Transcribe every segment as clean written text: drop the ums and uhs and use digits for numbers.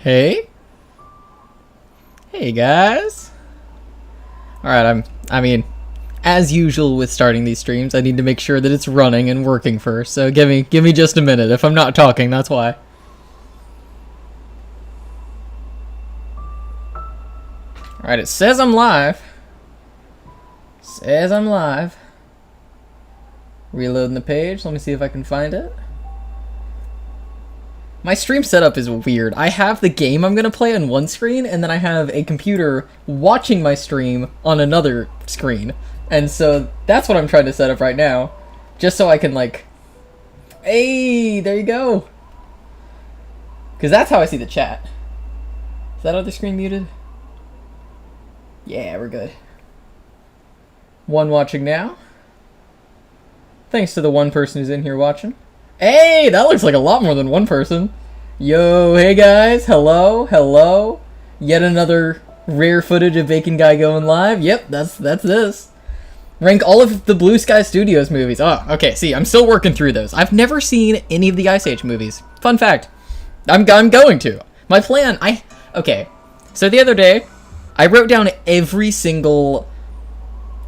Hey? Hey guys. Alright, I mean, as usual with starting these streams, I need to make sure that it's running and working first. So give me just a minute. If I'm not talking, that's why. Alright, it says I'm live. Says I'm live. Reloading the page. Let me see if I can find it. My stream setup is weird. I have the game I'm gonna play on one screen, and then I have a computer watching my stream on another screen. And so that's what I'm trying to set up right now. Just so I can, like... Hey, there you go! Because that's how I see the chat. Is that other screen muted? Yeah, we're good. One watching now. Thanks to the one person who's in here watching. Hey, that looks like a lot more than one person. Yo, hey guys, hello, hello. Yet another rare footage of Bacon Guy going live. Yep, that's this. Rank all of the Blue Sky Studios movies. Oh, okay, see, I'm still working through those. I've never seen any of the Ice Age movies. Fun fact. I'm going to. My plan, okay. So the other day, I wrote down every single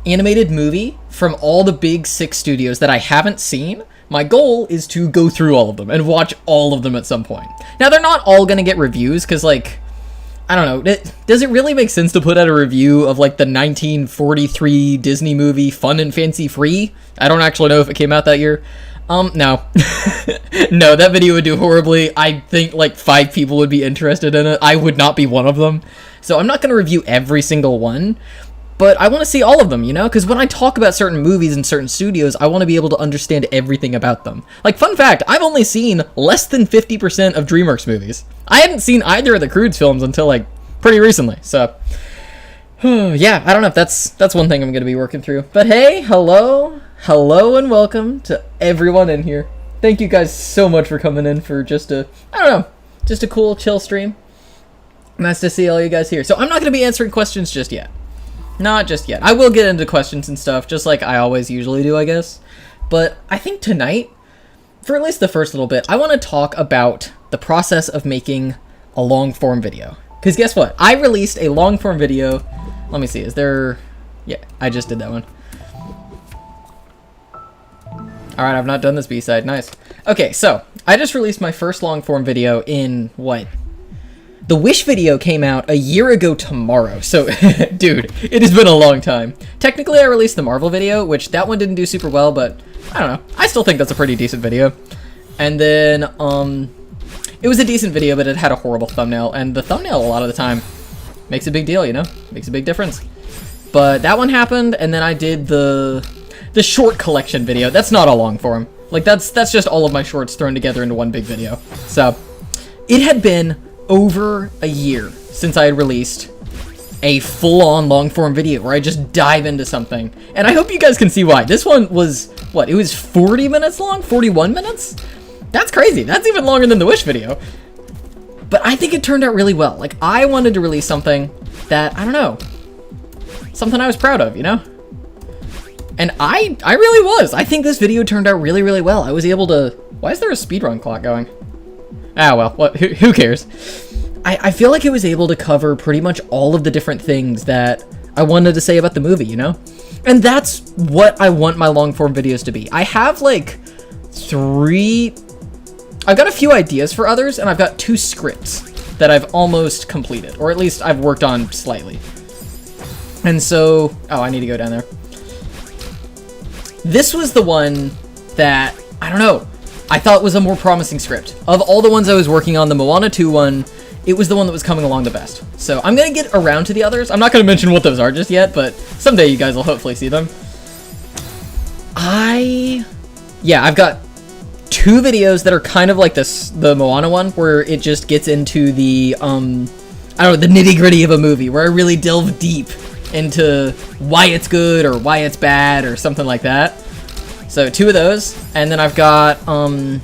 animated movie from all the big 6 studios that I haven't seen. My goal is to go through all of them and watch all of them at some point. Now, they're not all gonna get reviews, because, like, I don't know, does it really make sense to put out a review of, like, the 1943 Disney movie Fun and Fancy Free? I don't actually know if it came out that year. No. No, that video would do horribly. I think, like, 5 people would be interested in it. I would not be one of them. So I'm not gonna review every single one. But I want to see all of them, you know? Because when I talk about certain movies and certain studios, I want to be able to understand everything about them. Like, fun fact, I've only seen less than 50% of DreamWorks movies. I hadn't seen either of the Croods films until, like, pretty recently, so... yeah, I don't know if that's one thing I'm going to be working through. But hey, hello and welcome to everyone in here. Thank you guys so much for coming in for just a cool, chill stream. Nice to see all you guys here. So I'm not going to be answering questions just yet. Not just yet. I will get into questions and stuff, just like I always usually do, I guess. But I think tonight, for at least the first little bit, I want to talk about the process of making a long-form video. Because guess what? I released a long-form video. Let me see, is there... Yeah, I just did that one. Alright, I've not done this B-side. Nice. Okay, so, I just released my first long-form video in, what? The Wish video came out a year ago tomorrow, so, dude, it has been a long time. Technically, I released the Marvel video, which that one didn't do super well, but, I don't know. I still think that's a pretty decent video. And then, it was a decent video, but it had a horrible thumbnail, and the thumbnail, a lot of the time, makes a big deal, you know? Makes a big difference. But that one happened, and then I did the short collection video. That's not a long form. Like, that's just all of my shorts thrown together into one big video. So, it had been over a year since I had released a full-on long-form video where I just dive into something. And I hope you guys can see why. This one was, what, it was 40 minutes long? 41 minutes? That's crazy. That's even longer than the Wish video. But I think it turned out really well. Like, I wanted to release something that, I don't know, something I was proud of, you know? And I really was. I think this video turned out really, really well. I was able to... Why is there a speedrun clock going? Ah, well, what? Who cares? I feel like it was able to cover pretty much all of the different things that I wanted to say about the movie, you know? And that's what I want my long-form videos to be. I have, like, 3... I've got a few ideas for others, and I've got 2 scripts that I've almost completed. Or at least I've worked on slightly. And so... Oh, I need to go down there. This was the one that... I don't know. I thought was a more promising script. Of all the ones I was working on, the Moana 2 one, it was the one that was coming along the best. So I'm going to get around to the others. I'm not going to mention what those are just yet, but someday you guys will hopefully see them. Yeah, I've got 2 videos that are kind of like this, the Moana one, where it just gets into the, I don't know, the nitty-gritty of a movie, where I really delve deep into why it's good or why it's bad or something like that. So 2 of those, and then I've got, one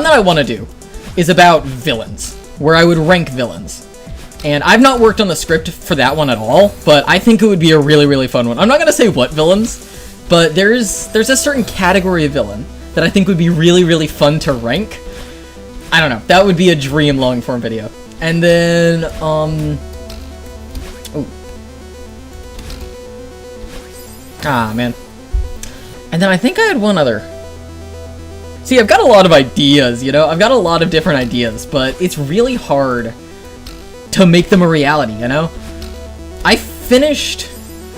that I want to do is about villains, where I would rank villains. And I've not worked on the script for that one at all, but I think it would be a really, really fun one. I'm not going to say what villains, but there's a certain category of villain that I think would be really, really fun to rank. I don't know. That would be a dream long form video. And then, ah, man. And then I think I had one other. See, I've got a lot of ideas, you know? I've got a lot of different ideas, but it's really hard to make them a reality, you know? I finished...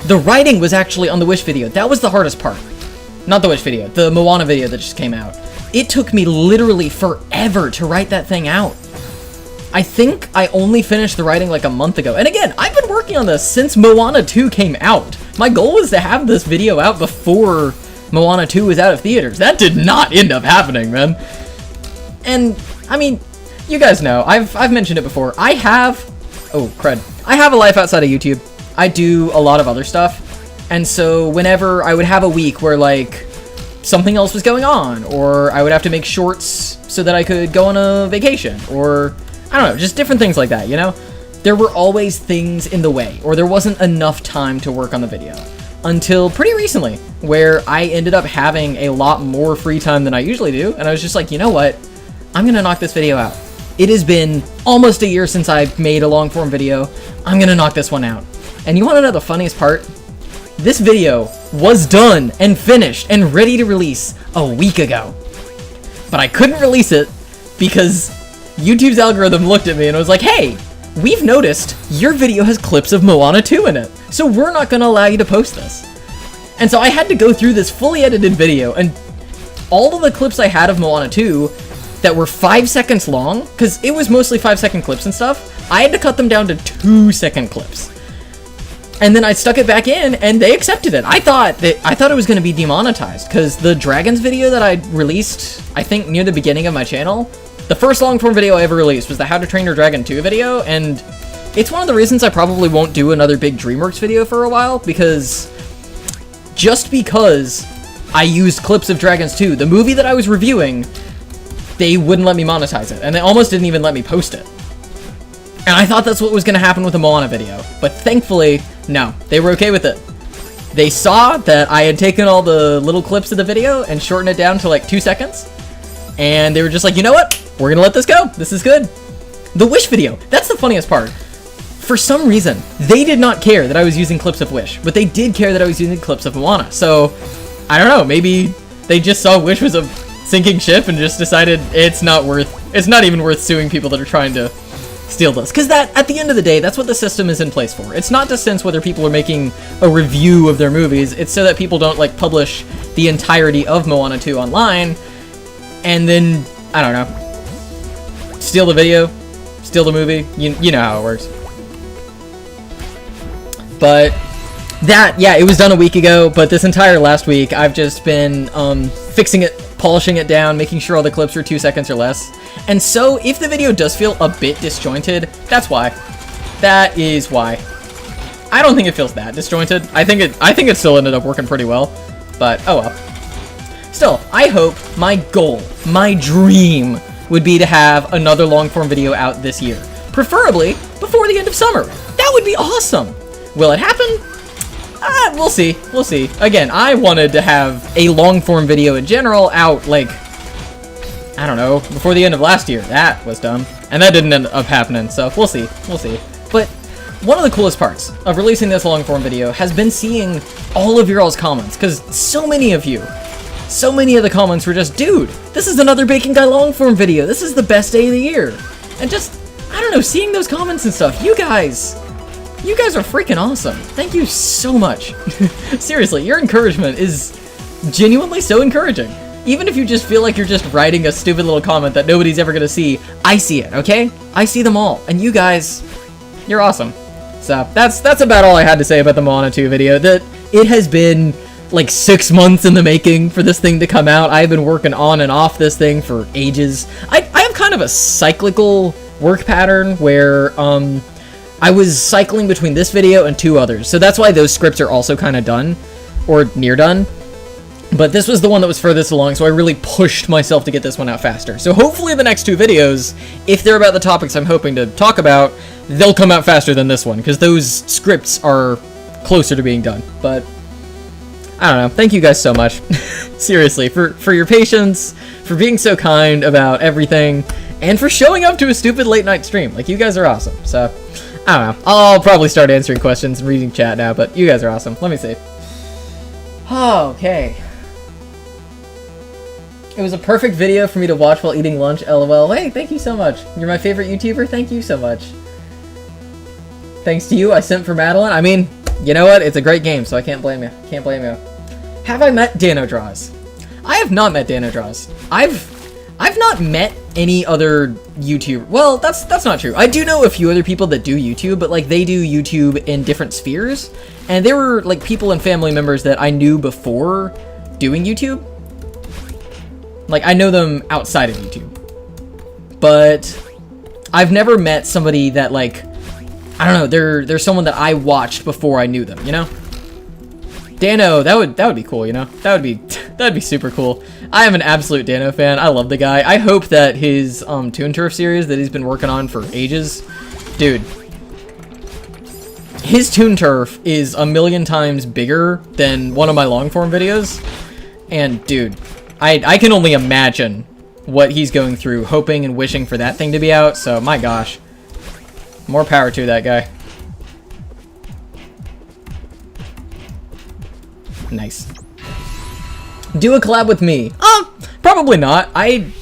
The writing was actually on the Wish video. That was the hardest part. Not the Wish video, the Moana video that just came out. It took me literally forever to write that thing out. I think I only finished the writing like a month ago. And again, I've been working on this since Moana 2 came out. My goal was to have this video out before Moana 2 was out of theaters. That did not end up happening, man. And, I mean, you guys know, I've mentioned it before. I have... Oh, crud. I have a life outside of YouTube. I do a lot of other stuff. And so whenever I would have a week where, like, something else was going on, or I would have to make shorts so that I could go on a vacation, or, I don't know, just different things like that, you know? There were always things in the way, or there wasn't enough time to work on the video. Until pretty recently, where I ended up having a lot more free time than I usually do, and I was just like, you know what? I'm gonna knock this video out. It has been almost a year since I made a long form video. I'm gonna knock this one out. And you wanna know the funniest part? This video was done and finished and ready to release a week ago. But I couldn't release it because YouTube's algorithm looked at me and was like, hey, we've noticed your video has clips of Moana 2 in it, so we're not gonna allow you to post this. And so I had to go through this fully edited video, and all of the clips I had of Moana 2 that were 5 seconds long, because it was mostly 5-second clips and stuff, I had to cut them down to 2-second clips. And then I stuck it back in, and they accepted it. I thought it was going to be demonetized, because the Dragons video that I released, I think near the beginning of my channel, the first long-form video I ever released was the How to Train Your Dragon 2 video, and it's one of the reasons I probably won't do another big DreamWorks video for a while, because just because I used clips of Dragons 2, the movie that I was reviewing, they wouldn't let me monetize it, and they almost didn't even let me post it. And I thought that's what was going to happen with the Moana video, but thankfully, no, they were okay with it. They saw that I had taken all the little clips of the video and shortened it down to like 2 seconds, and they were just like, you know what? We're gonna let this go. This is good. The Wish video, that's the funniest part. For some reason, they did not care that I was using clips of Wish, but they did care that I was using clips of Moana. So, I don't know, maybe they just saw Wish was a sinking ship and just decided it's not even worth suing people that are trying to steal this. Because that, at the end of the day, that's what the system is in place for. It's not to sense whether people are making a review of their movies, it's so that people don't, like, publish the entirety of Moana 2 online, and then, I don't know, steal the video, steal the movie, you know how it works. But that, yeah, it was done a week ago, but this entire last week, I've just been fixing it, polishing it down, making sure all the clips are 2 seconds or less. And so, if the video does feel a bit disjointed, that's why. That is why. I don't think it feels that disjointed. I think it still ended up working pretty well. But, oh well. Still, I hope, my goal, my dream, would be to have another long-form video out this year. Preferably before the end of summer. That would be awesome! Will it happen? We'll see. We'll see. Again, I wanted to have a long-form video in general out, like, I don't know, before the end of last year. That was dumb. And that didn't end up happening, so we'll see. We'll see. But one of the coolest parts of releasing this long-form video has been seeing all of your all's comments, because so many of the comments were just, dude, this is another Bacon Guy long-form video. This is the best day of the year. And just, I don't know, seeing those comments and stuff, you guys are freaking awesome. Thank you so much. Seriously, your encouragement is genuinely so encouraging. Even if you just feel like you're just writing a stupid little comment that nobody's ever gonna see, I see it, okay? I see them all. And you guys, you're awesome. So, that's about all I had to say about the Moana 2 video. That it has been like 6 months in the making for this thing to come out. I've been working on and off this thing for ages. I have kind of a cyclical work pattern where, I was cycling between this video and 2 others, so that's why those scripts are also kind of done, or near done. But this was the one that was furthest along, so I really pushed myself to get this one out faster. So hopefully the next 2 videos, if they're about the topics I'm hoping to talk about, they'll come out faster than this one, because those scripts are closer to being done. But, I don't know, thank you guys so much. Seriously, for your patience, for being so kind about everything, and for showing up to a stupid late night stream. Like, you guys are awesome. So, I don't know. I'll probably start answering questions and reading chat now, but you guys are awesome. Let me see. Okay. It was a perfect video for me to watch while eating lunch, lol. Hey, thank you so much. You're my favorite YouTuber? Thank you so much. Thanks to you, I sent for Madeline. I mean, you know what? It's a great game, so I can't blame you. Can't blame you. Have I met Dano Draws? I have not met Dano Draws. I've not met any other YouTuber. Well, that's not true. I do know a few other people that do YouTube, but like they do YouTube in different spheres. And they were like people and family members that I knew before doing YouTube. Like I know them outside of YouTube. But I've never met somebody that like, I don't know, they're someone that I watched before I knew them, you know? Dano, that would be cool, you know? That'd be super cool. I am an absolute Dano fan. I love the guy. I hope that his Toon Turf series that he's been working on for ages, dude, his Toon Turf is a million times bigger than one of my long-form videos. And dude, I can only imagine what he's going through, hoping and wishing for that thing to be out. So my gosh, more power to that guy. Nice. Do a collab with me? Probably not.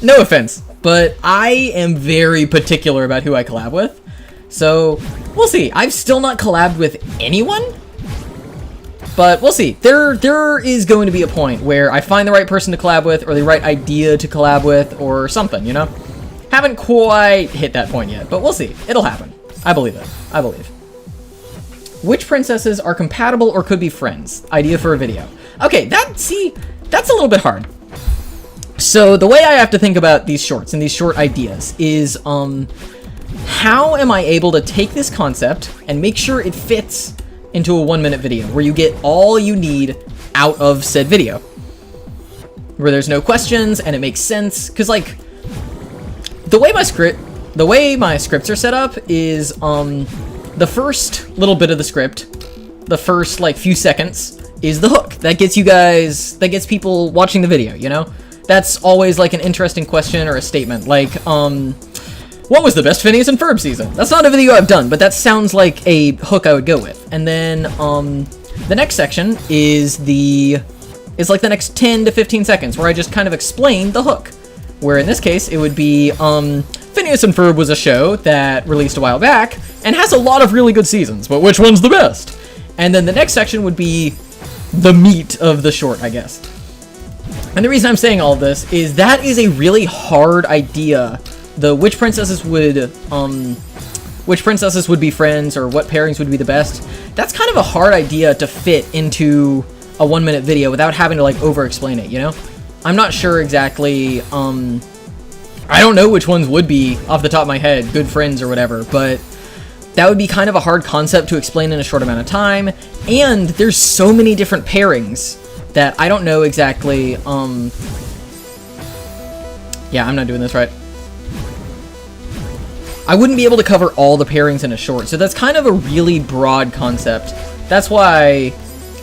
No offense, but I am very particular about who I collab with. So, we'll see. I've still not collabed with anyone, but we'll see. There is going to be a point where I find the right person to collab with, or the right idea to collab with, or something, you know? Haven't quite hit that point yet, but we'll see. It'll happen. I believe it. I believe. Which princesses are compatible or could be friends? Idea for a video. Okay, that's a little bit hard. So the way I have to think about these shorts and these short ideas is, how am I able to take this concept and make sure it fits into a 1-minute video where you get all you need out of said video? Where there's no questions and it makes sense. Cause like, the way my scripts are set up is, the first little bit of the script, the first like few seconds is the hook that gets people watching the video, you know? That's always like an interesting question or a statement. Like, what was the best Phineas and Ferb season? That's not a video I've done, but that sounds like a hook I would go with. And then, the next section is like the next 10 to 15 seconds where I just kind of explain the hook. Where in this case, it would be, Phineas and Ferb was a show that released a while back and has a lot of really good seasons, but which one's the best? And then the next section would be the meat of the short, I guess. And the reason I'm saying all of this is that is a really hard idea. Which princesses would be friends or what pairings would be the best. That's kind of a hard idea to fit into a 1-minute video without having to like over-explain it, you know? I'm not sure exactly, I don't know which ones would be, off the top of my head, good friends or whatever, but that would be kind of a hard concept to explain in a short amount of time, and there's so many different pairings that I don't know exactly, yeah, I'm not doing this right. I wouldn't be able to cover all the pairings in a short, so that's kind of a really broad concept. That's why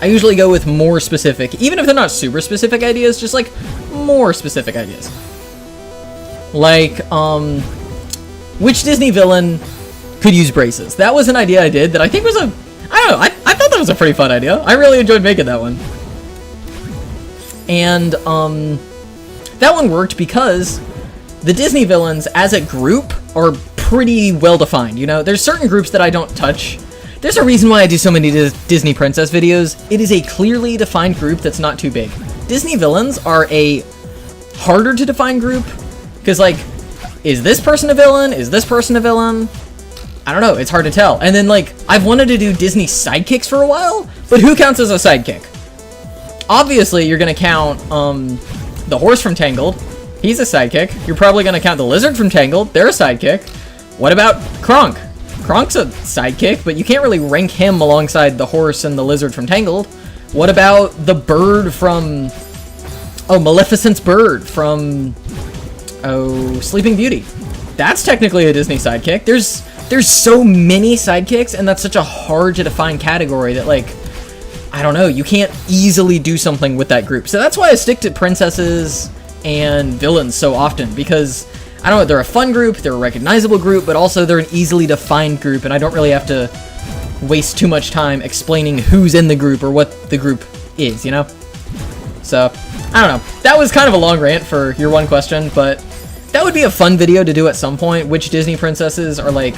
I usually go with more specific, even if they're not super specific ideas, just like more specific ideas. Like, which Disney villain could use braces? That was an idea I did that I think was I don't know, I thought that was a pretty fun idea. I really enjoyed making that one. And, that one worked because the Disney villains as a group are pretty well defined, you know? There's certain groups that I don't touch. There's a reason why I do so many Disney princess videos. It is a clearly defined group that's not too big. Disney villains are a harder to define group, because like, is this person a villain? Is this person a villain? I don't know, it's hard to tell. And then like, I've wanted to do Disney sidekicks for a while, but who counts as a sidekick? Obviously, you're gonna count, the horse from Tangled. He's a sidekick. You're probably gonna count the lizard from Tangled. They're a sidekick. What about Kronk? Kronk's a sidekick, but you can't really rank him alongside the horse and the lizard from Tangled. What about the bird from... Oh, Maleficent's bird from... Oh, Sleeping Beauty. That's technically a Disney sidekick. There's so many sidekicks, and that's such a hard to define category that, like, I don't know, you can't easily do something with that group. So that's why I stick to princesses and villains so often, because I don't know, they're a fun group, they're a recognizable group, but also they're an easily defined group, and I don't really have to waste too much time explaining who's in the group or what the group is, you know? So, I don't know. That was kind of a long rant for your one question, but that would be a fun video to do at some point, which Disney princesses are, like,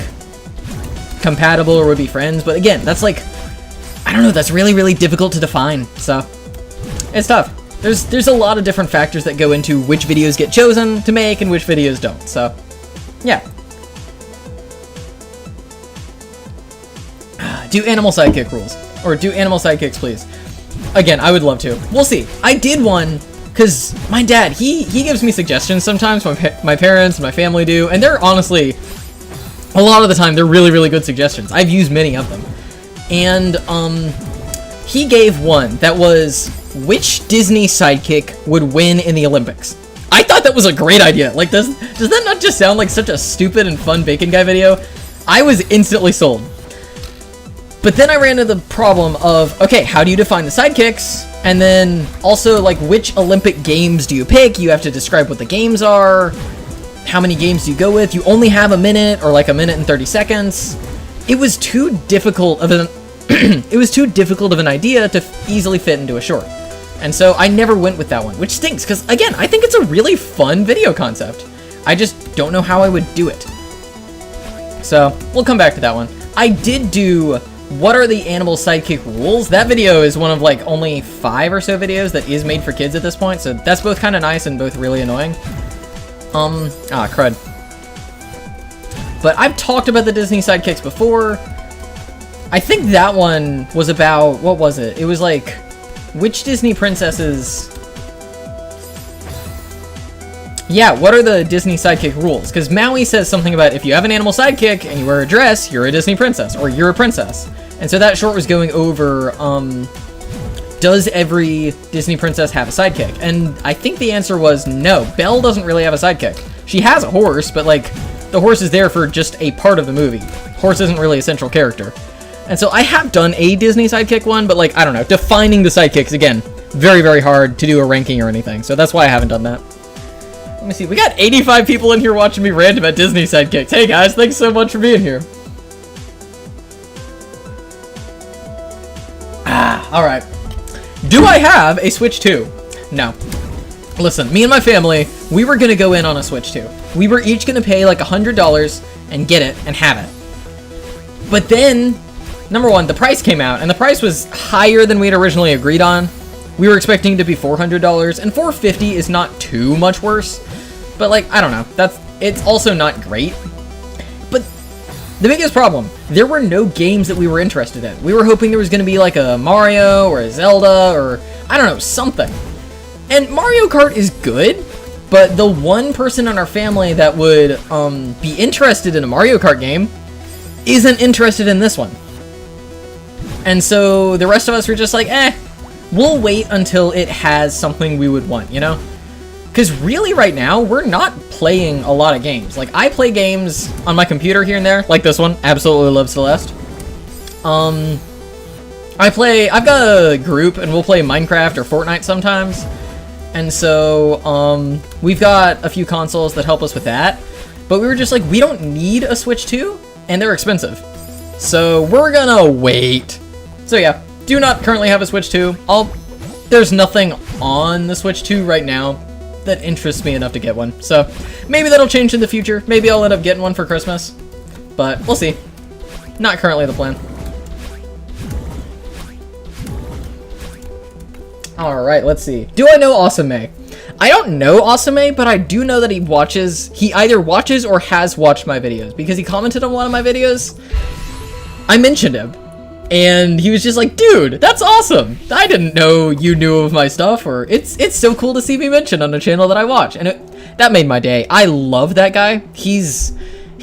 compatible or would be friends, but again, that's like, I don't know, that's really, really difficult to define, so it's tough. There's a lot of different factors that go into which videos get chosen to make and which videos don't, so yeah. Do animal sidekick rules, or do animal sidekicks, please. Again, I would love to. We'll see. I did one because my dad, he gives me suggestions sometimes. My parents and my family do, and they're honestly, a lot of the time, they're really, really good suggestions. I've used many of them. And he gave one that was, which Disney sidekick would win in the Olympics? I thought that was a great idea. Like, does that not just sound like such a stupid and fun Bacon Guy video? I was instantly sold. But then I ran into the problem of, okay, how do you define the sidekicks? And then also, like, which Olympic games do you pick? You have to describe what the games are. How many games do you go with? You only have a minute, or like a minute and 30 seconds. It was too difficult of an it was too difficult of an idea to easily fit into a short. And so I never went with that one, which stinks, because again, I think it's a really fun video concept. I just don't know how I would do it. So, we'll come back to that one. I did do what are the animal sidekick rules? That video is one of like only 5 or so videos that is made for kids at this point, so that's both kind of nice and both really annoying. Crud. But I've talked about the Disney sidekicks before. I think that one was about, what was it? It was like, which Disney princesses... Yeah, what are the Disney sidekick rules? Because Maui says something about if you have an animal sidekick and you wear a dress, you're a Disney princess, or you're a princess. And so that short was going over, does every Disney princess have a sidekick? And I think the answer was no. Belle doesn't really have a sidekick. She has a horse, but like, the horse is there for just a part of the movie. Horse isn't really a central character. And so I have done a Disney sidekick one, but like, I don't know, defining the sidekicks, again, very, very hard to do a ranking or anything. So that's why I haven't done that. Let me see, we got 85 people in here watching me rant about Disney sidekicks. Hey guys, thanks so much for being here. Alright. Do I have a Switch 2? No. Listen, me and my family, we were gonna go in on a Switch 2. We were each gonna pay like $100 and get it and have it. But then, number one, the price came out, and the price was higher than we'd originally agreed on. We were expecting it to be $400, and $450 is not too much worse. But like, I don't know, it's also not great. But the biggest problem, there were no games that we were interested in. We were hoping there was gonna be like a Mario or a Zelda or, I don't know, something. And Mario Kart is good, but the one person in our family that would be interested in a Mario Kart game isn't interested in this one. And so the rest of us were just like, we'll wait until it has something we would want, you know? Because really right now, we're not playing a lot of games. Like, I play games on my computer here and there, like this one, absolutely love Celeste. I've got a group and we'll play Minecraft or Fortnite sometimes. And so, we've got a few consoles that help us with that. But we were just like, we don't need a Switch 2, and they're expensive. So we're gonna wait. So yeah, do not currently have a Switch 2. There's nothing on the Switch 2 right now that interests me enough to get one. So maybe that'll change in the future. Maybe I'll end up getting one for Christmas. But we'll see. Not currently the plan. Alright, let's see. Do I know Awesome-May? I don't know Awesome-May, but I do know that he either watches or has watched my videos, because he commented on one of my videos. I mentioned him. And he was just like, dude, that's awesome. I didn't know you knew of my stuff, or it's so cool to see me mentioned on a channel that I watch. And that made my day. I love that guy. He's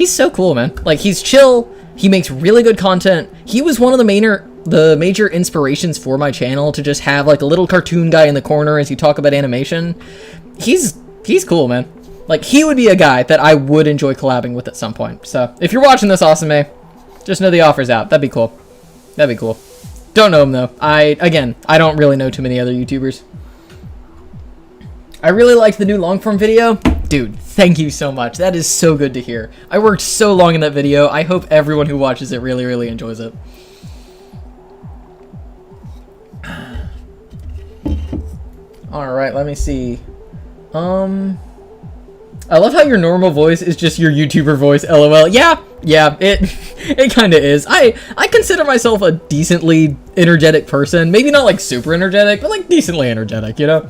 so cool, man. Like, he's chill. He makes really good content. He was one of the major inspirations for my channel, to just have like a little cartoon guy in the corner as you talk about animation. He's cool, man. Like, he would be a guy that I would enjoy collabing with at some point. So if you're watching this, Awesome-May, just know the offer's out. That'd be cool. That'd be cool. Don't know him though. I don't really know too many other YouTubers. I really liked the new long-form video. Dude, thank you so much. That is so good to hear. I worked so long in that video. I hope everyone who watches it really, really enjoys it. Alright, let me see. I love how your normal voice is just your YouTuber voice, LOL. Yeah, it kind of is. I consider myself a decently energetic person. Maybe not like super energetic, but like decently energetic, you know?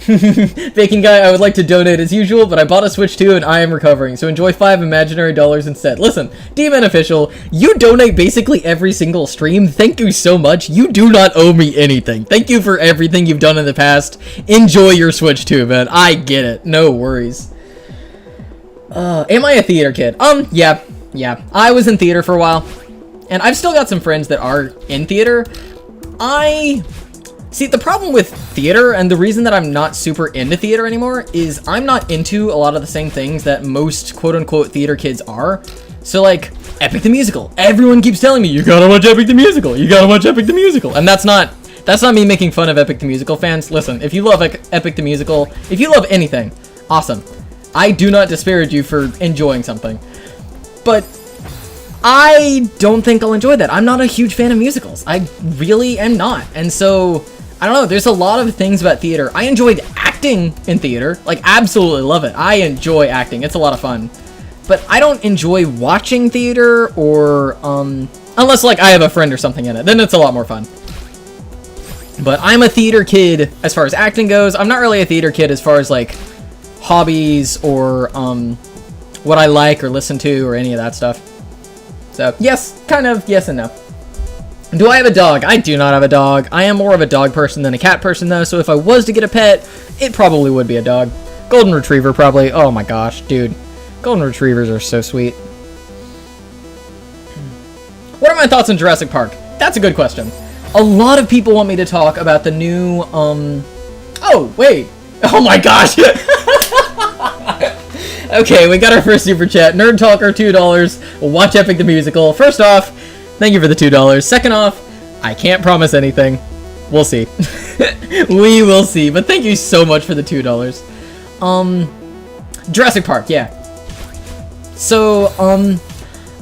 Baking guy, I would like to donate as usual, but I bought a Switch 2 and I am recovering, so enjoy 5 imaginary dollars instead. Listen, D-Man Official, you donate basically every single stream. Thank you so much. You do not owe me anything. Thank you for everything you've done in the past. Enjoy your Switch 2, man. I get it. No worries. Am I a theater kid? Yeah. I was in theater for a while, and I've still got some friends that are in theater. See, the problem with theater, and the reason that I'm not super into theater anymore, is I'm not into a lot of the same things that most quote-unquote theater kids are. So, like, Epic the Musical. Everyone keeps telling me, you gotta watch Epic the Musical, you gotta watch Epic the Musical. And that's not me making fun of Epic the Musical fans. Listen, if you love Epic the Musical, if you love anything, awesome. I do not disparage you for enjoying something. But I don't think I'll enjoy that. I'm not a huge fan of musicals. I really am not. And so, I don't know, there's a lot of things about theater. I enjoyed acting in theater. Like, absolutely love it. I enjoy acting. It's a lot of fun. But I don't enjoy watching theater or, unless, like, I have a friend or something in it. Then it's a lot more fun. But I'm a theater kid as far as acting goes. I'm not really a theater kid as far as, like, hobbies or, what I like or listen to or any of that stuff. So, yes, kind of, yes and no. Do I have a dog? I do not have a dog. I am more of a dog person than a cat person, though, so if I was to get a pet, it probably would be a dog. Golden Retriever, probably. Oh my gosh, dude. Golden Retrievers are so sweet. What are my thoughts on Jurassic Park? That's a good question. A lot of people want me to talk about the new, Oh, wait. Oh my gosh! Okay, we got our first super chat. Nerd Talker, $2. Watch Epic the Musical. First off, thank you for the $2. Second off, I can't promise anything. We'll see. We will see. But thank you so much for the $2. Jurassic Park, yeah. So,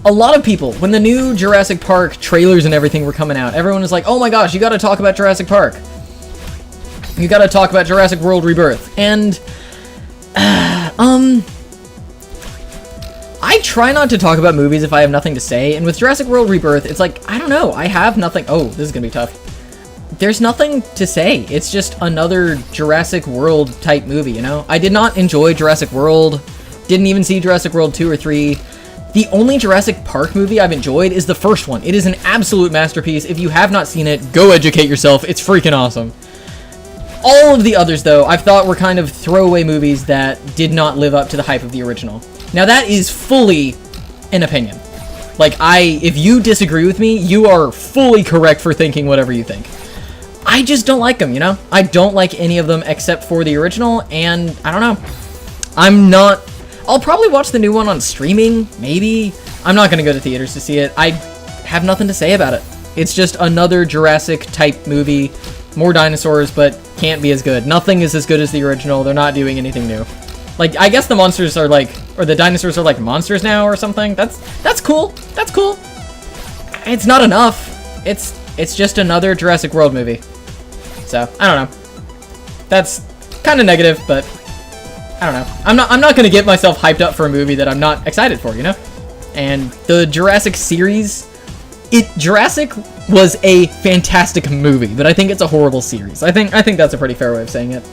a lot of people, when the new Jurassic Park trailers and everything were coming out, everyone was like, oh my gosh, you gotta talk about Jurassic Park. You gotta talk about Jurassic World Rebirth. And, I try not to talk about movies if I have nothing to say, and with Jurassic World Rebirth, it's like, I don't know, I have nothing. Oh, this is gonna be tough. There's nothing to say. It's just another Jurassic World type movie, you know? I did not enjoy Jurassic World, didn't even see Jurassic World 2 or 3. The only Jurassic Park movie I've enjoyed is the first one. It is an absolute masterpiece. If you have not seen it, go educate yourself. It's freaking awesome. All of the others, though, I've thought were kind of throwaway movies that did not live up to the hype of the original. Now, that is fully an opinion. Like, if you disagree with me, you are fully correct for thinking whatever you think. I just don't like them, you know? I don't like any of them except for the original, and I don't know. I'll probably watch the new one on streaming, maybe. I'm not gonna go to theaters to see it. I have nothing to say about it. It's just another Jurassic-type movie. More dinosaurs, but can't be as good. Nothing is as good as the original. They're not doing anything new. Like, I guess the monsters are like, or the dinosaurs are like monsters now or something. That's cool. That's cool. It's not enough. It's just another Jurassic World movie. So, I don't know. That's kind of negative, but I don't know. I'm not gonna get myself hyped up for a movie that I'm not excited for, you know? And the Jurassic series, Jurassic was a fantastic movie, but I think it's a horrible series. I think that's a pretty fair way of saying it.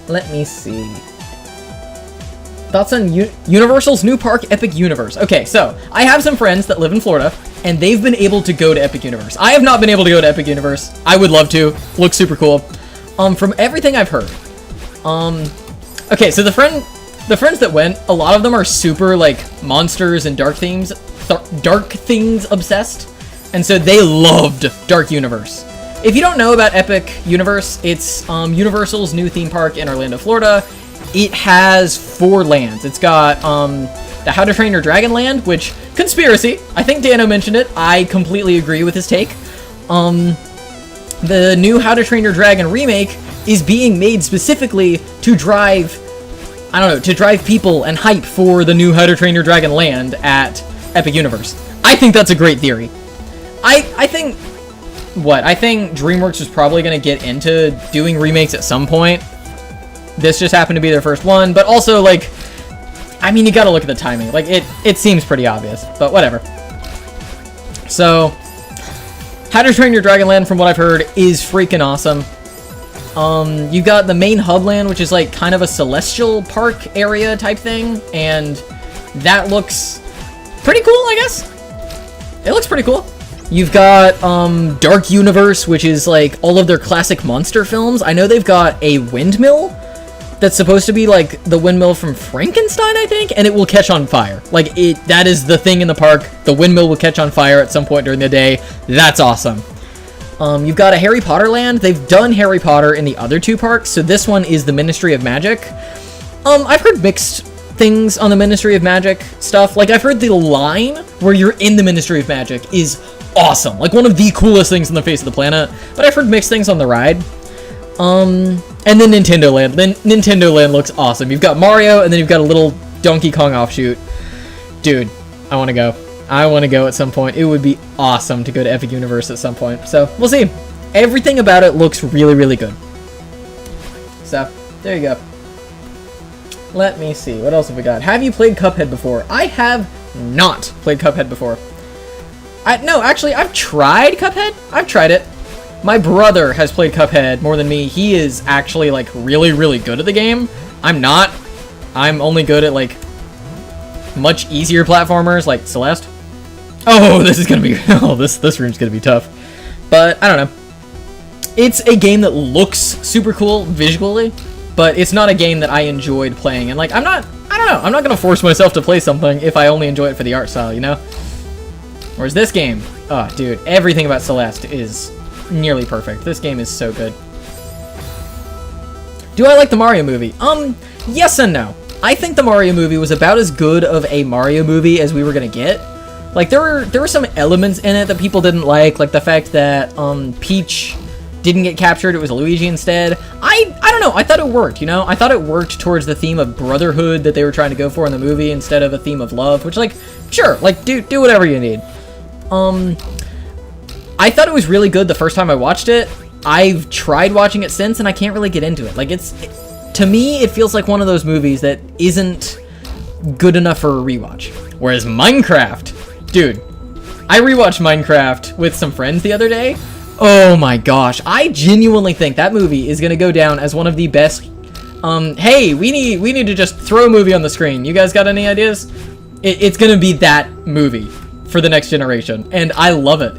Let me see. Thoughts on Universal's new park, Epic Universe. Okay, so I have some friends that live in Florida, and they've been able to go to Epic Universe. I have not been able to go to Epic Universe. I would love to. Looks super cool. From everything I've heard. Okay, so the friends that went, a lot of them are super like monsters and dark things obsessed, and so they loved Dark Universe. If you don't know about Epic Universe, it's Universal's new theme park in Orlando, Florida. It has 4 lands. It's got the How to Train Your Dragon land, which, conspiracy, I think Dano mentioned it. I completely agree with his take. the new How to Train Your Dragon remake is being made specifically to drive, I don't know, to drive people and hype for the new How to Train Your Dragon land at Epic Universe. I think that's a great theory. I think DreamWorks is probably going to get into doing remakes at some point. This just happened to be their first one, but also, like, I mean, you gotta look at the timing. Like, it seems pretty obvious, but whatever. So, How to Train Your Dragon Land, from what I've heard, is freaking awesome. You got the main hub land, which is like kind of a celestial park area type thing, and that looks pretty cool, I guess. It looks pretty cool. You've got Dark Universe, which is like all of their classic monster films. I know they've got a windmill that's supposed to be like the windmill from Frankenstein, I think, and it will catch on fire. Like, that is the thing in the park. The windmill will catch on fire at some point during the day. That's awesome. You've got a Harry Potter land. They've done Harry Potter in the other two parks, so this one is the Ministry of Magic. I've heard mixed things on the Ministry of Magic stuff. Like, I've heard the line where you're in the Ministry of Magic is awesome. Like, one of the coolest things on the face of the planet. But I've heard mixed things on the ride. And then Nintendo Land. Nintendo Land looks awesome. You've got Mario, and then you've got a little Donkey Kong offshoot. Dude, I want to go. I want to go at some point. It would be awesome to go to Epic Universe at some point. So, we'll see. Everything about it looks really, really good. So, there you go. Let me see. What else have we got? Have you played Cuphead before? I have not played Cuphead before. No, actually, I've tried Cuphead. I've tried it. My brother has played Cuphead more than me. He is actually, like, really, really good at the game. I'm not. I'm only good at, like, much easier platformers, like Celeste. Oh, this is gonna be... Oh, this room's gonna be tough. But, I don't know. It's a game that looks super cool visually, but it's not a game that I enjoyed playing. And, like, I don't know. I'm not gonna force myself to play something if I only enjoy it for the art style, you know? Whereas this game... Oh, dude. Everything about Celeste is... nearly perfect. This game is so good. Do I like the Mario movie? Yes and no. I think the Mario movie was about as good of a Mario movie as we were gonna get. Like, there were some elements in it that people didn't like the fact that Peach didn't get captured, it was Luigi instead. I don't know, I thought it worked, you know? I thought it worked towards the theme of brotherhood that they were trying to go for in the movie instead of a theme of love, which, like, sure, like, do whatever you need. I thought it was really good the first time I watched it. I've tried watching it since, and I can't really get into it. Like, to me, it feels like one of those movies that isn't good enough for a rewatch. Whereas Minecraft, dude, I rewatched Minecraft with some friends the other day. Oh my gosh, I genuinely think that movie is gonna go down as one of the best. Hey, we need to just throw a movie on the screen. You guys got any ideas? It's gonna be that movie for the next generation, and I love it.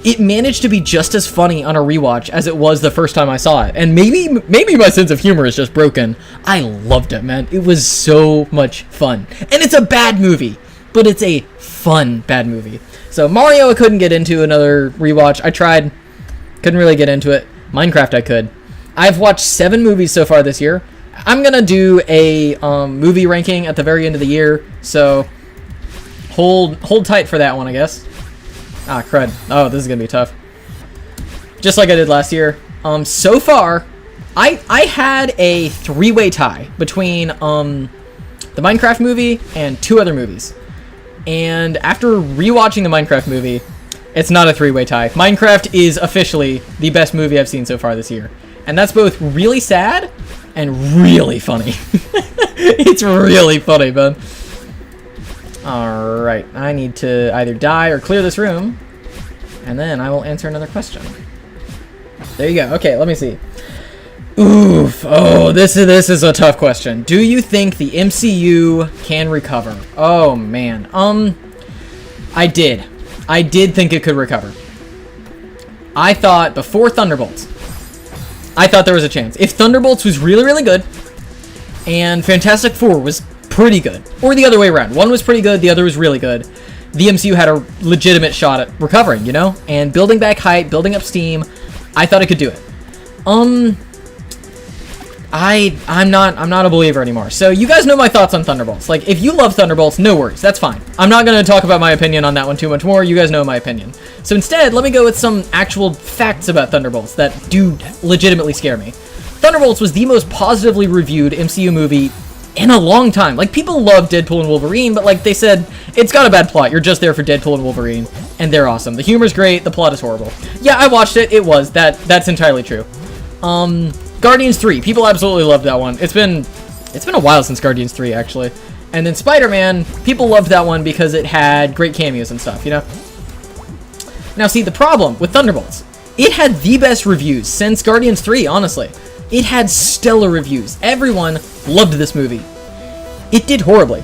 It managed to be just as funny on a rewatch as it was the first time I saw it, and maybe my sense of humor is just broken. I loved it, man. It was so much fun, and it's a bad movie, but it's a fun bad movie. So Mario, I couldn't get into another rewatch. I tried, couldn't really get into it. Minecraft, I could. I've watched 7 movies so far this year. I'm gonna do a movie ranking at the very end of the year, so hold tight for that one, I guess. Ah, crud. Oh, this is gonna be tough. Just like I did last year. So far, I had a 3-way tie between the Minecraft movie and 2 other movies. And after rewatching the Minecraft movie, it's not a 3-way tie. Minecraft is officially the best movie I've seen so far this year. And that's both really sad and really funny. It's really funny, man. Alright, I need to either die or clear this room, and then I will answer another question. There you go. Okay, let me see. Oof. Oh, this is a tough question. Do you think the MCU can recover? Oh, man. I did think it could recover. I thought before Thunderbolts, I thought there was a chance. If Thunderbolts was really, really good, and Fantastic Four was pretty good, or the other way around, one was pretty good, the other was really good, the MCU had a legitimate shot at recovering, you know, and building back hype, building up steam. I thought it could do it. I'm not a believer anymore. So you guys know my thoughts on Thunderbolts. Like, if you love Thunderbolts, no worries, that's fine. I'm not gonna talk about my opinion on that one too much more. You guys know my opinion. So instead, let me go with some actual facts about Thunderbolts that do legitimately scare me. Thunderbolts was the most positively reviewed MCU movie in a long time. Like, people love Deadpool and Wolverine, but like they said, it's got a bad plot. You're just there for Deadpool and Wolverine, and they're awesome. The humor's great, the plot is horrible. Yeah, I watched it. It was. That's entirely true. Guardians 3. People absolutely loved that one. It's been a while since Guardians 3, actually. And then Spider-Man, people loved that one because it had great cameos and stuff, you know? Now, see, the problem with Thunderbolts, it had the best reviews since Guardians 3, honestly. It had stellar reviews. Everyone loved this movie. It did horribly.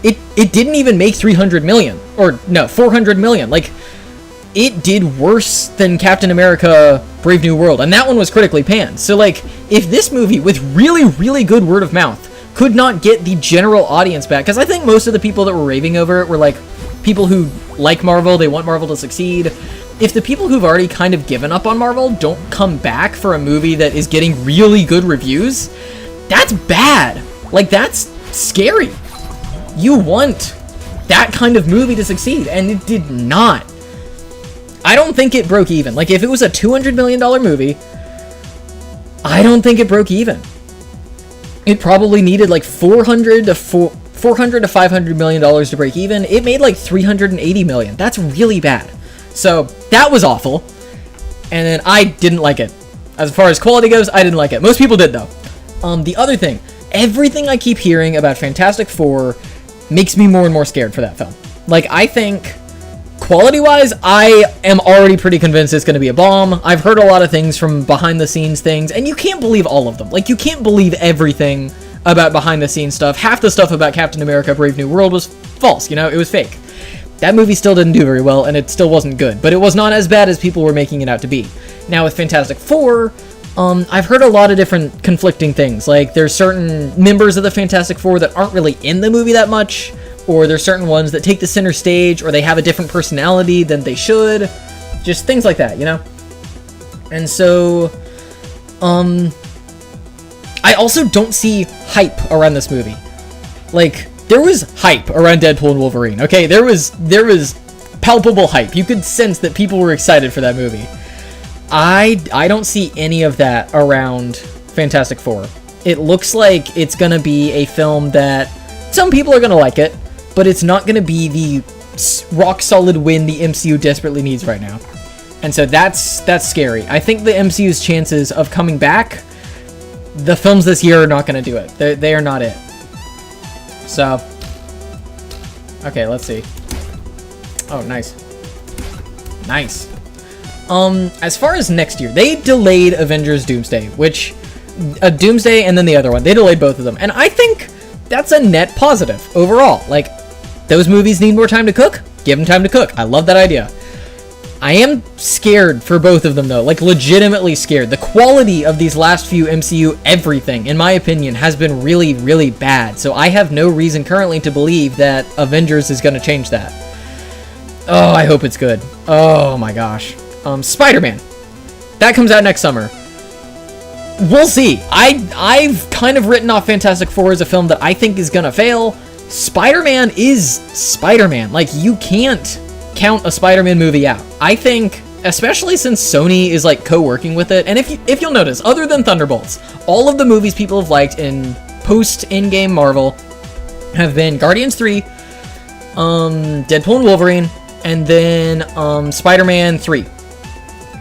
It didn't even make 300 million. Or, no, 400 million. Like, it did worse than Captain America Brave New World, and that one was critically panned. So, like, if this movie, with really, really good word of mouth, could not get the general audience back, because I think most of the people that were raving over it were, like, people who like Marvel, they want Marvel to succeed. If the people who've already kind of given up on Marvel don't come back for a movie that is getting really good reviews, that's bad. Like, that's scary. You want that kind of movie to succeed, and it did not. I don't think it broke even. Like, if it was a $200 million movie, I don't think it broke even. It probably needed like $400 to $500 million to break even. It made like $380 million. That's really bad. So that was awful. And then I didn't like it. As far as quality goes, I didn't like it. Most people did, though. The other thing, everything I keep hearing about Fantastic Four makes me more and more scared for that film. Like, I think, quality-wise, I am already pretty convinced it's going to be a bomb. I've heard a lot of things from behind-the-scenes things, and you can't believe all of them. Like, you can't believe everything about behind-the-scenes stuff. Half the stuff about Captain America Brave New World was false, you know? It was fake. That movie still didn't do very well, and it still wasn't good, but it was not as bad as people were making it out to be. Now, with Fantastic Four, I've heard a lot of different conflicting things. Like, there's certain members of the Fantastic Four that aren't really in the movie that much, or there's certain ones that take the center stage, or they have a different personality than they should. Just things like that, you know? And so, I also don't see hype around this movie. Like, there was hype around Deadpool and Wolverine, okay? There was palpable hype. You could sense that people were excited for that movie. I don't see any of that around Fantastic Four. It looks like it's gonna be a film that some people are gonna like it, but it's not gonna be the rock-solid win the MCU desperately needs right now. And so that's scary. I think the MCU's chances of coming back, the films this year are not gonna do it. They are not it. So, okay, let's see. Oh, nice. Nice. As far as next year, they delayed Avengers Doomsday, which, Doomsday and then the other one, they delayed both of them. And I think that's a net positive overall. Like, those movies need more time to cook? Give them time to cook. I love that idea. I am scared for both of them, though. Like, legitimately scared. The quality of these last few MCU everything, in my opinion, has been really, really bad. So I have no reason currently to believe that Avengers is going to change that. Oh, I hope it's good. Oh my gosh. Spider-Man. That comes out next summer. We'll see. I've kind of written off Fantastic Four as a film that I think is gonna fail. Spider-Man is Spider-Man. Like, you can't count a Spider-Man movie out. I think, especially since Sony is like co-working with it, and if you'll notice, other than Thunderbolts, all of the movies people have liked in post-in-game Marvel have been Guardians 3, Deadpool and Wolverine, and then Spider-Man 3.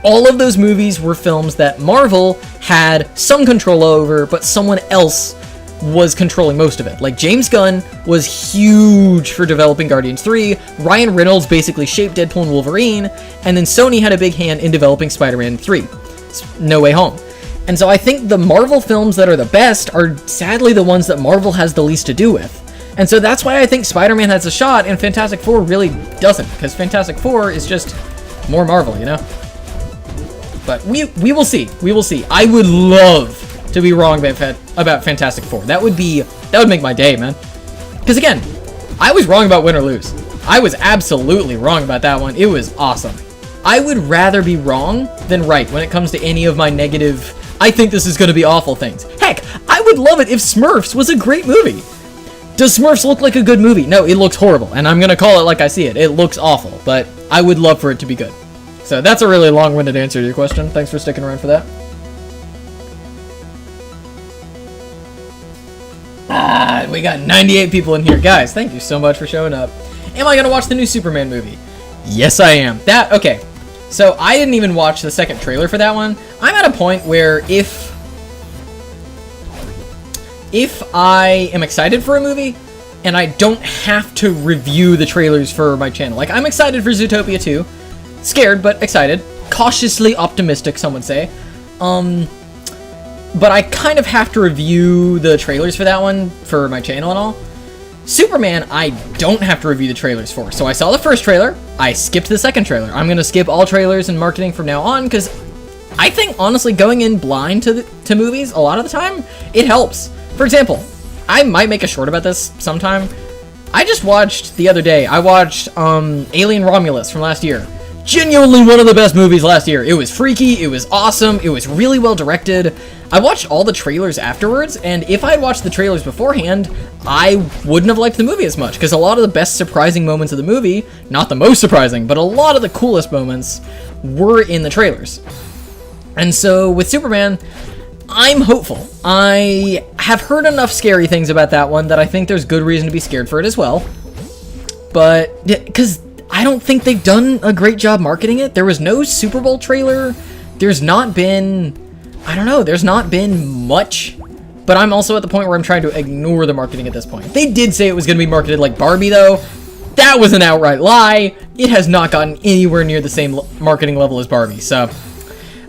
All of those movies were films that Marvel had some control over, but someone else was controlling most of it. Like, James Gunn was huge for developing Guardians 3, Ryan Reynolds basically shaped Deadpool and Wolverine, and then Sony had a big hand in developing Spider-Man 3, No Way Home. And so I think the Marvel films that are the best are sadly the ones that Marvel has the least to do with. And so that's why I think Spider-Man has a shot and Fantastic Four really doesn't, because Fantastic Four is just more Marvel, you know? But we will see. We will see. I would love to be wrong about Fantastic Four. That would make my day, man. Because again, I was wrong about Win or Lose. I was absolutely wrong about that one. It was awesome. I would rather be wrong than right when it comes to any of my negative, I think this is going to be awful things. Heck, Heck, I would love it if Smurfs was a great movie. Does Smurfs look like a good movie? No, it looks horrible, and I'm gonna call it like I see it. It looks awful, but I would love for it to be good. So that's a really long-winded answer to your question. Thanks for sticking around for that. We got 98 people in here. Guys, thank you so much for showing up. Am I gonna watch the new Superman movie? Yes, I am. Okay. So I didn't even watch the second trailer for that one. I'm at a point where if I am excited for a movie and I don't have to review the trailers for my channel. Like, I'm excited for Zootopia 2. Scared, but excited. Cautiously optimistic, some would say. But I kind of have to review the trailers for that one for my channel and all. Superman, I don't have to review the trailers for. So I saw the first trailer, I skipped the second trailer. I'm gonna skip all trailers and marketing from now on, because I think, honestly, going in blind to movies, a lot of the time, it helps. For example, I might make a short about this sometime. I just watched, the other day, I watched Alien Romulus from last year. Genuinely one of the best movies last year. It was freaky, it was awesome, it was really well directed. I watched all the trailers afterwards, and if I had watched the trailers beforehand, I wouldn't have liked the movie as much, because a lot of the best surprising moments of the movie, not the most surprising, but a lot of the coolest moments were in the trailers. And so with Superman, I'm hopeful. I have heard enough scary things about that one that I think there's good reason to be scared for it as well. But, because I don't think they've done a great job marketing it. There was no Super Bowl trailer. There's not been, I don't know, there's not been much. But I'm also at the point where I'm trying to ignore the marketing at this point. They did say it was going to be marketed like Barbie, though. That was an outright lie. It has not gotten anywhere near the same marketing level as Barbie, so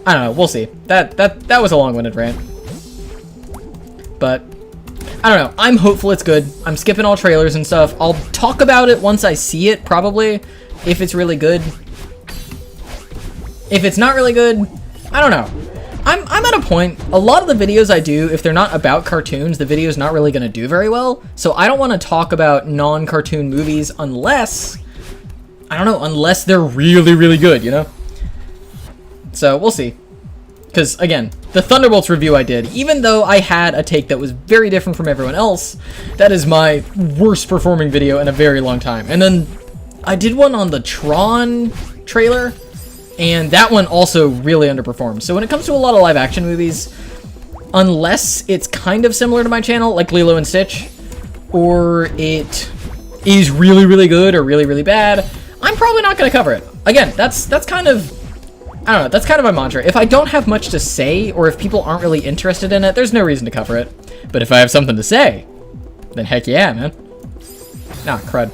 I don't know, we'll see. That was a long-winded rant. But I don't know, I'm hopeful it's good. I'm skipping all trailers and stuff. I'll talk about it once I see it, probably, if it's really good. If it's not really good, I don't know. I'm at a point, a lot of the videos I do, if they're not about cartoons, the video's not really going to do very well. So I don't want to talk about non-cartoon movies unless, I don't know, unless they're really, really good, you know? So we'll see. Because, again, the Thunderbolts review I did, even though I had a take that was very different from everyone else, that is my worst performing video in a very long time. And then I did one on the Tron trailer, and that one also really underperformed. So when it comes to a lot of live action movies, unless it's kind of similar to my channel, like Lilo and Stitch, or it is really, really good or really, really bad, I'm probably not going to cover it. Again, that's kind of, I don't know, that's kind of my mantra. If I don't have much to say, or if people aren't really interested in it, there's no reason to cover it. But if I have something to say, then heck yeah, man. Ah, crud.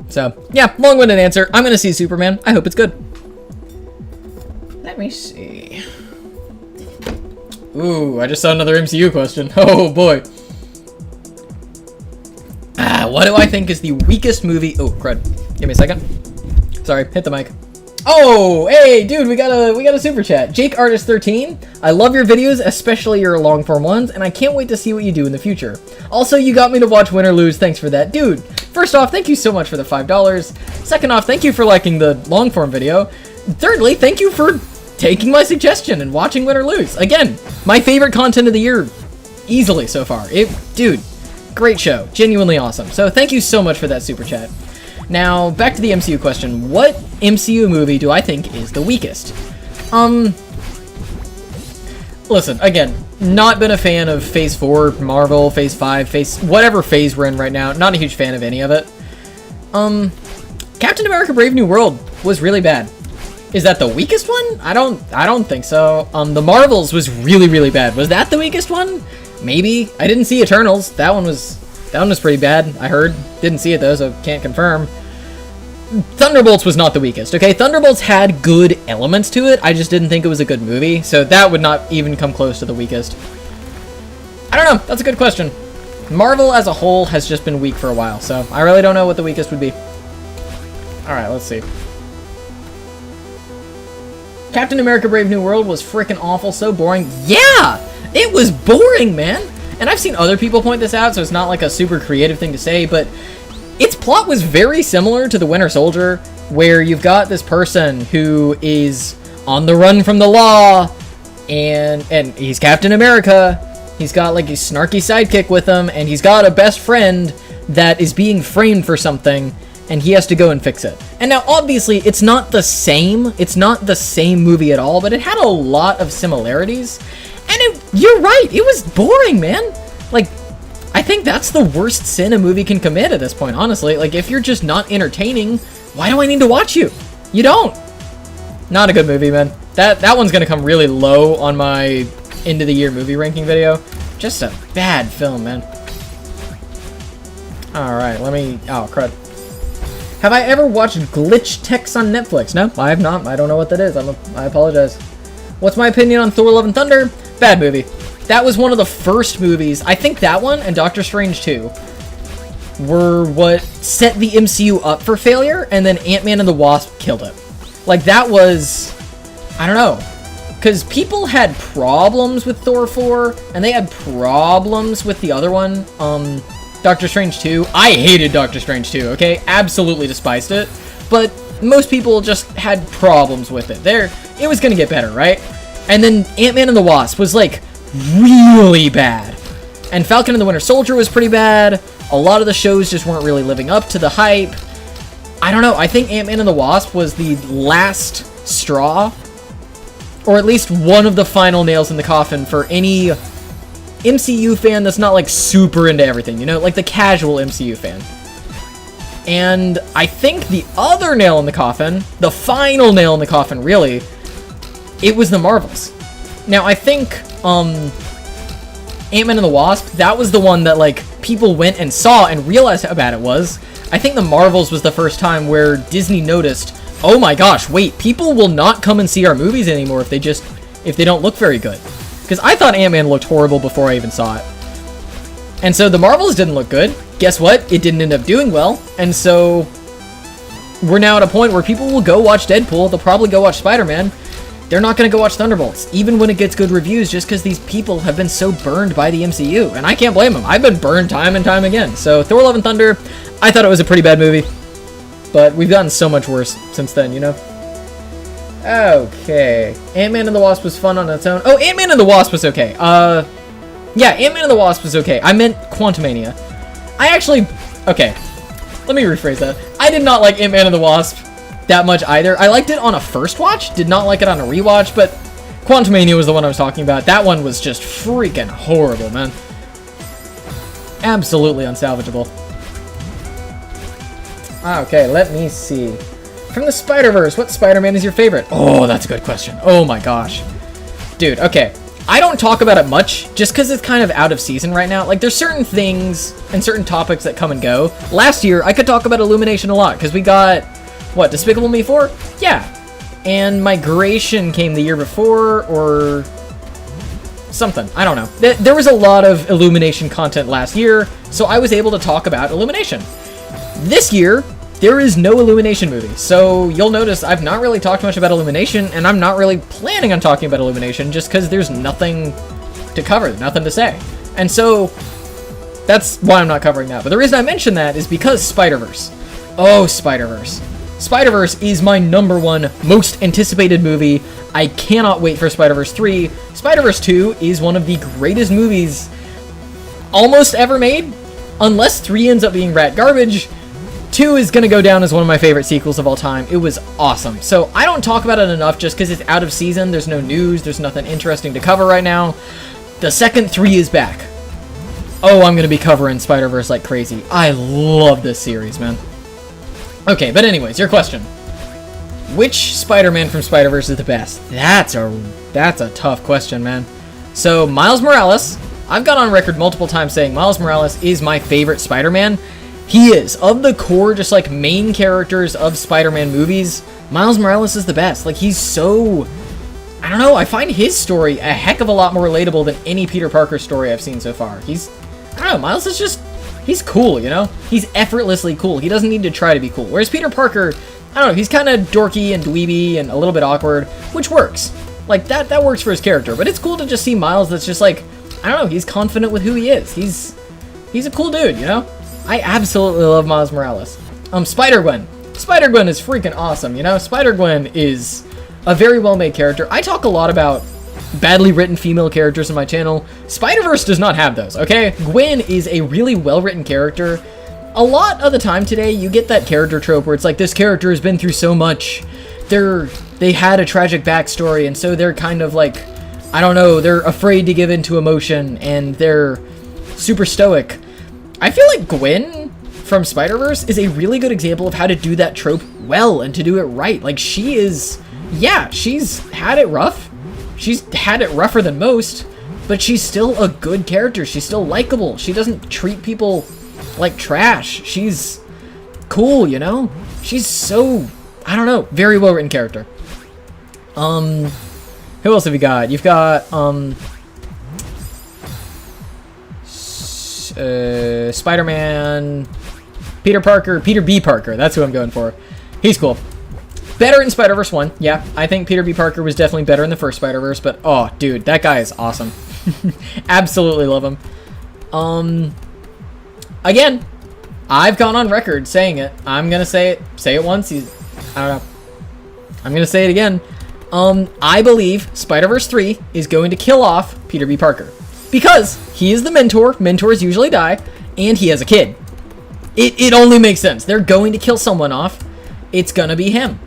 So, yeah, long-winded answer. I'm going to see Superman. I hope it's good. Let me see. Ooh, I just saw another MCU question. Oh, boy. What do I think is the weakest movie? Oh, crud. Give me a second. Sorry, hit the mic. Oh, hey, dude, we got a super chat. Jake Artist 13. I love your videos, especially your long form ones, and I can't wait to see what you do in the future. Also, you got me to watch Win or Lose. Thanks for that, dude. First off, thank you so much for the $5. Second off, thank you for liking the long form video. Thirdly, thank you for taking my suggestion and watching Win or Lose. Again, my favorite content of the year, easily so far. Dude, great show, genuinely awesome. So thank you so much for that super chat. Now, back to the MCU question. What MCU movie do I think is the weakest? Listen, again, not been a fan of Phase 4, Marvel, Phase 5, whatever phase we're in right now. Not a huge fan of any of it. Captain America Brave New World was really bad. Is that the weakest one? I don't think so. The Marvels was really, really bad. Was that the weakest one? Maybe. I didn't see Eternals. That one was pretty bad, I heard. Didn't see it though, so can't confirm. Thunderbolts was not the weakest, okay? Thunderbolts had good elements to it, I just didn't think it was a good movie, so that would not even come close to the weakest. I don't know, that's a good question. Marvel as a whole has just been weak for a while, so I really don't know what the weakest would be. Alright, let's see. Captain America Brave New World was freaking awful, so boring. Yeah! It was boring, man! And I've seen other people point this out, so it's not like a super creative thing to say, but its plot was very similar to The Winter Soldier, where you've got this person who is on the run from the law, and he's Captain America, He's got like a snarky sidekick with him, and he's got a best friend that is being framed for something, and he has to go and fix it. And now, obviously, it's not the same. It's not the same movie at all, but it had a lot of similarities. And you're right, it was boring, man. Like, I think that's the worst sin a movie can commit at this point, honestly. Like, if you're just not entertaining, why do I need to watch you? You don't. Not a good movie, man. That one's gonna come really low on my end of the year movie ranking video. Just a bad film, man. Alright, oh, crud. Have I ever watched Glitch Text on Netflix? No, I have not. I don't know what that is. I apologize. What's my opinion on Thor: Love and Thunder? Bad movie. That was one of the first movies. I think that one and Doctor Strange 2 were what set the MCU up for failure, and then Ant-Man and the Wasp killed it. Like, that was... I don't know. Because people had problems with Thor 4, and they had problems with the other one, Doctor Strange 2. I hated Doctor Strange 2, okay? Absolutely despised it. But most people just had problems with it. It was gonna get better, right? And then Ant-Man and the Wasp was, like, really bad. And Falcon and the Winter Soldier was pretty bad. A lot of the shows just weren't really living up to the hype. I don't know. I think Ant-Man and the Wasp was the last straw, or at least one of the final nails in the coffin for any MCU fan that's not, like, super into everything, you know? Like, the casual MCU fan. And I think the other nail in the coffin, the final nail in the coffin, really, it was the Marvels. Now, I think, Ant-Man and the Wasp, that was the one that, like, people went and saw and realized how bad it was. I think the Marvels was the first time where Disney noticed, oh my gosh, wait, people will not come and see our movies anymore if they don't look very good. Because I thought Ant-Man looked horrible before I even saw it. And so the Marvels didn't look good. Guess what? It didn't end up doing well. And so we're now at a point where people will go watch Deadpool. They'll probably go watch Spider-Man. They're not going to go watch Thunderbolts, even when it gets good reviews, just because these people have been so burned by the MCU. And I can't blame them. I've been burned time and time again. So Thor: Love and Thunder, I thought it was a pretty bad movie. But we've gotten so much worse since then, you know? Okay. Ant-Man and the Wasp was fun on its own. Oh, Ant-Man and the Wasp was okay. Yeah, Ant-Man and the Wasp was okay. I meant Quantumania. Okay. Let me rephrase that. I did not like Ant-Man and the Wasp that much either. I liked it on a first watch, did not like it on a rewatch, but Quantumania was the one I was talking about. That one was just freaking horrible, man. Absolutely unsalvageable. Okay, let me see. From the Spider-Verse, what Spider-Man is your favorite? Oh, that's a good question. Oh my gosh. Dude, okay. I don't talk about it much, just because it's kind of out of season right now. Like, there's certain things and certain topics that come and go. Last year, I could talk about Illumination a lot, because we got, what, Despicable Me 4? Yeah. And Migration came the year before, or something. I don't know. There was a lot of Illumination content last year, so I was able to talk about Illumination. This year, there is no Illumination movie, so you'll notice I've not really talked much about Illumination, and I'm not really planning on talking about Illumination just because there's nothing to cover, nothing to say. And so, that's why I'm not covering that. But the reason I mention that is because Spider-Verse. Oh, Spider-Verse. Spider-Verse is my #1 most anticipated movie. I cannot wait for Spider-Verse 3. Spider-Verse 2 is one of the greatest movies almost ever made, unless 3 ends up being rat garbage. 2 is going to go down as one of my favorite sequels of all time. It was awesome. So I don't talk about it enough just because it's out of season. There's no news. There's nothing interesting to cover right now. The second 3 is back. Oh, I'm going to be covering Spider-Verse like crazy. I love this series, man. Okay, but anyways, your question. Which Spider-Man from Spider-Verse is the best? That's a tough question, man. So, Miles Morales. I've gone on record multiple times saying Miles Morales is my favorite Spider-Man. He is. Of the core, just like main characters of Spider-Man movies, Miles Morales is the best. Like, he's so... I don't know, I find his story a heck of a lot more relatable than any Peter Parker story I've seen so far. I don't know, Miles is just... He's cool, you know? He's effortlessly cool. He doesn't need to try to be cool. Whereas Peter Parker, I don't know, he's kind of dorky and dweeby and a little bit awkward, which works. Like, that works for his character. But it's cool to just see Miles that's just like, I don't know, he's confident with who he is. He's a cool dude, you know? I absolutely love Miles Morales. Spider-Gwen. Spider-Gwen is freaking awesome, you know? Spider-Gwen is a very well-made character. I talk a lot about badly written female characters on my channel. Spider-Verse does not have those, okay? Gwen is a really well-written character. A lot of the time today, you get that character trope where it's like, this character has been through so much. They had a tragic backstory, and so they're kind of like, I don't know, they're afraid to give into emotion, and they're super stoic. I feel like Gwen from Spider-Verse is a really good example of how to do that trope well and to do it right. Like, she is, yeah, she's had it rough. She's had it rougher than most, but she's still a good character. She's still likable. She doesn't treat people like trash. She's cool, you know? She's so, I don't know, very well written character. Who else have you got? You've got Spider-Man, Peter B. Parker, that's who I'm going for. He's cool. Better in Spider-Verse 1, yeah. I think Peter B. Parker was definitely better in the first Spider-Verse, but oh, dude, that guy is awesome. Absolutely love him. Again, I've gone on record saying it. I'm gonna say it once. I don't know. I'm gonna say it again. I believe Spider-Verse 3 is going to kill off Peter B. Parker. Because he is the mentor, mentors usually die, and he has a kid. It only makes sense. They're going to kill someone off. It's gonna be him.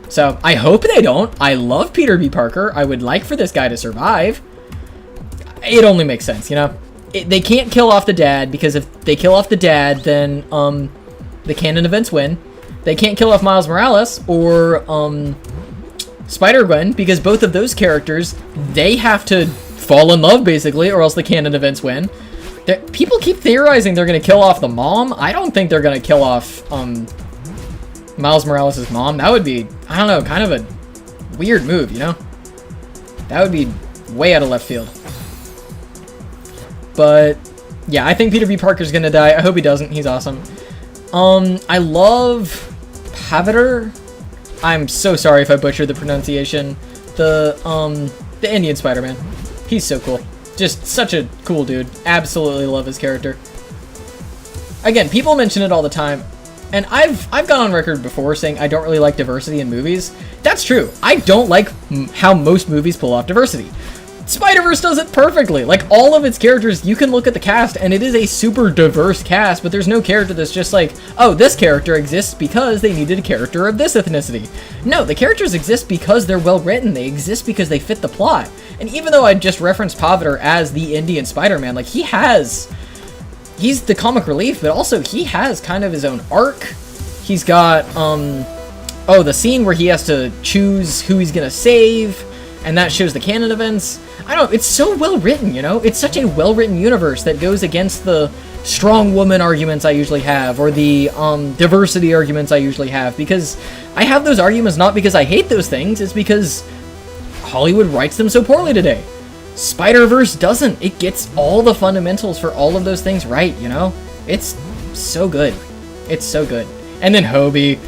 So, I hope they don't. I love Peter B. Parker. I would like for this guy to survive. It only makes sense, you know? They can't kill off the dad, because if they kill off the dad, then the canon events win. They can't kill off Miles Morales or Spider-Gwen, because both of those characters, they have to fall in love, basically, or else the canon events win. People keep theorizing they're going to kill off the mom. I don't think they're going to kill off Miles Morales' mom. That would be, I don't know, kind of a weird move, you know? That would be way out of left field. But, yeah, I think Peter B. Parker's going to die. I hope he doesn't. He's awesome. I love Paviter. I'm so sorry if I butchered the pronunciation. The Indian Spider-Man. He's so cool. Just such a cool dude. Absolutely love his character. Again, people mention it all the time, and I've gone on record before saying I don't really like diversity in movies. That's true. I don't like how most movies pull off diversity. Spider-Verse does it perfectly. Like, all of its characters, you can look at the cast, and it is a super diverse cast, but there's no character that's just like, oh, this character exists because they needed a character of this ethnicity. No, the characters exist because they're well written. They exist because they fit the plot. And even though I just referenced Paviter as the Indian Spider-Man, like, he's the comic relief, but also he has kind of his own arc. He's got, the scene where he has to choose who he's gonna save, and that shows the canon events. I don't know, it's so well written, you know? It's such a well written universe that goes against the strong woman arguments I usually have, or the diversity arguments I usually have, because I have those arguments not because I hate those things, it's because Hollywood writes them so poorly today. Spider-Verse doesn't. It gets all the fundamentals for all of those things right, you know? It's so good. It's so good. And then Hobie.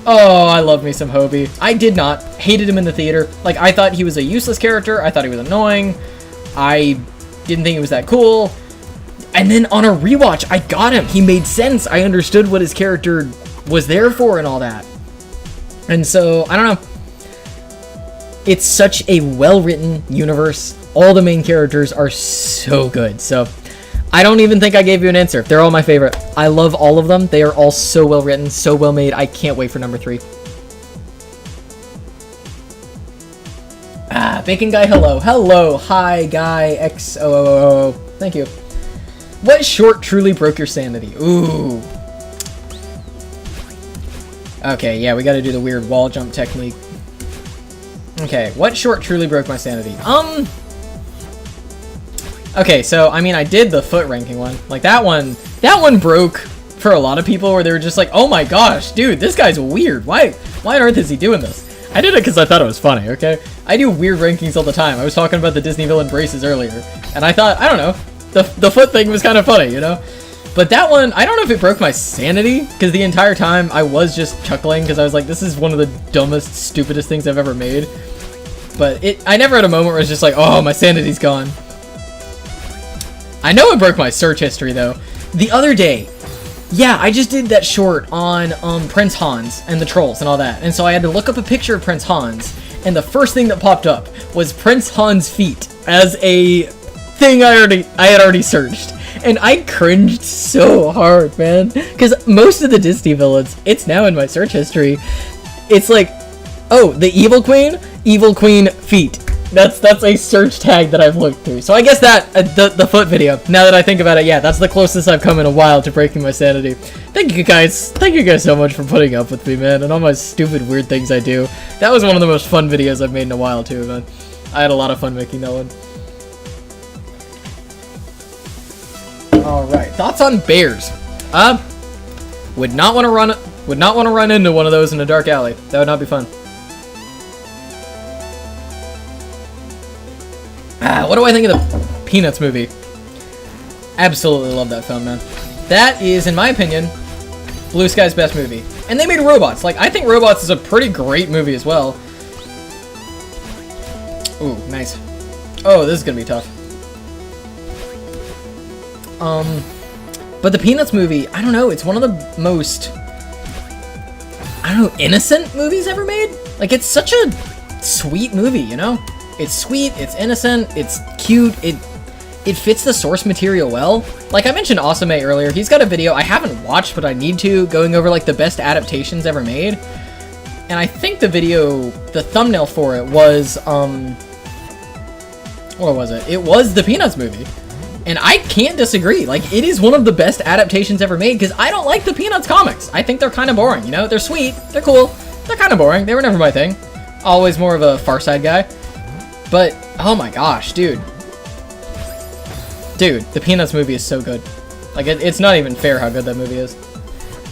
Oh, I love me some Hobie. I did not. Hated him in the theater. Like, I thought he was a useless character. I thought he was annoying. I didn't think he was that cool. And then on a rewatch, I got him. He made sense. I understood what his character was there for and all that. And so, I don't know. It's such a well-written universe. All the main characters are so good. So, I don't even think I gave you an answer. They're all my favorite. I love all of them. They are all so well written, so well made. I can't wait for number 3. Bacon Guy, hello. Hello. Hi, Guy XOOO. Thank you. What short truly broke your sanity? Ooh. Okay, yeah, we gotta do the weird wall jump technique. Okay, what short truly broke my sanity? Okay, so, I mean, I did the foot ranking one. Like, that one broke for a lot of people where they were just like, oh my gosh, dude, this guy's weird. Why on earth is he doing this? I did it because I thought it was funny, okay? I do weird rankings all the time. I was talking about the Disney villain braces earlier, and I thought, I don't know, the foot thing was kind of funny, you know? But that one, I don't know if it broke my sanity, because the entire time I was just chuckling, because I was like, this is one of the dumbest, stupidest things I've ever made. But I never had a moment where it's just like, oh, my sanity's gone. I know it broke my search history, though. The other day, yeah, I just did that short on Prince Hans and the trolls and all that. And so I had to look up a picture of Prince Hans. and the first thing that popped up was Prince Han's feet as a thing I had already searched. And I cringed so hard, man. Because most of the Disney villains, it's now in my search history. It's like, oh, the Evil Queen feet. That's a search tag that I've looked through. So I guess that, the foot video, now that I think about it, yeah, that's the closest I've come in a while to breaking my sanity. Thank you guys so much for putting up with me, man, and all my stupid weird things I do. That was one of the most fun videos I've made in a while, too, man. I had a lot of fun making that one. Alright, thoughts on bears? Would not want to run into one of those in a dark alley. That would not be fun. What do I think of the Peanuts movie? Absolutely love that film, man. That is, in my opinion, Blue Sky's best movie. And they made Robots. Like, I think Robots is a pretty great movie as well. Ooh, nice. Oh, this is gonna be tough. But the Peanuts movie, I don't know, it's one of the most, I don't know, innocent movies ever made? Like, it's such a sweet movie, you know? It's sweet, it's innocent, it's cute, it fits the source material well. Like I mentioned Asame earlier, he's got a video I haven't watched, but I need to, going over like the best adaptations ever made. And I think the video, the thumbnail for it was, what was it? It was the Peanuts movie. And I can't disagree. Like, it is one of the best adaptations ever made, because I don't like the Peanuts comics. I think they're kind of boring, you know? They're sweet, they're cool, they're kind of boring. They were never my thing. Always more of a Far Side guy. But, oh my gosh, dude. Dude, the Peanuts movie is so good. Like, it's not even fair how good that movie is.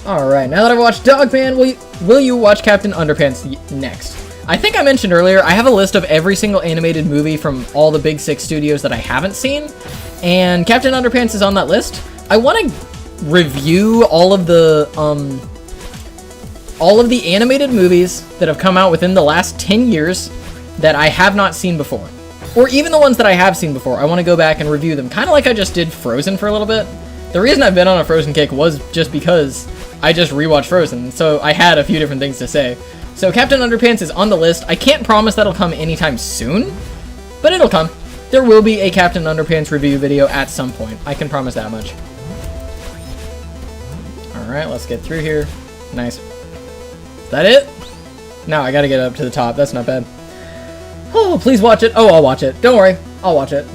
Alright, now that I've watched Dogman, will you watch Captain Underpants next? I think I mentioned earlier, I have a list of every single animated movie from all the big 6 studios that I haven't seen. And Captain Underpants is on that list. I want to review all of the animated movies that have come out within the last 10 years that I have not seen before. Or even the ones that I have seen before. I want to go back and review them, kind of like I just did Frozen for a little bit. The reason I've been on a Frozen kick was just because I just rewatched Frozen, so I had a few different things to say. So Captain Underpants is on the list. I can't promise that'll come anytime soon, but it'll come. There will be a Captain Underpants review video at some point. I can promise that much. Alright, let's get through here. Nice. Is that it? No, I gotta get up to the top. That's not bad. Oh, please watch it. Oh, I'll watch it. Don't worry. I'll watch it.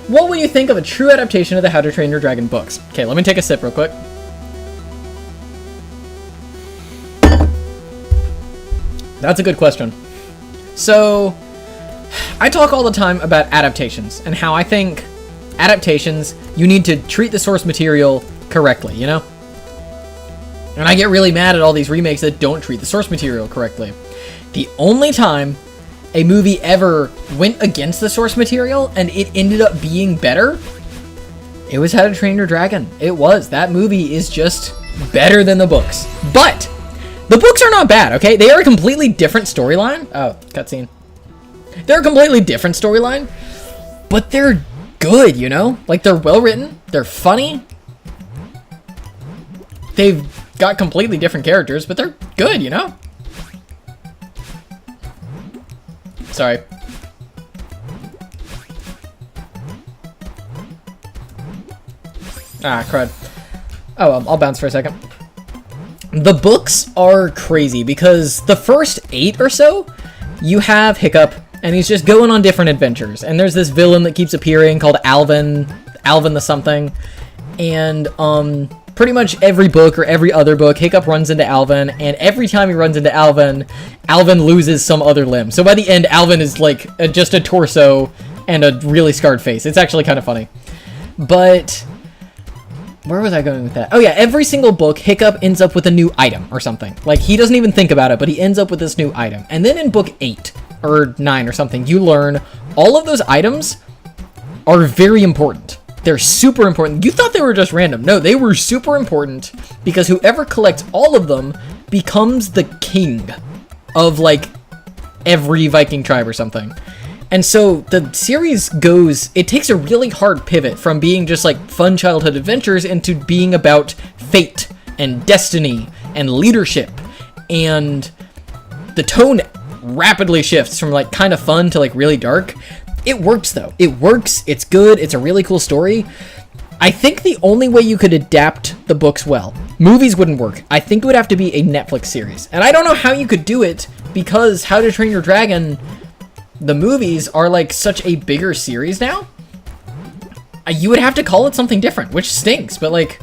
What will you think of a true adaptation of the How to Train Your Dragon books? Okay, let me take a sip real quick. That's a good question. So, I talk all the time about adaptations and how I think adaptations, you need to treat the source material correctly, you know? And I get really mad at all these remakes that don't treat the source material correctly. The only time a movie ever went against the source material and it ended up being better, it was How to Train Your Dragon. It was. That movie is just better than the books. But the books are not bad, okay? They are a completely different storyline. Oh, cutscene. They're a completely different storyline, but they're good, you know? Like, they're well written, they're funny. They've got completely different characters, but they're good, you know? Sorry. Ah, crud. Oh, well, I'll bounce for a second. The books are crazy because the first 8 or so, you have Hiccup, and he's just going on different adventures. And there's this villain that keeps appearing called Alvin the something. And pretty much every book or every other book, Hiccup runs into Alvin, and every time he runs into Alvin, Alvin loses some other limb. So by the end, Alvin is like just a torso and a really scarred face. It's actually kind of funny. But where was I going with that? Oh yeah, every single book, Hiccup ends up with a new item or something. Like, he doesn't even think about it, but he ends up with this new item. And then in book 8 or 9 or something, you learn all of those items are very important. They're super important. You thought they were just random. No, they were super important because whoever collects all of them becomes the king of, like, every Viking tribe or something. And so the series goes, it takes a really hard pivot from being just like fun childhood adventures into being about fate and destiny and leadership. And the tone rapidly shifts from like kind of fun to like really dark. It works though. It works. It's good. It's a really cool story. I think the only way you could adapt the books well, movies wouldn't work. I think it would have to be a Netflix series. And I don't know how you could do it because How to Train Your Dragon, the movies are like such a bigger series now. You would have to call it something different, which stinks. But like,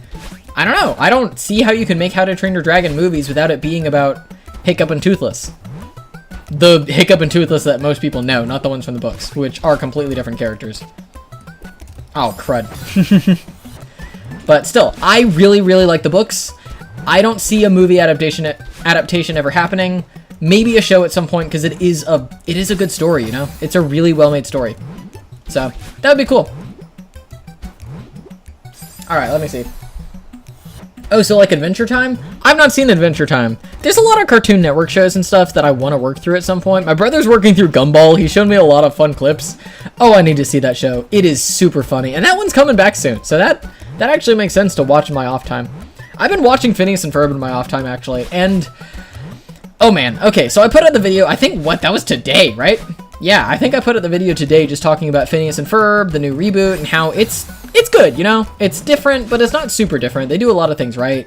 I don't know. I don't see how you can make How to Train Your Dragon movies without it being about Hiccup and Toothless. The Hiccup and Toothless that most people know, not the ones from the books, which are completely different characters. Oh, crud. But still, I really, really like the books. I don't see a movie adaptation ever happening. Maybe a show at some point, because it is a good story, you know? It's a really well-made story. So, that would be cool. Alright, let me see. Oh, so like Adventure Time? I've not seen Adventure Time. There's a lot of Cartoon Network shows and stuff that I want to work through at some point. My brother's working through Gumball. He showed me a lot of fun clips. Oh, I need to see that show. It is super funny. And that one's coming back soon. So that actually makes sense to watch in my off time. I've been watching Phineas and Ferb in my off time, actually. And, oh man. Okay, so I put out the video. I think, that was today, right? Yeah, I think I put out the video today just talking about Phineas and Ferb, the new reboot, and how it's good, you know? It's different, but it's not super different. They do a lot of things right.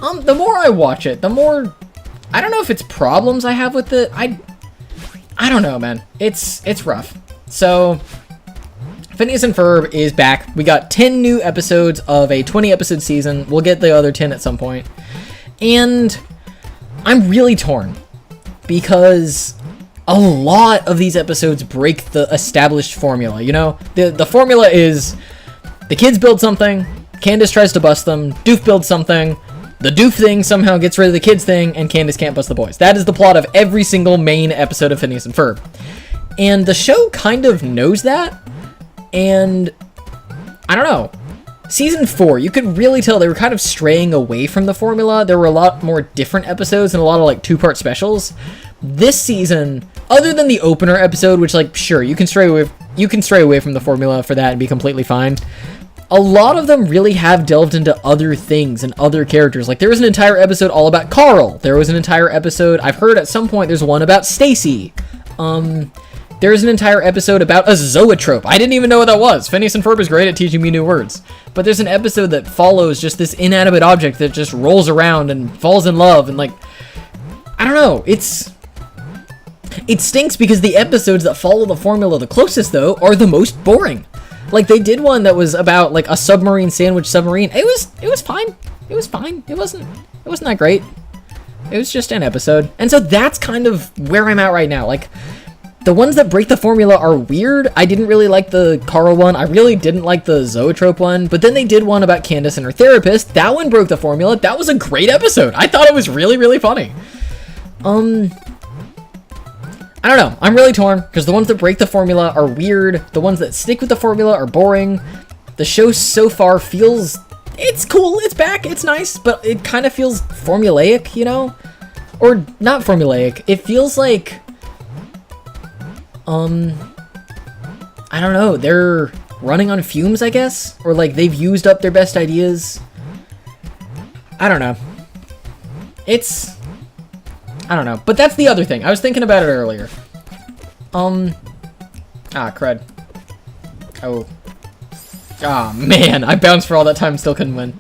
The more I watch it, the more... I don't know if it's problems I have with it. I don't know, man. It's rough. So, Phineas and Ferb is back. We got 10 new episodes of a 20-episode season. We'll get the other 10 at some point. And I'm really torn because a lot of these episodes break the established formula, you know? The formula is the kids build something, Candace tries to bust them, Doof builds something, the Doof thing somehow gets rid of the kids thing, and Candace can't bust the boys. That is the plot of every single main episode of Phineas and Ferb. And the show kind of knows that, and I don't know. Season 4, you could really tell they were kind of straying away from the formula. There were a lot more different episodes and a lot of like 2-part specials. This season, other than the opener episode, which like sure, you can stray away from the formula for that and be completely fine. A lot of them really have delved into other things and other characters. Like there was an entire episode all about Carl. There was an entire episode, I've heard at some point there's one about Stacy. There's an entire episode about a zoetrope. I didn't even know what that was. Phineas and Ferb is great at teaching me new words. But there's an episode that follows just this inanimate object that just rolls around and falls in love and like, I don't know, it stinks because the episodes that follow the formula the closest though are the most boring. Like they did one that was about like a submarine sandwich submarine. It was fine. It was fine. It wasn't that great. It was just an episode. And so that's kind of where I'm at right now. Like the ones that break the formula are weird. I didn't really like the Carl one. I really didn't like the zoetrope one. But then they did one about Candace and her therapist. That one broke the formula. That was a great episode. I thought it was really, really funny. I don't know. I'm really torn because the ones that break the formula are weird. The ones that stick with the formula are boring. The show so far feels... It's cool. It's back. It's nice. But it kind of feels formulaic, you know? Or not formulaic. It feels like... I don't know. They're running on fumes, I guess? Or like they've used up their best ideas. I don't know. I don't know. But that's the other thing. I was thinking about it earlier. Crud. Oh. Ah, man. I bounced for all that time, still couldn't win.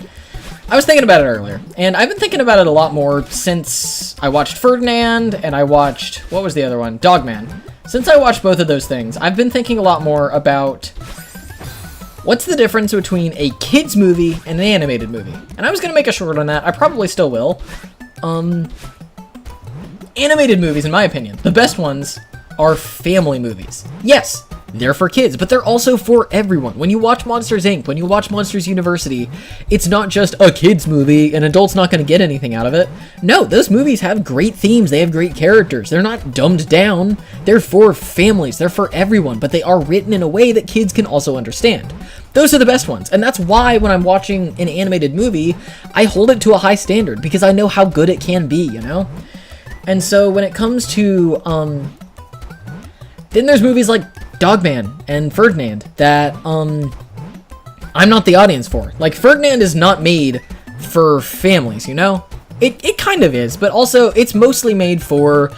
I was thinking about it earlier. And I've been thinking about it a lot more since I watched Ferdinand and I watched... What was the other one? Dogman. Since I watched both of those things, I've been thinking a lot more about... What's the difference between a kid's movie and an animated movie? And I was going to make a short on that. I probably still will. Animated movies, in my opinion, the best ones are family movies. Yes, they're for kids, but they're also for everyone. When you watch Monsters, Inc., when you watch Monsters University, it's not just a kid's movie, an adult's not going to get anything out of it. No, those movies have great themes, they have great characters, they're not dumbed down, they're for families, they're for everyone, but they are written in a way that kids can also understand. Those are the best ones, and that's why when I'm watching an animated movie, I hold it to a high standard, because I know how good it can be, you know? And so when it comes to, then there's movies like Dogman and Ferdinand that, I'm not the audience for. Like, Ferdinand is not made for families, you know? It kind of is, but also it's mostly made for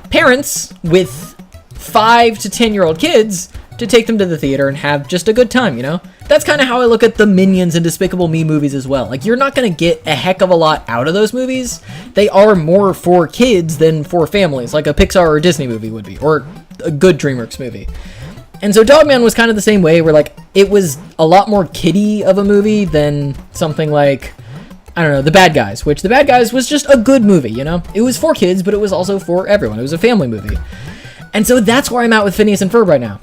parents with 5 to 10-year-old kids to take them to the theater and have just a good time, you know? That's kind of how I look at the Minions and Despicable Me movies as well. Like, you're not going to get a heck of a lot out of those movies. They are more for kids than for families, like a Pixar or Disney movie would be, or a good DreamWorks movie. And so Dogman was kind of the same way, where, like, it was a lot more kiddie of a movie than something like, I don't know, The Bad Guys, which The Bad Guys was just a good movie, you know? It was for kids, but it was also for everyone. It was a family movie. And so that's where I'm at with Phineas and Ferb right now.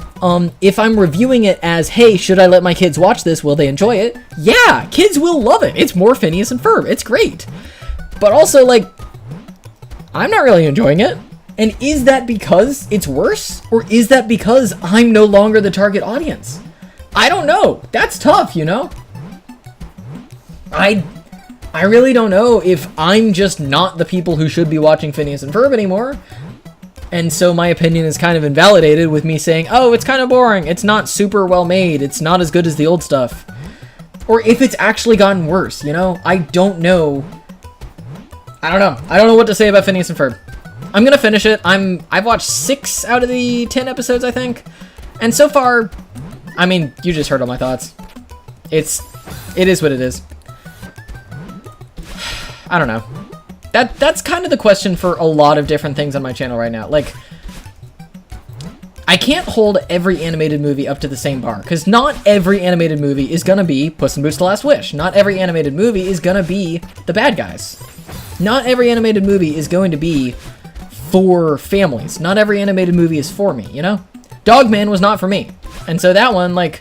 If I'm reviewing it as, hey, should I let my kids watch this? Will they enjoy it? Yeah, kids will love it. It's more Phineas and Ferb. It's great. But also, like, I'm not really enjoying it. And is that because it's worse? Or is that because I'm no longer the target audience? I don't know. That's tough, you know? I really don't know if I'm just not the people who should be watching Phineas and Ferb anymore. And so my opinion is kind of invalidated with me saying, oh, it's kind of boring. It's not super well made. It's not as good as the old stuff. Or if it's actually gotten worse, you know? I don't know. I don't know. I don't know what to say about Phineas and Ferb. I'm going to finish it. I've watched 6 out of the 10 episodes, I think. And so far, I mean, you just heard all my thoughts. It is what it is. I don't know. That's kind of the question for a lot of different things on my channel right now. Like, I can't hold every animated movie up to the same bar, because not every animated movie is gonna be Puss in Boots: The Last Wish. Not every animated movie is gonna be The Bad Guys. Not every animated movie is going to be for families. Not every animated movie is for me, you know? Dogman was not for me. And so that one, like,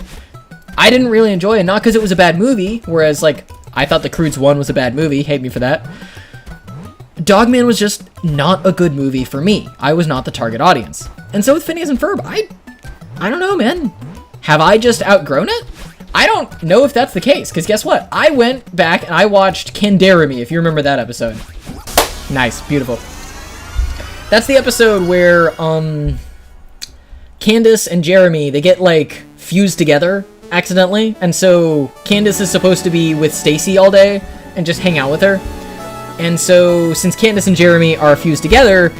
I didn't really enjoy it, not because it was a bad movie, whereas, like, I thought The Croods 1 was a bad movie. Hate me for that. Dogman was just not a good movie for me. I was not the target audience. And so with Phineas and Ferb, I don't know, man. Have I just outgrown it? I don't know if that's the case, because guess what? I went back and I watched Canderemy, if you remember that episode. Nice, beautiful. That's the episode where Candace and Jeremy, they get, like, fused together accidentally. And so Candace is supposed to be with Stacy all day and just hang out with her. And so, since Candace and Jeremy are fused together,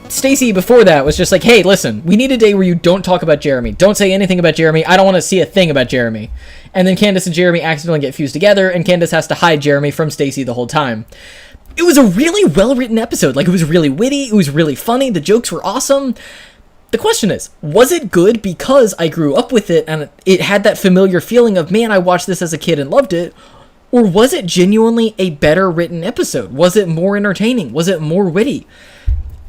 Stacy before that was just like, hey, listen, we need a day where you don't talk about Jeremy. Don't say anything about Jeremy. I don't want to see a thing about Jeremy. And then Candace and Jeremy accidentally get fused together, and Candace has to hide Jeremy from Stacy the whole time. It was a really well-written episode. Like, it was really witty. It was really funny. The jokes were awesome. The question is, was it good because I grew up with it and it had that familiar feeling of, man, I watched this as a kid and loved it? Or was it genuinely a better written episode? Was it more entertaining? Was it more witty?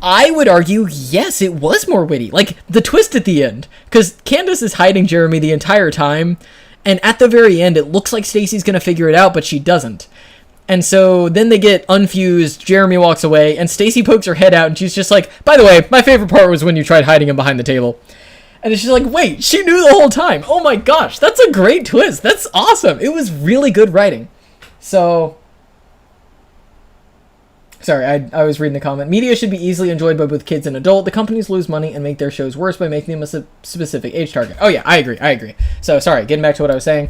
I would argue, yes, it was more witty. Like, the twist at the end. Because Candace is hiding Jeremy the entire time. And at the very end, it looks like Stacy's going to figure it out, but she doesn't. And so then they get unfused, Jeremy walks away, and Stacy pokes her head out, and she's just like, by the way, my favorite part was when you tried hiding him behind the table. And she's like, wait, she knew the whole time. Oh my gosh, that's a great twist. That's awesome. It was really good writing. So, sorry, I was reading the comment. Media should be easily enjoyed by both kids and adult. The companies lose money and make their shows worse by making them a specific age target. Oh yeah, I agree. So, sorry, getting back to what I was saying.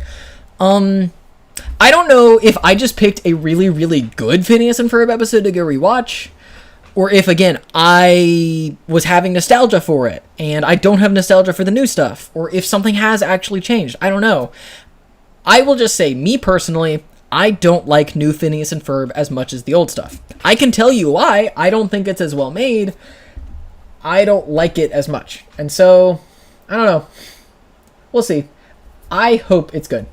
I don't know if I just picked a really, really good Phineas and Ferb episode to go rewatch, or if, again, I was having nostalgia for it, and I don't have nostalgia for the new stuff, or if something has actually changed. I don't know. I will just say, me personally, I don't like new Phineas and Ferb as much as the old stuff. I can tell you why. I don't think it's as well made. I don't like it as much. And so, I don't know. We'll see. I hope it's good.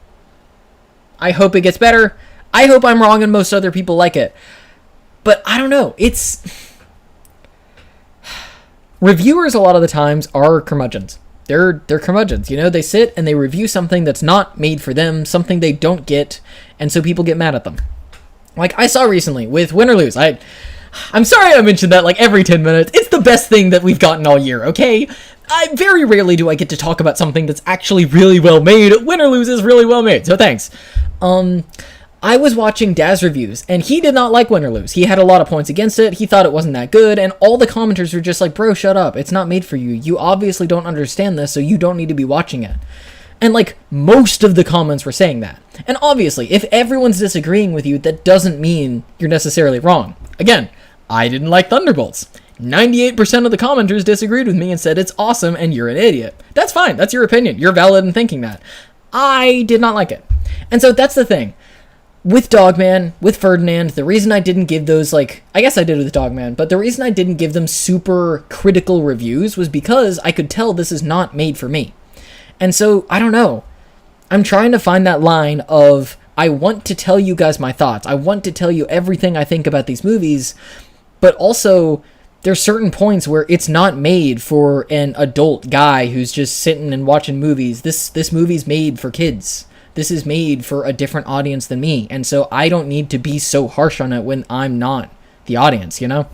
I hope it gets better. I hope I'm wrong and most other people like it. But I don't know. It's... Reviewers a lot of the times are curmudgeons. They're curmudgeons, you know? They sit and they review something that's not made for them, something they don't get, and so people get mad at them. Like, I saw recently with Win or Lose. I'm sorry I mentioned that like every 10 minutes. It's the best thing that we've gotten all year, okay? Very rarely do I get to talk about something that's actually really well made. Win or Lose is really well made, so thanks. I was watching Daz reviews, and he did not like Win or Lose. He had a lot of points against it. He thought it wasn't that good, and all the commenters were just like, bro, shut up. It's not made for you. You obviously don't understand this, so you don't need to be watching it. And, like, most of the comments were saying that. And obviously, if everyone's disagreeing with you, that doesn't mean you're necessarily wrong. Again, I didn't like Thunderbolts. 98% of the commenters disagreed with me and said it's awesome and you're an idiot. That's fine. That's your opinion. You're valid in thinking that. I did not like it. And so that's the thing. With Dogman, with Ferdinand, the reason I didn't give those, like, I guess I did with Dogman, but the reason I didn't give them super critical reviews was because I could tell this is not made for me. And so, I don't know. I'm trying to find that line of, I want to tell you guys my thoughts. I want to tell you everything I think about these movies, but also there's certain points where it's not made for an adult guy who's just sitting and watching movies. This movie's made for kids. This is made for a different audience than me, and so I don't need to be so harsh on it when I'm not the audience, you know?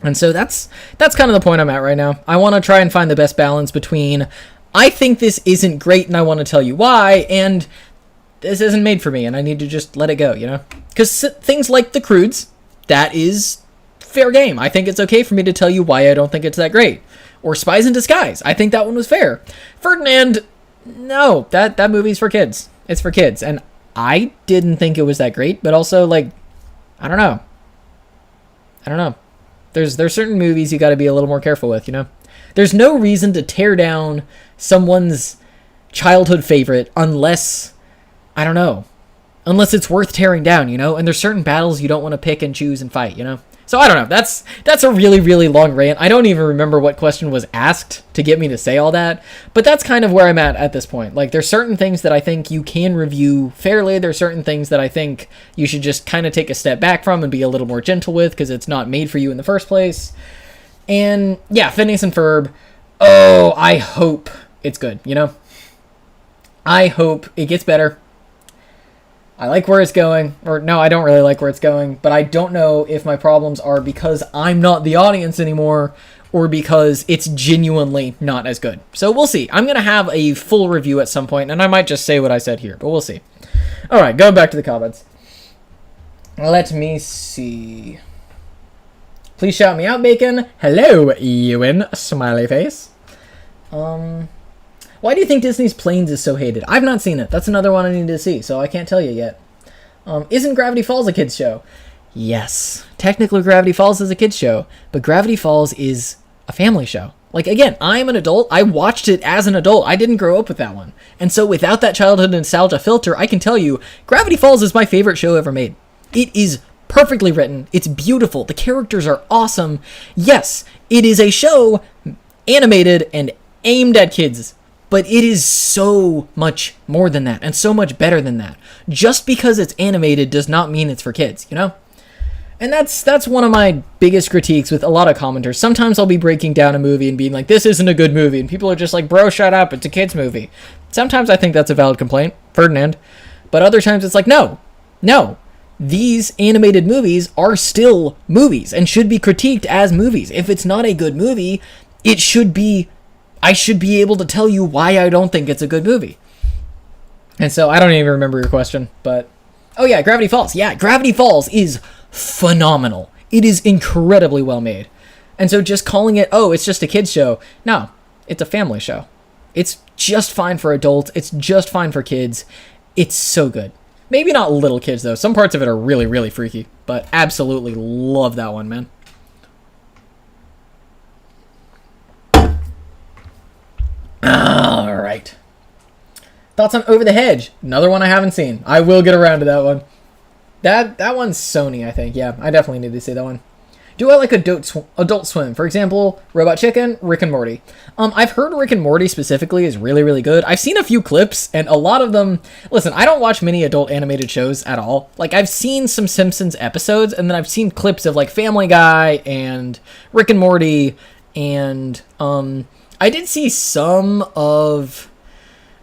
And so that's kind of the point I'm at right now. I want to try and find the best balance between, I think this isn't great and I want to tell you why, and this isn't made for me and I need to just let it go, you know? Because things like The Croods, that is fair game. I think it's okay for me to tell you why I don't think it's that great. Or Spies in Disguise, I think that one was fair. Ferdinand, no, that movie's for kids. It's for kids. And I didn't think it was that great, but also, like, I don't know. There's certain movies you got to be a little more careful with, you know? There's no reason to tear down someone's childhood favorite unless, I don't know, unless it's worth tearing down, you know? And there's certain battles you don't want to pick and choose and fight, you know? So I don't know. That's a really, really long rant. I don't even remember what question was asked to get me to say all that, but that's kind of where I'm at this point. Like, there's certain things that I think you can review fairly. There's certain things that I think you should just kind of take a step back from and be a little more gentle with because it's not made for you in the first place. And yeah, Phineas and Ferb. Oh, I hope it's good, you know? I hope it gets better. I like where it's going, or no, I don't really like where it's going, but I don't know if my problems are because I'm not the audience anymore, or because it's genuinely not as good. So we'll see. I'm going to have a full review at some point, and I might just say what I said here, but we'll see. Alright, going back to the comments. Let me see. Please shout me out, Bacon. Hello, Ewan. Smiley face. Why do you think Disney's Planes is so hated? I've not seen it. That's another one I need to see, so I can't tell you yet. Isn't Gravity Falls a kid's show? Yes. Technically, Gravity Falls is a kid's show, but Gravity Falls is a family show. Like, again, I'm an adult. I watched it as an adult. I didn't grow up with that one. And so without that childhood nostalgia filter, I can tell you, Gravity Falls is my favorite show ever made. It is perfectly written. It's beautiful. The characters are awesome. Yes, it is a show animated and aimed at kids. But it is so much more than that, and so much better than that. Just because it's animated does not mean it's for kids, you know? And that's one of my biggest critiques with a lot of commenters. Sometimes I'll be breaking down a movie and being like, this isn't a good movie, and people are just like, bro, shut up, it's a kid's movie. Sometimes I think that's a valid complaint, Ferdinand. But other times it's like, no. These animated movies are still movies, and should be critiqued as movies. If it's not a good movie, it should be... I should be able to tell you why I don't think it's a good movie. And so, I don't even remember your question, but... Oh yeah, Gravity Falls. Yeah, Gravity Falls is phenomenal. It is incredibly well made. And so just calling it, oh, it's just a kid's show. No, it's a family show. It's just fine for adults. It's just fine for kids. It's so good. Maybe not little kids, though. Some parts of it are really, really freaky. But absolutely love that one, man. Alright. Thoughts on Over the Hedge? Another one I haven't seen. I will get around to that one. That one's Sony, I think. Yeah, I definitely need to see that one. Do I like Adult Swim? For example, Robot Chicken, Rick and Morty. I've heard Rick and Morty specifically is really, really good. I've seen a few clips, and a lot of them... Listen, I don't watch many adult animated shows at all. Like, I've seen some Simpsons episodes, and then I've seen clips of, like, Family Guy and Rick and Morty, and... I did see some of,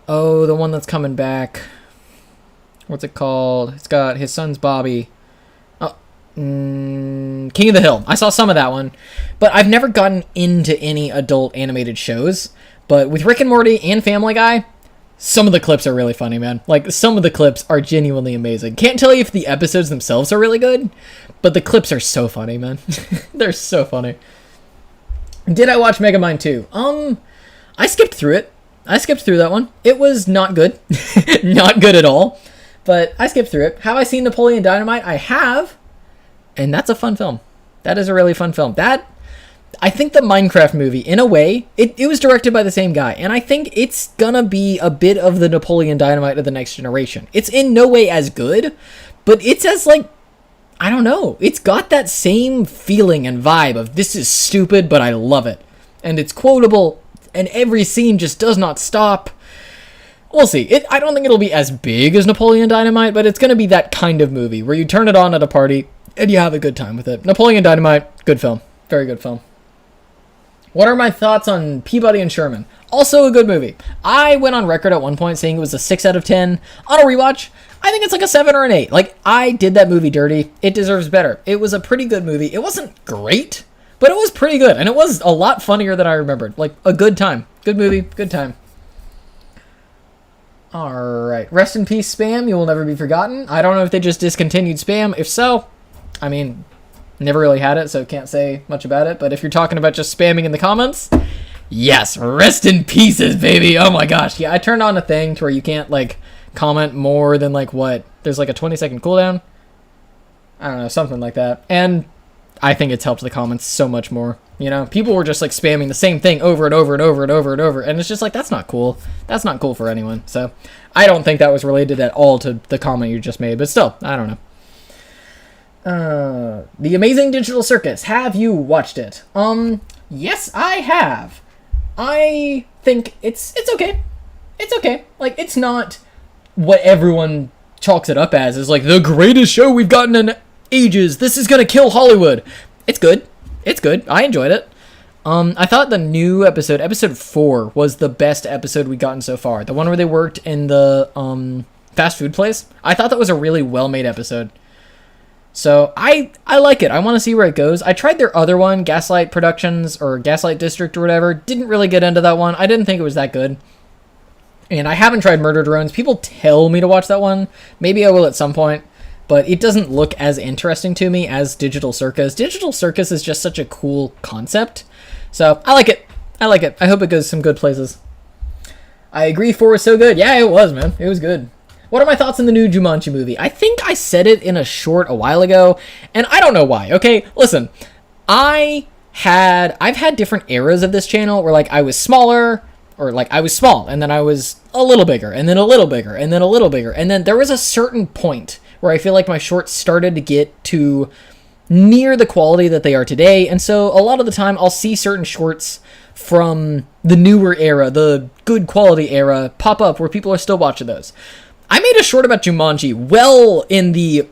the one that's coming back. What's it called? It's got his son's Bobby. King of the Hill. I saw some of that one. But I've never gotten into any adult animated shows. But with Rick and Morty and Family Guy, some of the clips are really funny, man. Like, some of the clips are genuinely amazing. Can't tell you if the episodes themselves are really good, but the clips are so funny, man. They're so funny. Did I watch Megamind 2? I skipped through it. I skipped through that one. It was not good. Not good at all. But I skipped through it. Have I seen Napoleon Dynamite? I have. And that's a fun film. That is a really fun film. That I think the Minecraft movie, in a way, it was directed by the same guy, and I think it's gonna be a bit of the Napoleon Dynamite of the next generation. It's in no way as good, but it's as, like, I don't know, it's got that same feeling and vibe of this is stupid, but I love it. And it's quotable, and every scene just does not stop. We'll see. I don't think it'll be as big as Napoleon Dynamite, but it's gonna be that kind of movie where you turn it on at a party, and you have a good time with it. Napoleon Dynamite, good film. Very good film. What are my thoughts on Peabody and Sherman? Also a good movie. I went on record at one point saying it was a 6 out of 10. On a rewatch, I think it's like a 7 or an 8. Like, I did that movie dirty. It deserves better. It was a pretty good movie. It wasn't great, but it was pretty good. And it was a lot funnier than I remembered. Like, a good time. Good movie. Good time. Alright. Rest in peace, Spam. You will never be forgotten. I don't know if they just discontinued Spam. If so, I mean, never really had it, so can't say much about it. But if you're talking about just spamming in the comments, yes, rest in pieces, baby. Oh my gosh. Yeah, I turned on a thing to where you can't, like, comment more than, like, what? There's, like, a 20-second cooldown? I don't know, something like that. And I think it's helped the comments so much more. You know, people were just, like, spamming the same thing over and over and over and over and over. And it's just like, that's not cool. That's not cool for anyone. So I don't think that was related at all to the comment you just made. But still, I don't know. The Amazing Digital Circus. Have you watched it? Yes, I have. I think it's okay. It's okay. Like, it's not what everyone chalks it up as, is like the greatest show we've gotten in ages. This is gonna kill Hollywood. It's good. It's good. I enjoyed it. I thought the new episode 4, was the best episode we've gotten so far. The one where they worked in the fast food place. I thought that was a really well-made episode. So I like it. I want to see where it goes. I tried their other one, Gaslight Productions or Gaslight District or whatever. Didn't really get into that one. I didn't think it was that good. And I haven't tried Murder Drones. People tell me to watch that one. Maybe I will at some point. But it doesn't look as interesting to me as Digital Circus. Digital Circus is just such a cool concept. So I like it. I like it. I hope it goes some good places. I agree 4 is so good. Yeah, it was, man. It was good. What are my thoughts on the new Jumanji movie? I think I said it in a short a while ago, and I don't know why. Okay, listen. I've had different eras of this channel where, like, I was smaller, or, like, I was small, and then I was a little bigger, and then a little bigger, and then a little bigger. And then there was a certain point where I feel like my shorts started to get to near the quality that they are today. And so a lot of the time I'll see certain shorts from the newer era, the good quality era, pop up where people are still watching those. I made a short about Jumanji well in the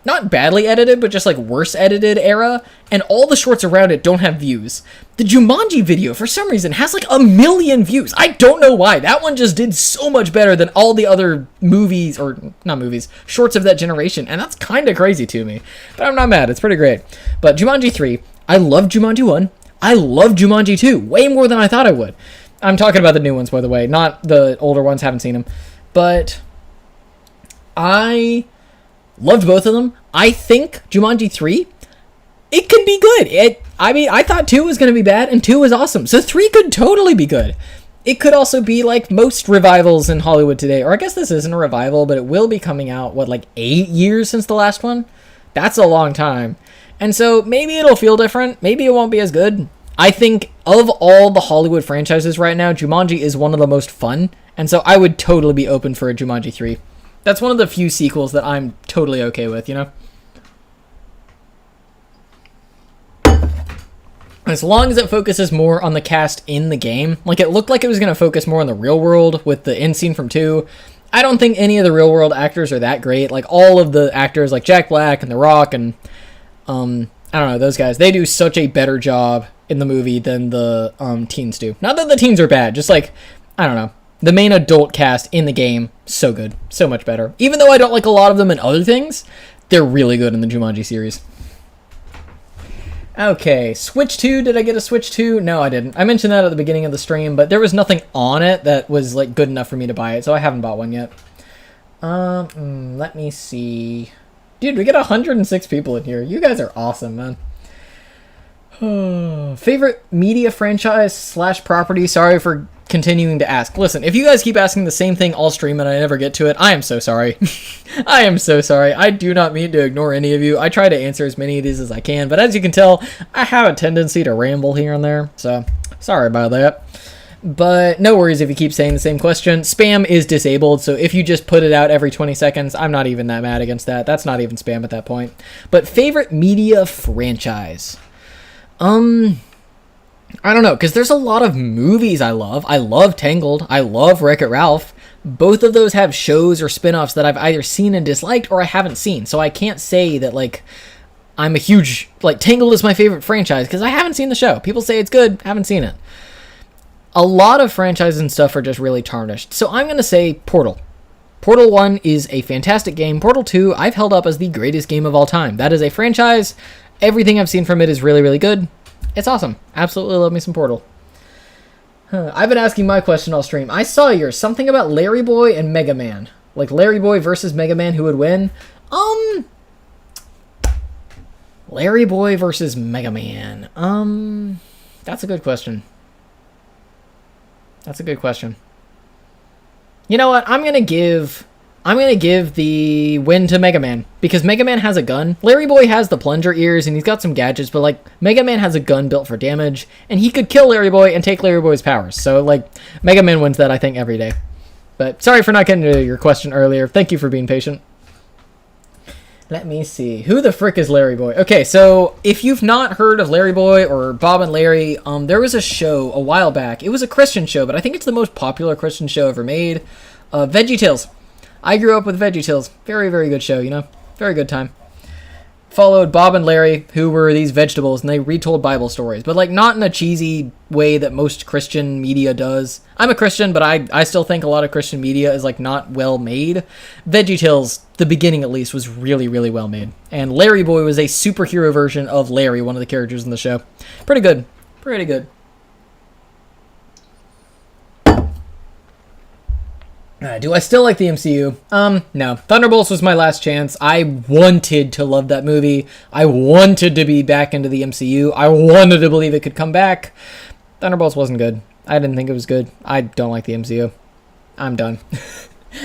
not badly edited, but just like worse edited era, and all the shorts around it don't have views. The Jumanji video, for some reason, has like 1 million views. I don't know why. That one just did so much better than all the other movies, or not movies, shorts of that generation, and that's kind of crazy to me. But I'm not mad. It's pretty great. But Jumanji 3, I love Jumanji 1. I love Jumanji 2, way more than I thought I would. I'm talking about the new ones, by the way, not the older ones, haven't seen them. But I loved both of them. I think Jumanji 3, it could be good. I thought 2 was going to be bad, and 2 was awesome. So 3 could totally be good. It could also be like most revivals in Hollywood today. Or I guess this isn't a revival, but it will be coming out, like 8 years since the last one? That's a long time. And so maybe it'll feel different. Maybe it won't be as good. I think of all the Hollywood franchises right now, Jumanji is one of the most fun. And so I would totally be open for a Jumanji 3. That's one of the few sequels that I'm totally okay with, you know? As long as it focuses more on the cast in the game. Like, it looked like it was going to focus more on the real world with the end scene from 2. I don't think any of the real world actors are that great. Like, all of the actors, like Jack Black and The Rock and, I don't know, those guys, they do such a better job in the movie than the teens do. Not that the teens are bad, just like, I don't know. The main adult cast in the game, so good. So much better. Even though I don't like a lot of them in other things, they're really good in the Jumanji series. Okay, Switch 2. Did I get a Switch 2? No, I didn't. I mentioned that at the beginning of the stream, but there was nothing on it that was like good enough for me to buy it, so I haven't bought one yet. Let me see. Dude, we got 106 people in here. You guys are awesome, man. Favorite media franchise / property. Sorry for continuing to ask. Listen, if you guys keep asking the same thing all stream and I never get to it, I am so sorry. I am so sorry. I do not mean to ignore any of you. I try to answer as many of these as I can, but as you can tell, I have a tendency to ramble here and there, so sorry about that. But no worries if you keep saying the same question. Spam is disabled, so if you just put it out every 20 seconds, I'm not even that mad against that. That's not even spam at that point. But favorite media franchise? I don't know, because there's a lot of movies I love. I love Tangled. I love Wreck-It Ralph. Both of those have shows or spin-offs that I've either seen and disliked or I haven't seen. So I can't say that, like, I'm a huge... Like, Tangled is my favorite franchise because I haven't seen the show. People say it's good. Haven't seen it. A lot of franchises and stuff are just really tarnished. So I'm going to say Portal. Portal 1 is a fantastic game. Portal 2, I've held up as the greatest game of all time. That is a franchise. Everything I've seen from it is really, really good. It's awesome. Absolutely love me some Portal. I've been asking my question all stream. I saw yours. Something about Larry Boy and Mega Man. Like Larry Boy versus Mega Man, who would win? Larry Boy versus Mega Man. That's a good question. That's a good question. You know what? I'm gonna give the win to Mega Man, because Mega Man has a gun. Larry Boy has the plunger ears, and he's got some gadgets, but, like, Mega Man has a gun built for damage, and he could kill Larry Boy and take Larry Boy's powers. So, like, Mega Man wins that, I think, every day. But sorry for not getting to your question earlier. Thank you for being patient. Let me see. Who the frick is Larry Boy? Okay, so if you've not heard of Larry Boy or Bob and Larry, there was a show a while back. It was a Christian show, but I think it's the most popular Christian show ever made. VeggieTales. I grew up with VeggieTales. Very, very good show, you know? Very good time. Followed Bob and Larry, who were these vegetables, and they retold Bible stories. But, like, not in a cheesy way that most Christian media does. I'm a Christian, but I still think a lot of Christian media is, like, not well made. VeggieTales, the beginning at least, was really, really well made. And Larry Boy was a superhero version of Larry, one of the characters in the show. Pretty good. Pretty good. Do I still like the MCU? No. Thunderbolts was my last chance. I wanted to love that movie. I wanted to be back into the MCU. I wanted to believe it could come back. Thunderbolts wasn't good. I didn't think it was good. I don't like the MCU. I'm done.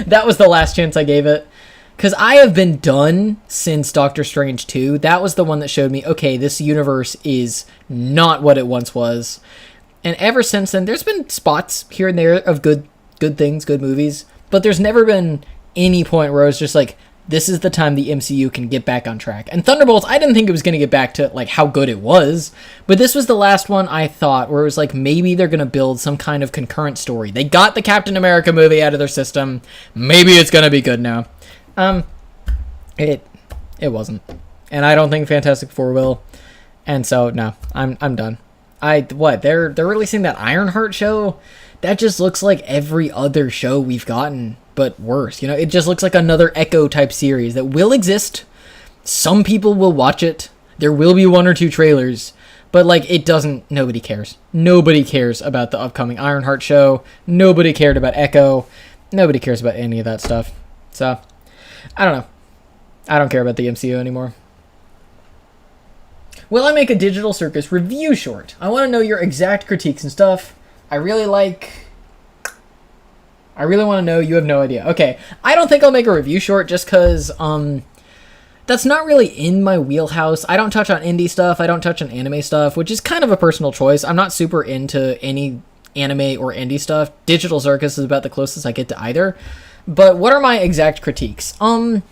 That was the last chance I gave it. Because I have been done since Doctor Strange 2. That was the one that showed me, okay, this universe is not what it once was. And ever since then, there's been spots here and there of good things, good movies, but there's never been any point where I was just like, this is the time the MCU can get back on track. And Thunderbolts, I didn't think it was going to get back to, like, how good it was, but this was the last one I thought where it was like, maybe they're going to build some kind of concurrent story. They got the Captain America movie out of their system. Maybe it's going to be good now. It wasn't. And I don't think Fantastic Four will. And so, no, I'm done. They're releasing that Ironheart show? That just looks like every other show we've gotten, but worse. You know, it just looks like another Echo type series that will exist. Some people will watch it. There will be 1 or 2 trailers, but, like, it doesn't, nobody cares. Nobody cares about the upcoming Ironheart show. Nobody cared about Echo. Nobody cares about any of that stuff. So, I don't know. I don't care about the MCU anymore. Will I make a Digital Circus review short? I want to know your exact critiques and stuff. I really want to know. You have no idea. Okay, I don't think I'll make a review short just because, that's not really in my wheelhouse. I don't touch on indie stuff. I don't touch on anime stuff, which is kind of a personal choice. I'm not super into any anime or indie stuff. Digital Circus is about the closest I get to either. But what are my exact critiques? I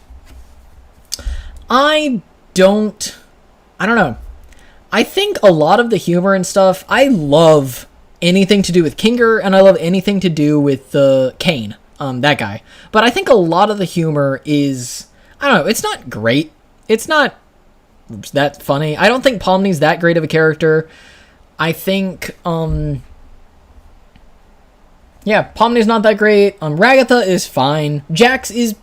don't know. I think a lot of the humor and stuff, I love anything to do with Kinger, and I love anything to do with Kane, that guy. But I think a lot of the humor is, I don't know, it's not great. It's not that funny. I don't think Pomni's that great of a character. I think, Pomni's not that great. Ragatha is fine. Jax he's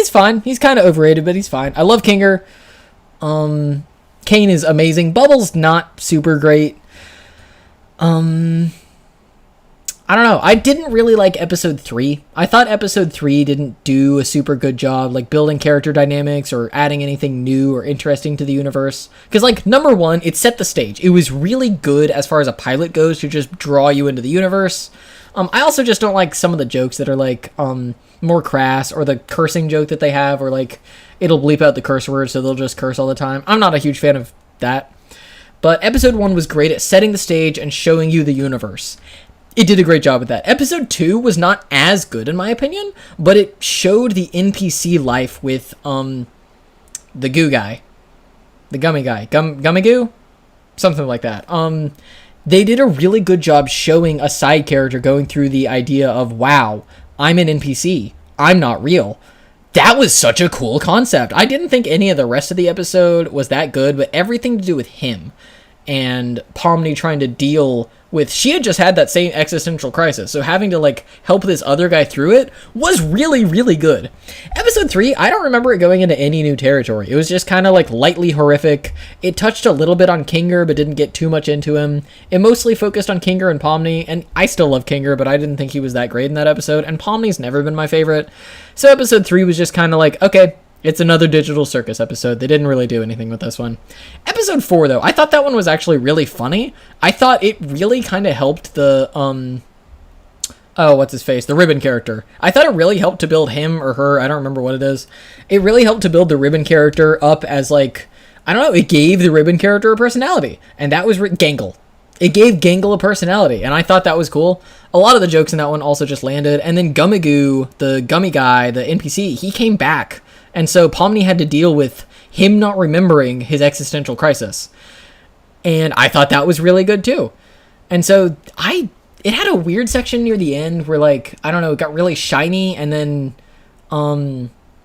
fine. He's kind of overrated, but he's fine. I love Kinger. Kane is amazing. Bubble's not super great. I don't know. I didn't really like episode 3. I thought episode 3 didn't do a super good job, like, building character dynamics or adding anything new or interesting to the universe. Because, like, number 1, it set the stage. It was really good as far as a pilot goes to just draw you into the universe. I also just don't like some of the jokes that are like more crass, or the cursing joke that they have, or like it'll bleep out the curse word, so they'll just curse all the time. I'm not a huge fan of that. But episode 1 was great at setting the stage and showing you the universe. It did a great job with that. Episode 2 was not as good in my opinion, but it showed the NPC life with the goo guy. The gummy guy. Gummy goo? Something like that. They did a really good job showing a side character going through the idea of, wow, I'm an NPC. I'm not real. That was such a cool concept. I didn't think any of the rest of the episode was that good, but everything to do with him and Pomni trying to deal with, she had just had that same existential crisis, so having to like help this other guy through it was really, really good. Episode 3, I don't remember it going into any new territory. It was just kind of like lightly horrific. It touched a little bit on Kinger, but didn't get too much into him. It mostly focused on Kinger and Pomni, and I still love Kinger, but I didn't think he was that great in that episode, and Pomni's never been my favorite. So episode 3 was just kind of like, okay, it's another digital circus episode. They didn't really do anything with this one. Episode 4, though, I thought that one was actually really funny. I thought it really kind of helped the, the Ribbon character. I thought it really helped to build him or her, I don't remember what it is. It really helped to build the Ribbon character up as, like, I don't know, it gave the Ribbon character a personality. And that was Gangle. It gave Gangle a personality, and I thought that was cool. A lot of the jokes in that one also just landed. And then Gummigoo, the gummy guy, the NPC, he came back. And so Pomni had to deal with him not remembering his existential crisis. And I thought that was really good too. And so it had a weird section near the end where, like, I don't know, it got really shiny, and then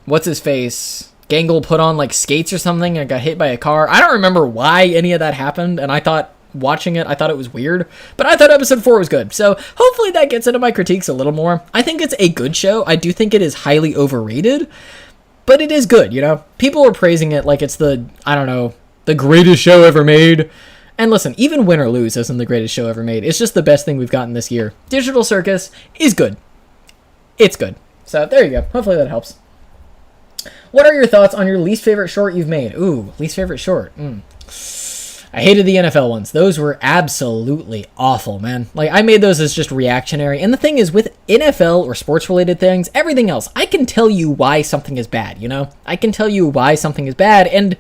what's his face? Gangle put on like skates or something and got hit by a car. I don't remember why any of that happened, and I thought watching it, I thought it was weird, but I thought episode 4 was good. So hopefully that gets into my critiques a little more. I think it's a good show. I do think it is highly overrated, but it is good, you know? People are praising it like it's the, I don't know, the greatest show ever made. And listen, even Win or Lose isn't the greatest show ever made. It's just the best thing we've gotten this year. Digital Circus is good. It's good. So there you go. Hopefully that helps. What are your thoughts on your least favorite short you've made? Ooh, least favorite short. I hated the NFL ones. Those were absolutely awful, man. Like, I made those as just reactionary. And the thing is, with NFL or sports-related things, everything else, I can tell you why something is bad, you know? I can tell you why something is bad, and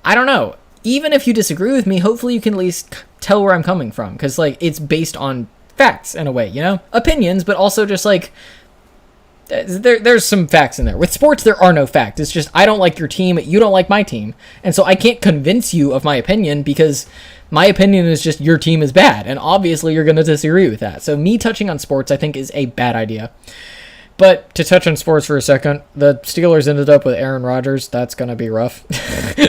I don't know. Even if you disagree with me, hopefully you can at least tell where I'm coming from. Because, like, it's based on facts, in a way, you know? Opinions, but also just, like, there's some facts in there. With sports, there are no facts. It's just, I don't like your team, you don't like my team. And so I can't convince you of my opinion, because my opinion is just your team is bad. And obviously you're going to disagree with that. So me touching on sports, I think, is a bad idea. But to touch on sports for a second, the Steelers ended up with Aaron Rodgers. That's going to be rough.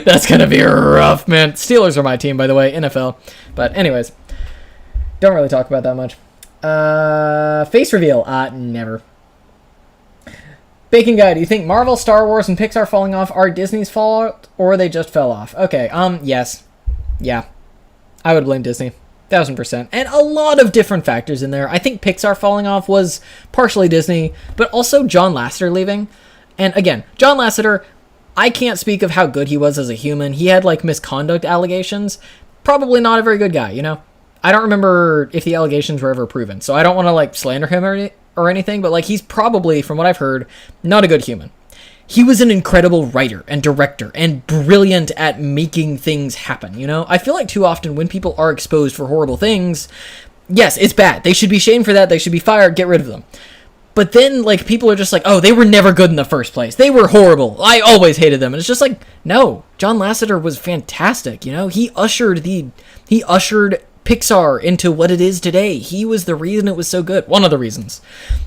That's going to be rough, man. Steelers are my team, by the way, NFL. But anyways, don't really talk about that much. Face reveal. Never. Bacon Guy, do you think Marvel, Star Wars, and Pixar falling off are Disney's fault, or they just fell off? Okay, yes. Yeah. I would blame Disney. 1000%. And a lot of different factors in there. I think Pixar falling off was partially Disney, but also John Lasseter leaving. And again, John Lasseter, I can't speak of how good he was as a human. He had, like, misconduct allegations. Probably not a very good guy, you know? I don't remember if the allegations were ever proven, so I don't want to, like, slander him or anything, but, like, he's probably, from what I've heard, not a good human. He was an incredible writer and director and brilliant at making things happen, you know? I feel like too often when people are exposed for horrible things, yes, it's bad. They should be shamed for that. They should be fired. Get rid of them. But then, like, people are just like, oh, they were never good in the first place. They were horrible. I always hated them. And it's just like, no, John Lasseter was fantastic, you know? He ushered Pixar into what it is today. He was the reason it was so good. One of the reasons.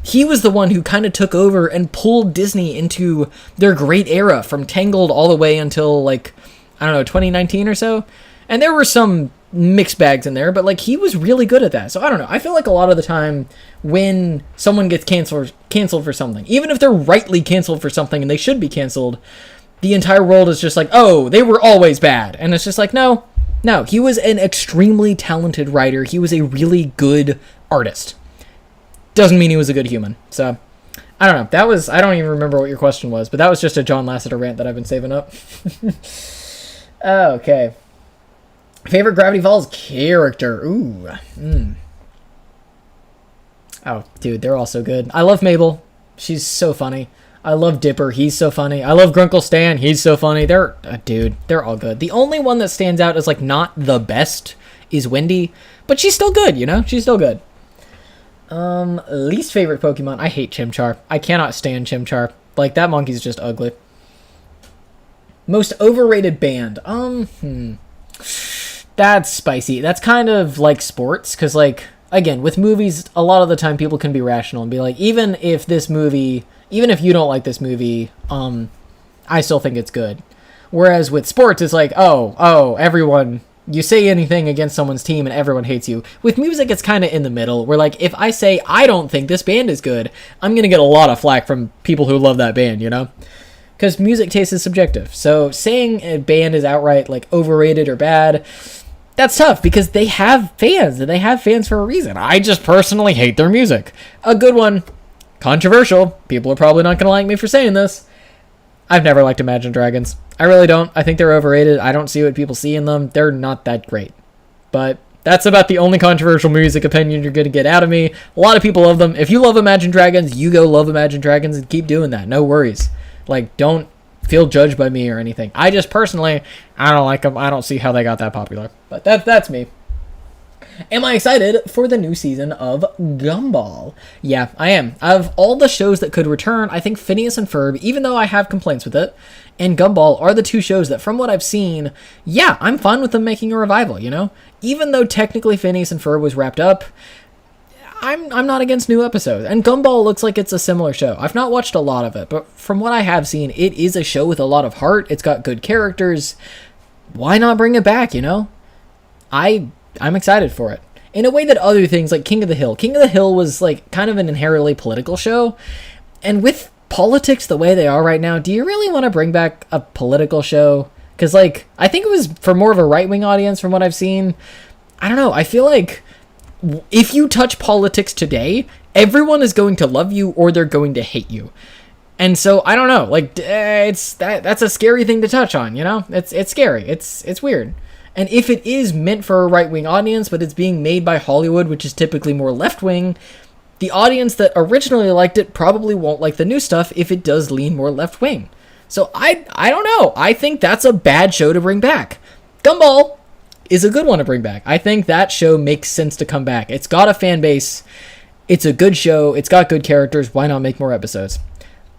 He was the one who kind of took over and pulled Disney into their great era from Tangled all the way until, like, I don't know, 2019 or so. And there were some mixed bags in there, but, like, he was really good at that. So I don't know. I feel like a lot of the time when someone gets canceled for something, even if they're rightly canceled for something and they should be canceled, the entire world is just like, oh, they were always bad. And it's just like, no, he was an extremely talented writer. He was a really good artist. Doesn't mean he was a good human. So, I don't know. I don't even remember what your question was, but that was just a John Lasseter rant that I've been saving up. Okay. Favorite Gravity Falls character? Ooh. Oh, dude, they're all so good. I love Mabel. She's so funny. I love Dipper. He's so funny. I love Grunkle Stan. He's so funny. Dude, they're all good. The only one that stands out as, like, not the best is Wendy, but she's still good, you know? She's still good. Least favorite Pokemon. I hate Chimchar. I cannot stand Chimchar. Like, that monkey's just ugly. Most overrated band. That's spicy. That's kind of like sports, because, like, again, with movies, a lot of the time people can be rational and be like, even if you don't like this movie, I still think it's good. Whereas with sports, it's like, everyone, you say anything against someone's team and everyone hates you. With music, it's kind of in the middle, where, like, if I say I don't think this band is good, I'm going to get a lot of flack from people who love that band, you know? Because music taste is subjective. So saying a band is outright, like, overrated or bad, that's tough, because they have fans, and they have fans for a reason. I just personally hate their music. A good one, controversial, people are probably not going to like me for saying this, I've never liked Imagine Dragons. I really don't. I think they're overrated. I don't see what people see in them. They're not that great. But that's about the only controversial music opinion you're going to get out of me. A lot of people love them. If you love Imagine Dragons, you go love Imagine Dragons and keep doing that. No worries. Like, don't feel judged by me or anything. I just personally, I don't like them. I don't see how they got that popular. But that's me. Am I excited for the new season of Gumball? Yeah, I am. Of all the shows that could return, I think Phineas and Ferb, even though I have complaints with it, and Gumball are the two shows that, from what I've seen, yeah, I'm fine with them making a revival, you know? Even though technically Phineas and Ferb was wrapped up, I'm not against new episodes. And Gumball looks like it's a similar show. I've not watched a lot of it, but from what I have seen, it is a show with a lot of heart. It's got good characters. Why not bring it back, you know? I'm excited for it. In a way that other things like King of the Hill. King of the Hill was, like, kind of an inherently political show. And with politics the way they are right now, do you really want to bring back a political show? Because, like, I think it was for more of a right-wing audience from what I've seen. I don't know. I feel like if you touch politics today, everyone is going to love you or they're going to hate you. And so, I don't know. Like, that's a scary thing to touch on, you know? It's scary. It's weird. And if it is meant for a right-wing audience, but it's being made by Hollywood, which is typically more left-wing, the audience that originally liked it probably won't like the new stuff if it does lean more left-wing. So I don't know. I think that's a bad show to bring back. Gumball is a good one to bring back. I think that show makes sense to come back. It's got a fan base. It's a good show. It's got good characters. Why not make more episodes?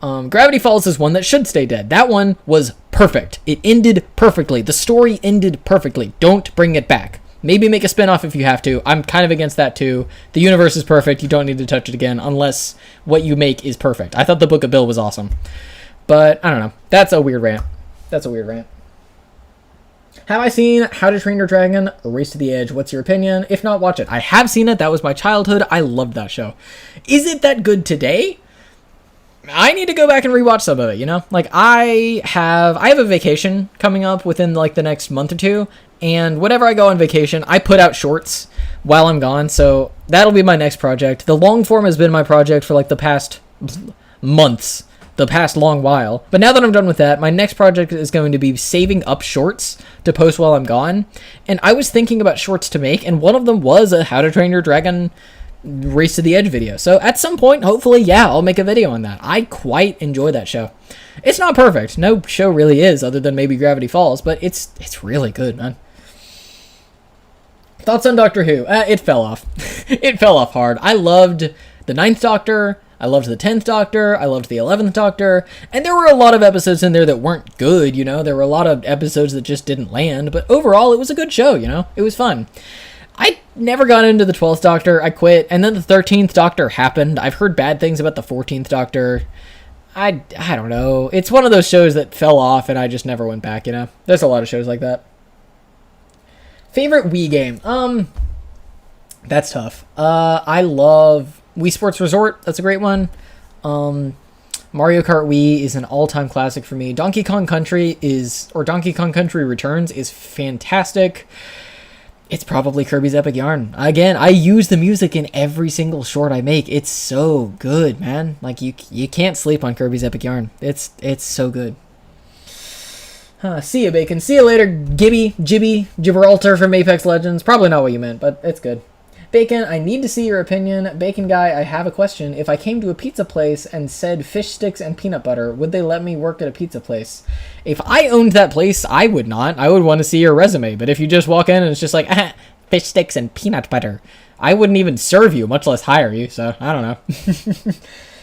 Gravity Falls is one that should stay dead. That one was perfect. It ended perfectly. The story ended perfectly. Don't bring it back. Maybe make a spin-off if you have to. I'm kind of against that too. The universe is perfect. You don't need to touch it again unless what you make is perfect. I thought the Book of Bill was awesome. But, I don't know. That's a weird rant. Have I seen How to Train Your Dragon? Race to the Edge. What's your opinion? If not, watch it. I have seen it. That was my childhood. I loved that show. Is it that good today? I need to go back and rewatch some of it, you know? Like, I have a vacation coming up within, like, the next month or two, and whenever I go on vacation, I put out shorts while I'm gone, so that'll be my next project. The long form has been my project for, like, the past months, the past long while. But now that I'm done with that, my next project is going to be saving up shorts to post while I'm gone, and I was thinking about shorts to make, and one of them was a How to Train Your Dragon Race to the Edge video. So at some point, hopefully, yeah, I'll make a video on that. I quite enjoy that show. It's not perfect. No show really is, other than maybe Gravity Falls, but it's really good, man. Thoughts on Doctor Who? It fell off. It fell off hard. I loved the 9th Doctor. I loved the 10th Doctor. I loved the 11th Doctor. And there were a lot of episodes in there that weren't good, you know? There were a lot of episodes that just didn't land. But overall, it was a good show, you know? It was fun. I never got into the 12th Doctor. I quit. And then the 13th Doctor happened. I've heard bad things about the 14th Doctor. I don't know. It's one of those shows that fell off and I just never went back, you know? There's a lot of shows like that. Favorite Wii game? That's tough. I love Wii Sports Resort. That's a great one. Mario Kart Wii is an all-time classic for me. Donkey Kong Country Returns is fantastic. It's probably Kirby's Epic Yarn. Again, I use the music in every single short I make. It's so good, man. Like, you can't sleep on Kirby's Epic Yarn. It's so good. See ya, Bacon. See you later, Gibby, Gibraltar from Apex Legends. Probably not what you meant, but it's good. Bacon, I need to see your opinion. Bacon guy, I have a question. If I came to a pizza place and said fish sticks and peanut butter, would they let me work at a pizza place? If I owned that place, I would not. I would want to see your resume. But if you just walk in and it's just like, fish sticks and peanut butter, I wouldn't even serve you, much less hire you. So, I don't know.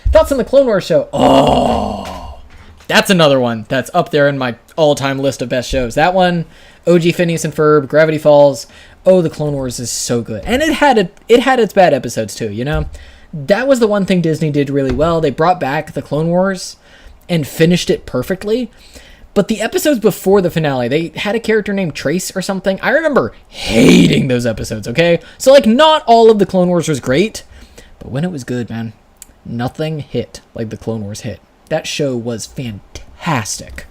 Thoughts on the Clone Wars show? Oh, that's another one that's up there in my all-time list of best shows. That one, OG Phineas and Ferb, Gravity Falls. Oh, the Clone Wars is so good. And it had its bad episodes too, you know? That was the one thing Disney did really well. They brought back the Clone Wars and finished it perfectly. But the episodes before the finale, they had a character named Trace or something. I remember hating those episodes, okay? So, like, not all of the Clone Wars was great. But when it was good, man, nothing hit like the Clone Wars hit. That show was fantastic.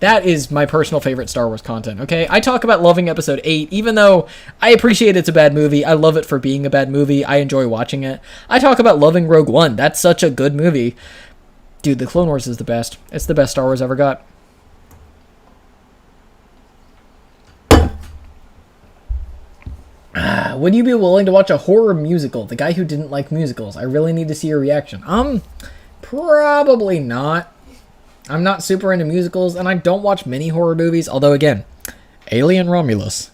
That is my personal favorite Star Wars content, okay? I talk about loving Episode 8, even though I appreciate it's a bad movie. I love it for being a bad movie. I enjoy watching it. I talk about loving Rogue One. That's such a good movie. Dude, the Clone Wars is the best. It's the best Star Wars ever got. Would you be willing to watch a horror musical? The guy who didn't like musicals. I really need to see your reaction. Probably not. I'm not super into musicals, and I don't watch many horror movies, although, again, Alien Romulus.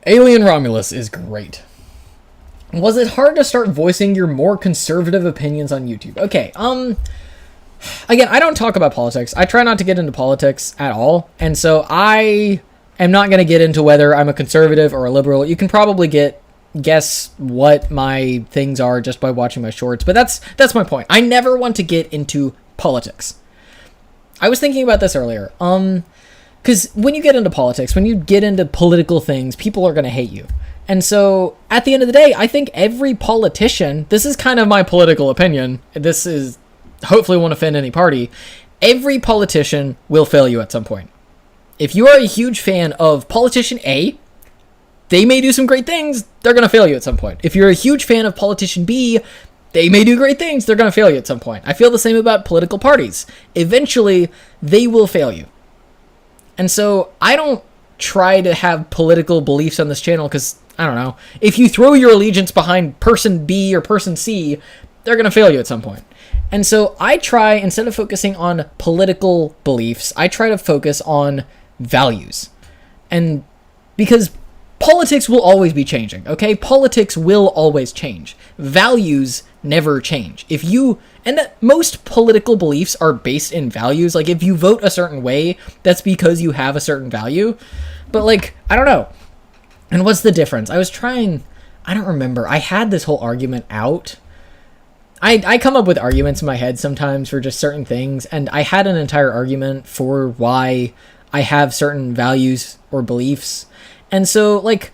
Alien Romulus is great. Was it hard to start voicing your more conservative opinions on YouTube? Okay, again, I don't talk about politics. I try not to get into politics at all, and so I am not going to get into whether I'm a conservative or a liberal. You can probably guess what my things are just by watching my shorts, but that's my point. I never want to get into politics. I was thinking about this earlier. Because when you get into politics, when you get into political things, people are going to hate you. And so, at the end of the day, I think every politician, this is kind of my political opinion, this is, hopefully won't offend any party, every politician will fail you at some point. If you are a huge fan of politician A, they may do some great things, they're going to fail you at some point. If you're a huge fan of politician B, they may do great things, they're going to fail you at some point. I feel the same about political parties. Eventually, they will fail you. And so, I don't try to have political beliefs on this channel because, I don't know, if you throw your allegiance behind person B or person C, they're going to fail you at some point. And so, I try, instead of focusing on political beliefs, I try to focus on values. And because politics will always be changing, okay? Politics will always change. Values never change. And that most political beliefs are based in values. Like, if you vote a certain way, that's because you have a certain value. But, like, I don't know. And what's the difference? I don't remember. I had this whole argument out. I come up with arguments in my head sometimes for just certain things, and I had an entire argument for why I have certain values or beliefs. And so, like,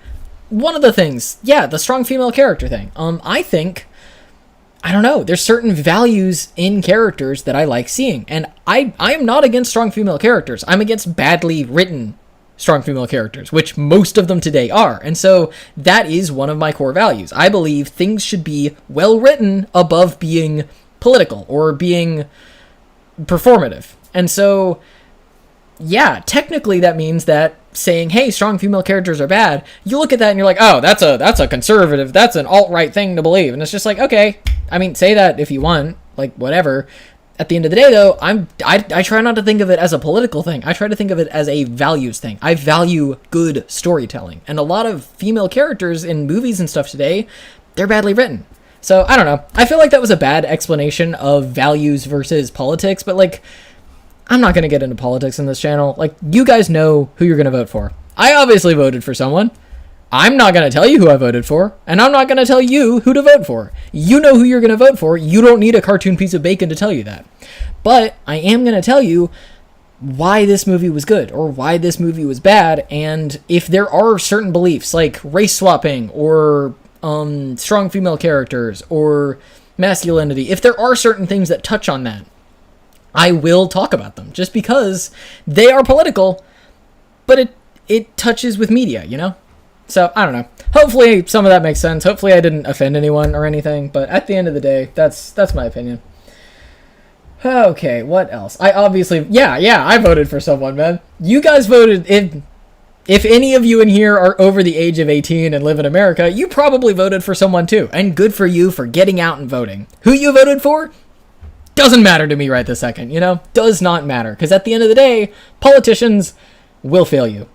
one of the things, the strong female character thing. I don't know, there's certain values in characters that I like seeing. And I am not against strong female characters. I'm against badly written strong female characters, which most of them today are. And so that is one of my core values. I believe things should be well written above being political or being performative. And so, technically that means that saying, hey, strong female characters are bad, you look at that and you're like, oh, that's a conservative, that's an alt-right thing to believe. And it's just like, okay, I mean, say that if you want, like, whatever. At the end of the day, though, I try not to think of it as a political thing. I try to think of it as a values thing. I value good storytelling. And a lot of female characters in movies and stuff today, they're badly written. So, I don't know. I feel like that was a bad explanation of values versus politics, but, like, I'm not going to get into politics in this channel. Like, you guys know who you're going to vote for. I obviously voted for someone. I'm not going to tell you who I voted for, and I'm not going to tell you who to vote for. You know who you're going to vote for. You don't need a cartoon piece of bacon to tell you that. But I am going to tell you why this movie was good or why this movie was bad, and if there are certain beliefs like race swapping or strong female characters or masculinity, if there are certain things that touch on that, I will talk about them just because they are political, but it touches with media, you know? So, I don't know. Hopefully some of that makes sense. Hopefully I didn't offend anyone or anything, but at the end of the day, that's my opinion. Okay, what else? I obviously, I voted for someone, man. You guys voted, if any of you in here are over the age of 18 and live in America, you probably voted for someone too. And good for you for getting out and voting. Who you voted for? Doesn't matter to me right this second, Does not matter. Because at the end of the day, politicians will fail you.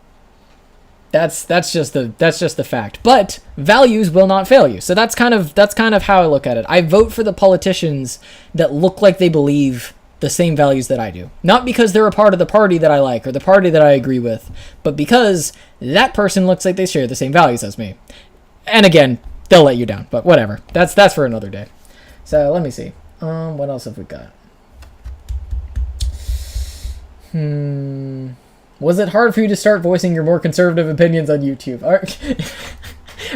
That's just the fact. But values will not fail you. So that's kind of how I look at it. I vote for the politicians that look like they believe the same values that I do. Not because they're a part of the party that I like or the party that I agree with, but because that person looks like they share the same values as me. And again, they'll let you down, but whatever. That's for another day. So let me see. What else have we got? Was it hard for you to start voicing your more conservative opinions on YouTube?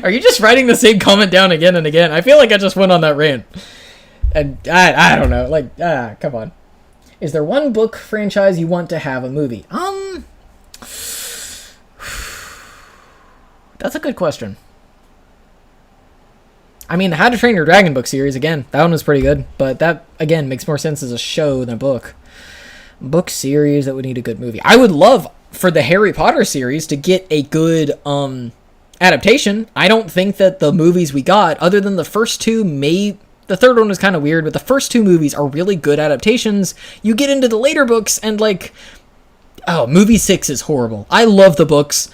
Are you just writing the same comment down again and again? I feel like I just went on that rant. And I don't know. Come on. Is there one book franchise you want to have a movie? That's a good question. I mean, the How to Train Your Dragon book series, again, that one was pretty good. But that, again, makes more sense as a show than a book. Book series that would need a good movie. I would love for the Harry Potter series to get a good adaptation. I don't think that the movies we got, other than the first two, the third one was kind of weird, but the first two movies are really good adaptations. You get into the later books and movie 6 is horrible. I love the books.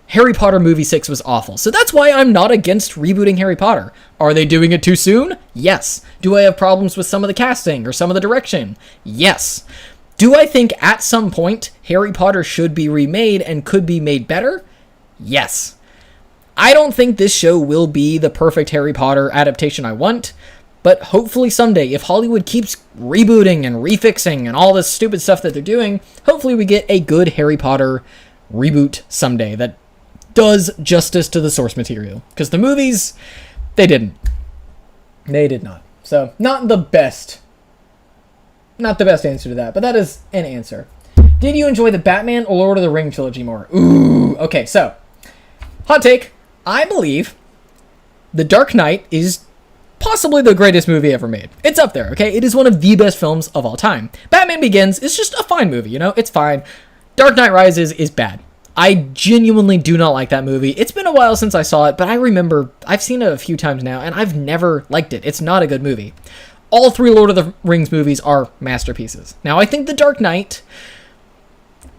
Harry Potter movie 6 was awful. So that's why I'm not against rebooting Harry Potter. Are they doing it too soon? Yes. Do I have problems with some of the casting or some of the direction? Yes. Do I think at some point Harry Potter should be remade and could be made better? Yes. I don't think this show will be the perfect Harry Potter adaptation I want, but hopefully someday, if Hollywood keeps rebooting and refixing and all this stupid stuff that they're doing, hopefully we get a good Harry Potter reboot someday that does justice to the source material. Because the movies, they didn't. They did not. So, not the best answer to that, but that is an answer. Did you enjoy the Batman or Lord of the Rings trilogy more? Ooh, okay, so, hot take. I believe The Dark Knight is possibly the greatest movie ever made. It's up there, okay? It is one of the best films of all time. Batman Begins is just a fine movie, It's fine. Dark Knight Rises is bad. I genuinely do not like that movie. It's been a while since I saw it, but I remember I've seen it a few times now, and I've never liked it. It's not a good movie. All three Lord of the Rings movies are masterpieces. Now, I think The Dark Knight,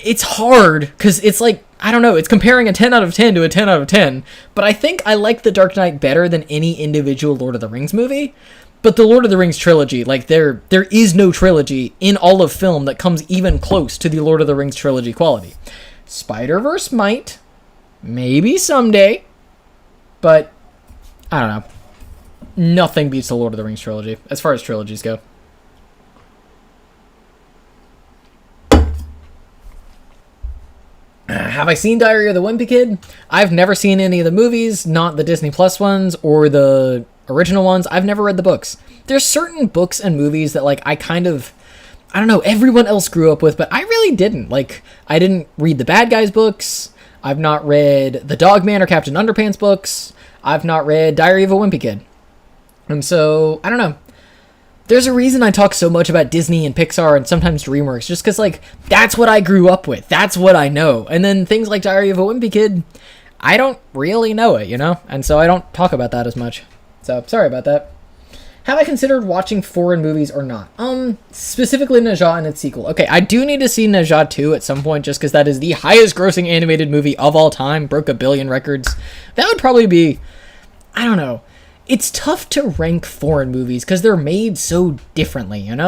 it's hard, because it's I don't know, it's comparing a 10 out of 10 to a 10 out of 10, but I think I like The Dark Knight better than any individual Lord of the Rings movie. But the Lord of the Rings trilogy, there is no trilogy in all of film that comes even close to the Lord of the Rings trilogy quality. Spider-Verse might, maybe someday, but I don't know. Nothing beats the Lord of the Rings trilogy, as far as trilogies go. Have I seen Diary of the Wimpy Kid? I've never seen any of the movies, not the Disney Plus ones or the original ones. I've never read the books. There's certain books and movies that I don't know, everyone else grew up with, but I really didn't. I didn't read the Bad Guys books. I've not read the Dogman or Captain Underpants books. I've not read Diary of a Wimpy Kid. And so, I don't know. There's a reason I talk so much about Disney and Pixar and sometimes DreamWorks, just because, that's what I grew up with. That's what I know. And then things like Diary of a Wimpy Kid, I don't really know it, And so I don't talk about that as much. So, sorry about that. Have I considered watching foreign movies or not? Specifically Ne Zha and its sequel. Okay, I do need to see Ne Zha 2 at some point, just because that is the highest grossing animated movie of all time. Broke 1 billion records. That would probably be, I don't know. It's tough to rank foreign movies, because they're made so differently, And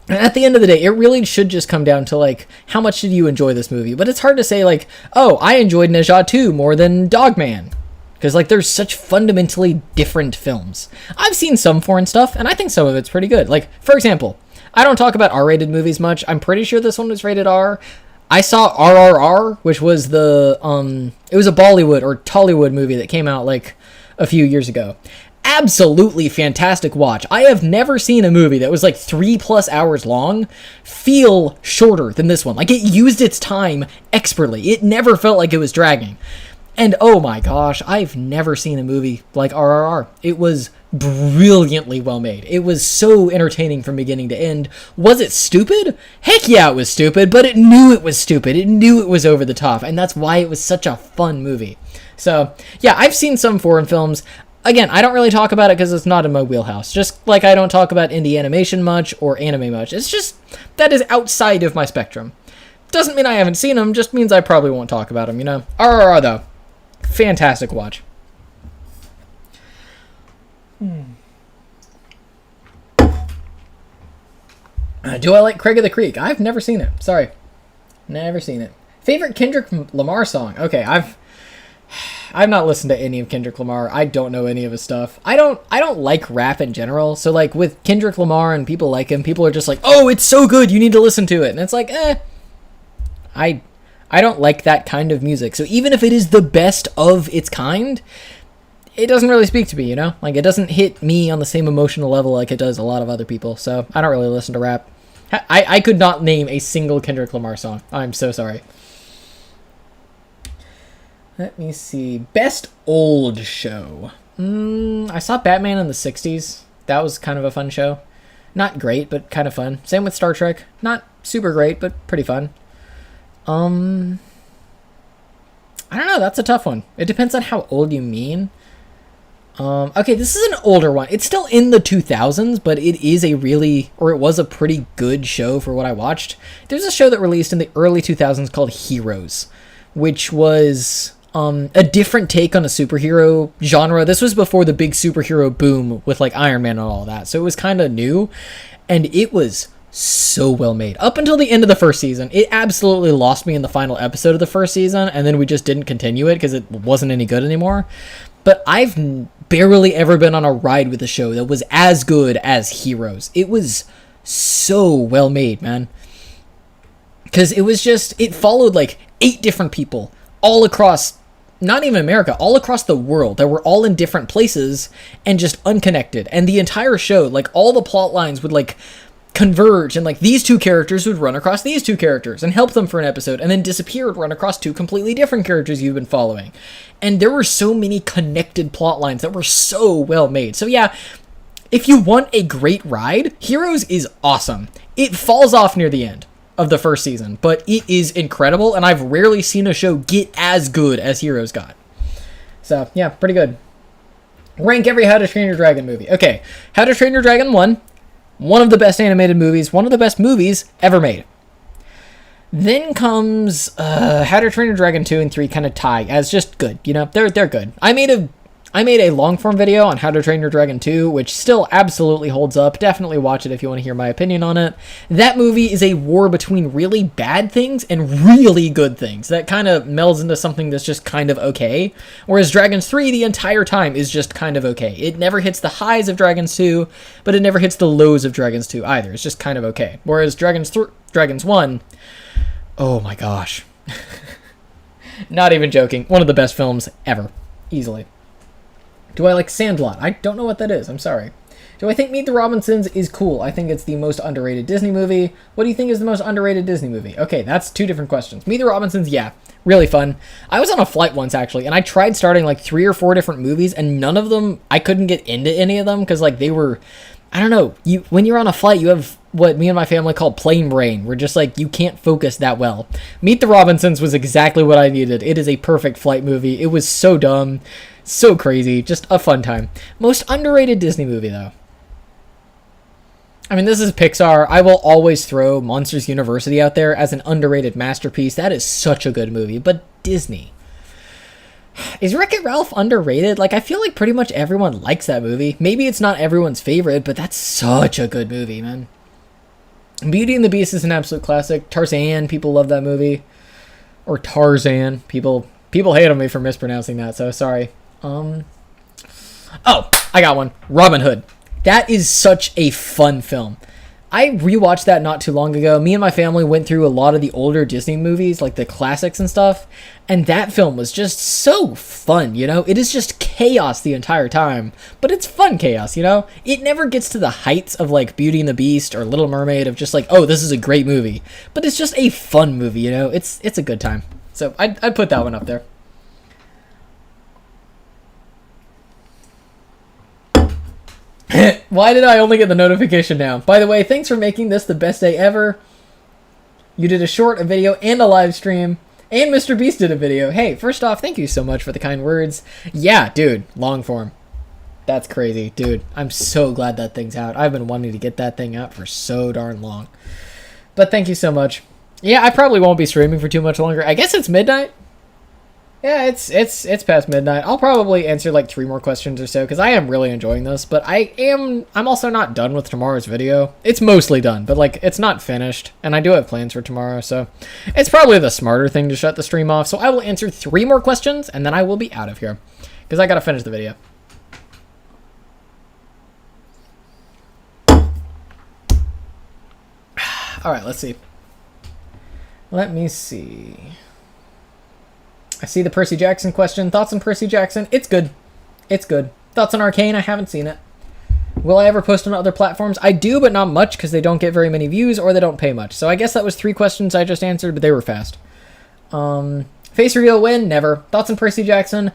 at the end of the day, it really should just come down to, how much did you enjoy this movie? But it's hard to say, oh, I enjoyed Ne Zha 2 more than Dogman. Because, there's such fundamentally different films. I've seen some foreign stuff, and I think some of it's pretty good. For example, I don't talk about R-rated movies much. I'm pretty sure this one was rated R. I saw RRR, which was it was a Bollywood or Tollywood movie that came out, a few years ago. Absolutely fantastic watch. I have never seen a movie that was 3+ hours long feel shorter than this one. It used its time expertly. It never felt like it was dragging. And oh my gosh, I've never seen a movie like RRR. It was brilliantly well made. It was so entertaining from beginning to end. Was it stupid? Heck yeah, it was stupid, but it knew it was stupid. It knew it was over the top, and that's why it was such a fun movie. So, yeah, I've seen some foreign films. Again, I don't really talk about it because it's not in my wheelhouse. Just like I don't talk about indie animation much or anime much. It's just, that is outside of my spectrum. Doesn't mean I haven't seen them, just means I probably won't talk about them, you know? RRR, though. Fantastic watch. Do I like Craig of the Creek? I've never seen it. Sorry. Never seen it. Favorite Kendrick Lamar song? Okay, I've not listened to any of Kendrick Lamar. I don't know any of his stuff. I don't like rap in general. So like with Kendrick Lamar and people like him, people are just like, "Oh, it's so good, you need to listen to it." And it's like, I don't like that kind of music. So even if it is the best of its kind, it doesn't really speak to me, you know? Like, it doesn't hit me on the same emotional level like it does a lot of other people. So I don't really listen to rap. I could not name a single Kendrick Lamar song. I'm so sorry. Let me see. Best old show. I saw Batman in the 60s. That was kind of a fun show. Not great, but kind of fun. Same with Star Trek. Not super great, but pretty fun. I don't know. That's a tough one. It depends on how old you mean. Okay, this is an older one. It's still in the 2000s, but it was a pretty good show for what I watched. There's a show that released in the early 2000s called Heroes, which was a different take on a superhero genre. This was before the big superhero boom with like Iron Man and all that, so it was kind of new, and it was so well made. Up until the end of the first season, it absolutely lost me in the final episode of the first season, and then we just didn't continue it because it wasn't any good anymore. But I've barely ever been on a ride with a show that was as good as Heroes. It was so well made, man. Because it followed like 8 different people all across, not even America, all across the world that were all in different places and just unconnected. And the entire show, like all the plot lines would like converge, and like these 2 characters would run across these 2 characters and help them for an episode, and then disappear and run across 2 completely different characters you've been following. And there were so many connected plot lines that were so well made. So yeah, if you want a great ride, Heroes is awesome. It falls off near the end of the first season, but it is incredible, and I've rarely seen a show get as good as Heroes got. So yeah, pretty good. Rank every How to Train Your Dragon movie. Okay, How to Train Your Dragon 1. One of the best animated movies, one of the best movies ever made. Then comes How to Train Your Dragon 2 and 3 kind of tie as just good, you know? They're good. I made a long form video on How to Train Your Dragon 2, which still absolutely holds up. Definitely watch it if you want to hear my opinion on it. That movie is a war between really bad things and really good things that kind of melds into something that's just kind of okay. Whereas Dragons 3 the entire time is just kind of okay. It never hits the highs of Dragons 2, but it never hits the lows of Dragons 2 either. It's just kind of okay. Whereas Dragons 1, oh my gosh. Not even joking. One of the best films ever. Easily. Do I like Sandlot? I don't know what that is. I'm sorry. Do I think Meet the Robinsons is cool? I think it's the most underrated Disney movie. What do you think is the most underrated Disney movie? Okay, that's 2 different questions. Meet the Robinsons, yeah, really fun. I was on a flight once, actually, and I tried starting like 3 or 4 different movies, and none of them, I couldn't get into any of them because like they were, I don't know, when you're on a flight, you have what me and my family call plane brain. We're just like, you can't focus that well. Meet the Robinsons was exactly what I needed. It is a perfect flight movie. It was so dumb. So crazy, just a fun time. Most underrated Disney movie, though. I mean, this is Pixar. I will always throw Monsters University out there as an underrated masterpiece. That is such a good movie. But Disney. Is Wreck-It Ralph underrated? Like, I feel like pretty much everyone likes that movie. Maybe it's not everyone's favorite, but that's such a good movie, man. Beauty and the Beast is an absolute classic. Tarzan, people love that movie. Or Tarzan. People hate on me for mispronouncing that, so sorry. Oh, I got one. Robin Hood. That is such a fun film. I rewatched that not too long ago. Me and my family went through a lot of the older Disney movies, like the classics and stuff, and that film was just so fun, you know? It is just chaos the entire time, but it's fun chaos, you know? It never gets to the heights of like Beauty and the Beast or Little Mermaid of just like, oh, this is a great movie, but it's just a fun movie, you know? It's a good time. So I'd put that one up there. Why did I only get the notification now? By the way, thanks for making this the best day ever. You did a short, a video, and a live stream. And Mr. Beast did a video. Hey, first off, thank you so much for the kind words. Yeah, dude, long form. That's crazy. Dude, I'm so glad that thing's out. I've been wanting to get that thing out for so darn long. But thank you so much. Yeah, I probably won't be streaming for too much longer. I guess it's midnight. Yeah, it's past midnight. I'll probably answer like 3 more questions or so because I am really enjoying this. But I'm also not done with tomorrow's video. It's mostly done, but like it's not finished, and I do have plans for tomorrow. So it's probably the smarter thing to shut the stream off. So I will answer 3 more questions, and then I will be out of here because I gotta finish the video. All right, let's see. Let me see. I see the Percy Jackson question. Thoughts on Percy Jackson? It's good. It's good. Thoughts on Arcane? I haven't seen it. Will I ever post on other platforms? I do, but not much because they don't get very many views or they don't pay much. So I guess that was 3 questions I just answered, but they were fast. Face reveal when? Never. Thoughts on Percy Jackson?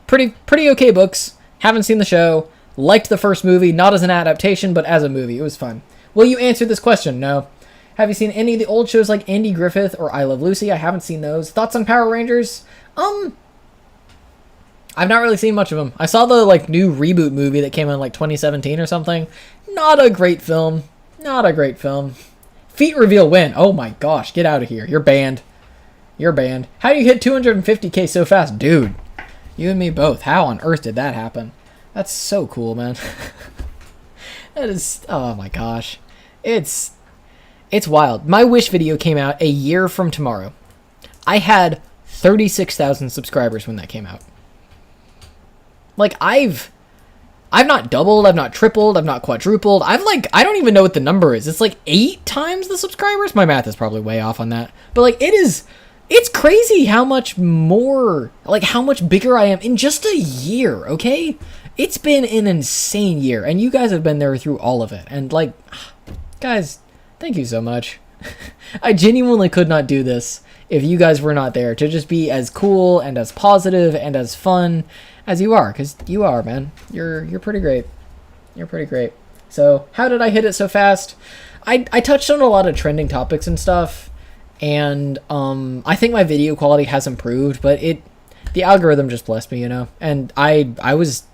Pretty okay books. Haven't seen the show. Liked the first movie, not as an adaptation, but as a movie. It was fun. Will you answer this question? No. Have you seen any of the old shows like Andy Griffith or I Love Lucy? I haven't seen those. Thoughts on Power Rangers? I've not really seen much of them. I saw the like new reboot movie that came out in like 2017 or something. Not a great film. Not a great film. Feet reveal when? Oh my gosh, get out of here. You're banned. You're banned. How do you hit 250k so fast? Dude, you and me both. How on earth did that happen? That's so cool, man. That is, oh my gosh. It's wild. My Wish video came out a year from tomorrow. I had 36,000 subscribers when that came out. Like, I've not doubled, I've not tripled, I've not quadrupled. I don't even know what the number is. It's like 8 times the subscribers. My math is probably way off on that. But like, it's crazy how much more, like how much bigger I am in just a year, okay? It's been an insane year, and you guys have been there through all of it. And like, guys, thank you so much. I genuinely could not do this if you guys were not there to just be as cool and as positive and as fun as you are, because you are, man. You're pretty great. You're pretty great. So how did I hit it so fast? I touched on a lot of trending topics and stuff, and I think my video quality has improved, but the algorithm just blessed me, you know. And I was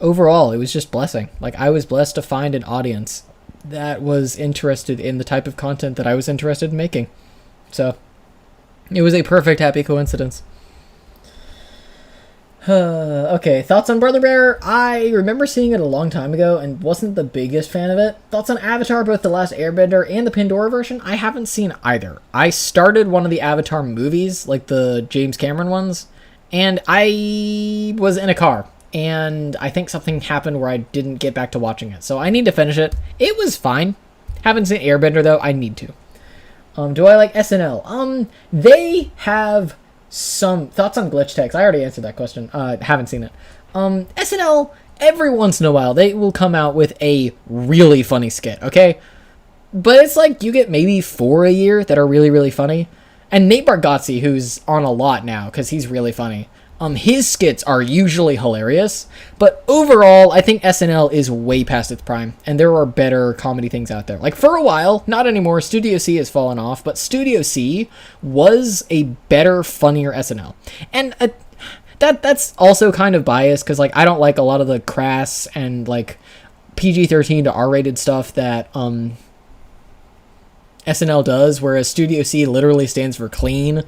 overall, it was just blessing. Like, I was blessed to find an audience that was interested in the type of content that I was interested in making. So it was a perfect happy coincidence. Okay, thoughts on Brother Bear? I remember seeing it a long time ago and wasn't the biggest fan of it. Thoughts on Avatar, both The Last Airbender and the Pandora version? I haven't seen either. I started one of the Avatar movies, like the James Cameron ones, and I was in a car, and I think something happened where I didn't get back to watching it. So I need to finish it. It was fine. Haven't seen Airbender, though. I need to. Do I like SNL? They have some thoughts on glitch text. I already answered that question. Haven't seen it. SNL, every once in a while, they will come out with a really funny skit, okay? But it's like you get maybe 4 a year that are really, really funny. And Nate Bargatze, who's on a lot now because he's really funny, his skits are usually hilarious. But overall, I think SNL is way past its prime, and there are better comedy things out there. Like, for a while, not anymore, Studio C has fallen off, but Studio C was a better, funnier SNL. And that's also kind of biased, because like I don't like a lot of the crass and like PG-13 to R-rated stuff that SNL does, whereas Studio C literally stands for clean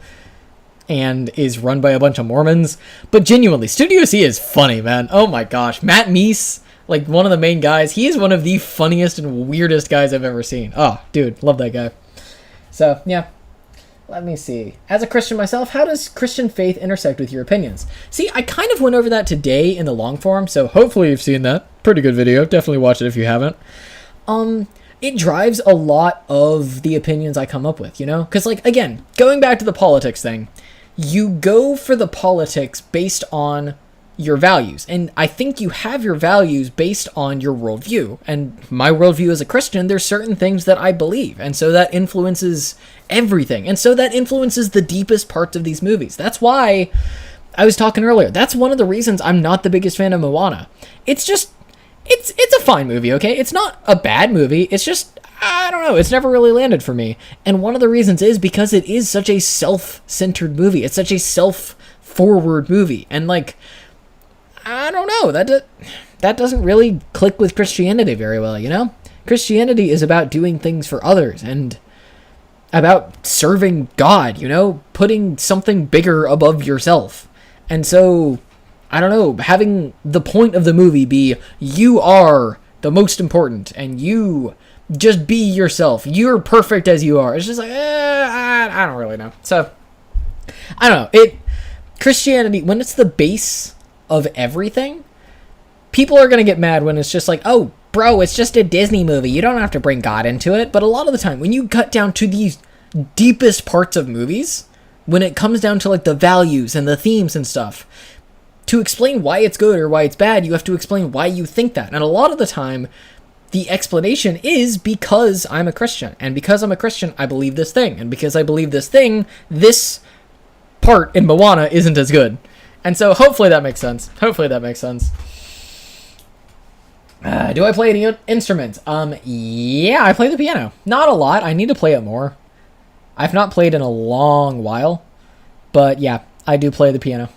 and is run by a bunch of Mormons. But genuinely, Studio C is funny, man. Oh my gosh. Matt Meese, like one of the main guys, he is one of the funniest and weirdest guys I've ever seen. Oh, dude, love that guy. So, yeah. Let me see. As a Christian myself, how does Christian faith intersect with your opinions? See, I kind of went over that today in the long form, so hopefully you've seen that. Pretty good video. Definitely watch it if you haven't. It drives a lot of the opinions I come up with, you know? Because, like, again, going back to the politics thing, you go for the politics based on your values. And I think you have your values based on your worldview. And my worldview as a Christian, there's certain things that I believe. And so that influences everything. And so that influences the deepest parts of these movies. That's why I was talking earlier. That's one of the reasons I'm not the biggest fan of Moana. It's just, it's a fine movie, okay? It's not a bad movie. It's just, I don't know, it's never really landed for me. And one of the reasons is because it is such a self-centered movie. It's such a self-forward movie. And, like, I don't know, that doesn't really click with Christianity very well, you know? Christianity is about doing things for others and about serving God, you know? Putting something bigger above yourself. And so, I don't know, having the point of the movie be, you are the most important, and you just be yourself. You're perfect as you are. It's just like, I don't really know. So, I don't know. Christianity, when it's the base of everything, people are going to get mad when it's just like, oh, bro, it's just a Disney movie. You don't have to bring God into it. But a lot of the time, when you cut down to these deepest parts of movies, when it comes down to like the values and the themes and stuff, to explain why it's good or why it's bad, you have to explain why you think that. And a lot of the time, the explanation is because I'm a Christian. And because I'm a Christian, I believe this thing. And because I believe this thing, this part in Moana isn't as good. And so hopefully that makes sense. Do I play any instruments? Yeah, I play the piano. Not a lot. I need to play it more. I've not played in a long while. But yeah, I do play the piano.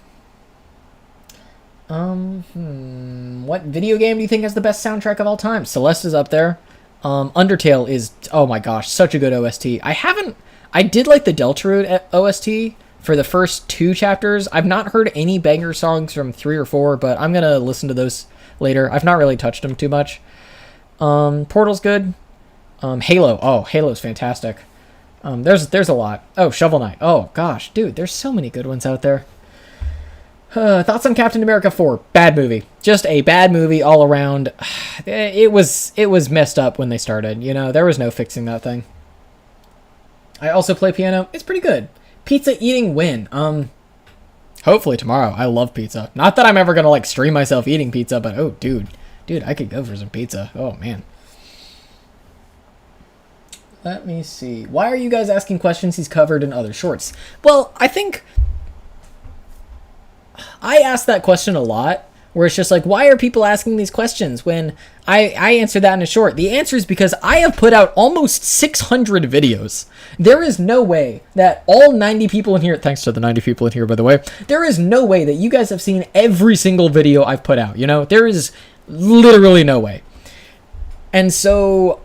What video game do you think has the best soundtrack of all time? Celeste is up there. Undertale is, oh my gosh, such a good OST. I did like the Deltarune OST for the first 2 chapters. I've not heard any banger songs from 3 or 4, but I'm gonna listen to those later. I've not really touched them too much. Portal's good. Halo. Oh, Halo's fantastic. There's a lot. Oh, Shovel Knight. Oh gosh, dude, there's so many good ones out there. Thoughts on Captain America 4? Bad movie. Just a bad movie all around. It was messed up when they started. You know, there was no fixing that thing. I also play piano. It's pretty good. Pizza eating win. Hopefully tomorrow. I love pizza. Not that I'm ever gonna like stream myself eating pizza, but oh, dude, I could go for some pizza. Oh man. Let me see. Why are you guys asking questions he's covered in other shorts? Well, I think I ask that question a lot, where it's just like, why are people asking these questions when I answer that in a short? The answer is because I have put out almost 600 videos. There is no way that all 90 people in here, thanks to the 90 people in here, by the way, there is no way that you guys have seen every single video I've put out, you know? There is literally no way. And so,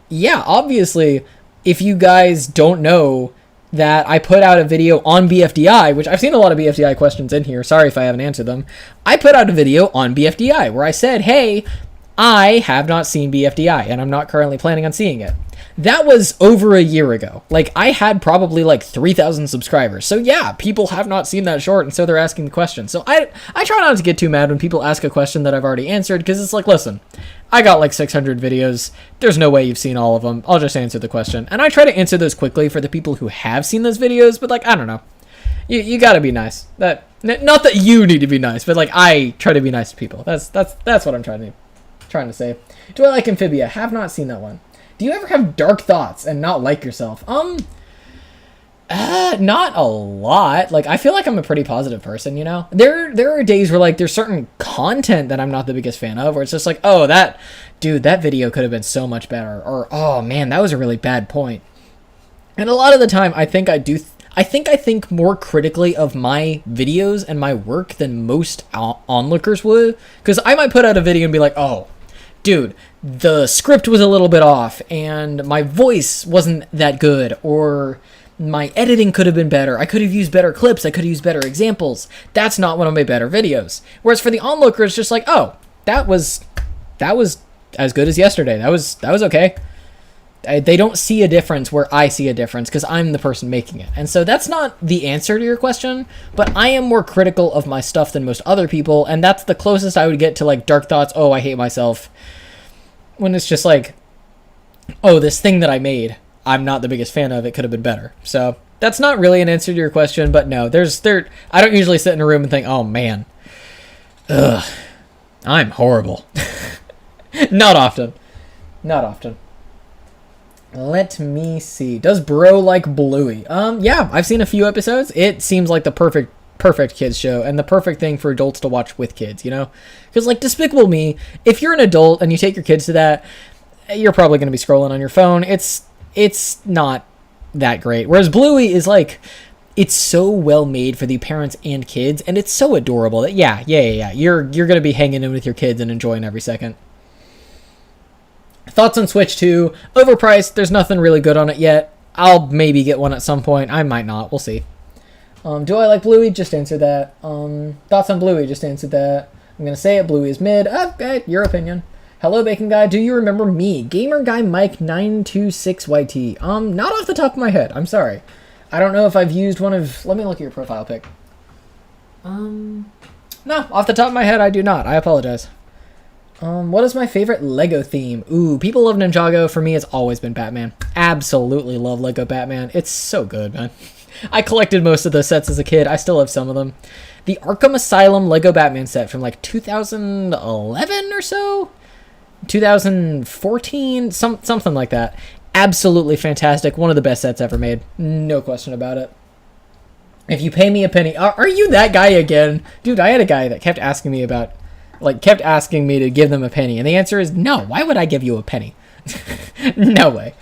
yeah, obviously, if you guys don't know that I put out a video on BFDI, which I've seen a lot of BFDI questions in here. Sorry if I haven't answered them. I put out a video on BFDI where I said, hey, I have not seen BFDI and I'm not currently planning on seeing it. That was over a year ago. Like, I had probably like 3,000 subscribers. So yeah, people have not seen that short, and so they're asking the question. So I try not to get too mad when people ask a question that I've already answered, because it's like, listen, I got like 600 videos. There's no way you've seen all of them. I'll just answer the question. And I try to answer those quickly for the people who have seen those videos, but like, I don't know. You gotta be nice. Not that you need to be nice, but like, I try to be nice to people. That's what I'm trying to say. Do I like Amphibia? Have not seen that one. Do you ever have dark thoughts and not like yourself? Not a lot. Like, I feel like I'm a pretty positive person, you know? There are days where, like, there's certain content that I'm not the biggest fan of, where it's just like, oh, that video could have been so much better. Or, oh, man, that was a really bad point. And a lot of the time, I think I think more critically of my videos and my work than most onlookers would. Because I might put out a video and be like, oh, dude, the script was a little bit off, and my voice wasn't that good, or my editing could have been better. I could have used better clips. I could have used better examples. That's not one of my better videos. Whereas for the onlooker, it's just like, oh, that was as good as yesterday. That was okay. They don't see a difference where I see a difference because I'm the person making it. And so that's not the answer to your question, but I am more critical of my stuff than most other people, and that's the closest I would get to like dark thoughts, oh, I hate myself, when it's just like, oh, this thing that I made, I'm not the biggest fan of, it could have been better. So that's not really an answer to your question, but no, I don't usually sit in a room and think, oh man, I'm horrible. Not often. Let me see. Does bro like Bluey? Yeah, I've seen a few episodes. It seems like the perfect perfect kids show and the perfect thing for adults to watch with kids, you know? Because, like, Despicable Me, if you're an adult and you take your kids to that, you're probably going to be scrolling on your phone. It's not that great. Whereas Bluey is, like, it's so well made for the parents and kids, and it's so adorable that, yeah, you're going to be hanging in with your kids and enjoying every second. Thoughts on Switch 2? Overpriced. There's nothing really good on it yet. I'll maybe get one at some point. I might not. We'll see. Do I like Bluey? Just answer that. Thoughts on Bluey? Just answered that. I'm going to say it. Bluey is mid. Okay, your opinion. Hello, Bacon Guy. Do you remember me? Gamer Guy Mike 926YT. Not off the top of my head. I'm sorry. I don't know if I've used one of... Let me look at your profile pic. No, off the top of my head, I do not. I apologize. What is my favorite Lego theme? Ooh, people love Ninjago. For me, it's always been Batman. Absolutely love Lego Batman. It's so good, man. I collected most of the sets as a kid. I still have some of them. The Arkham Asylum Lego Batman set from like 2011 or so? 2014? Something like that. Absolutely fantastic. One of the best sets ever made. No question about it. If you pay me a penny... Are you that guy again? Dude, I had a guy that kept asking me about... kept asking me to give them a penny. And the answer is no. Why would I give you a penny? No way.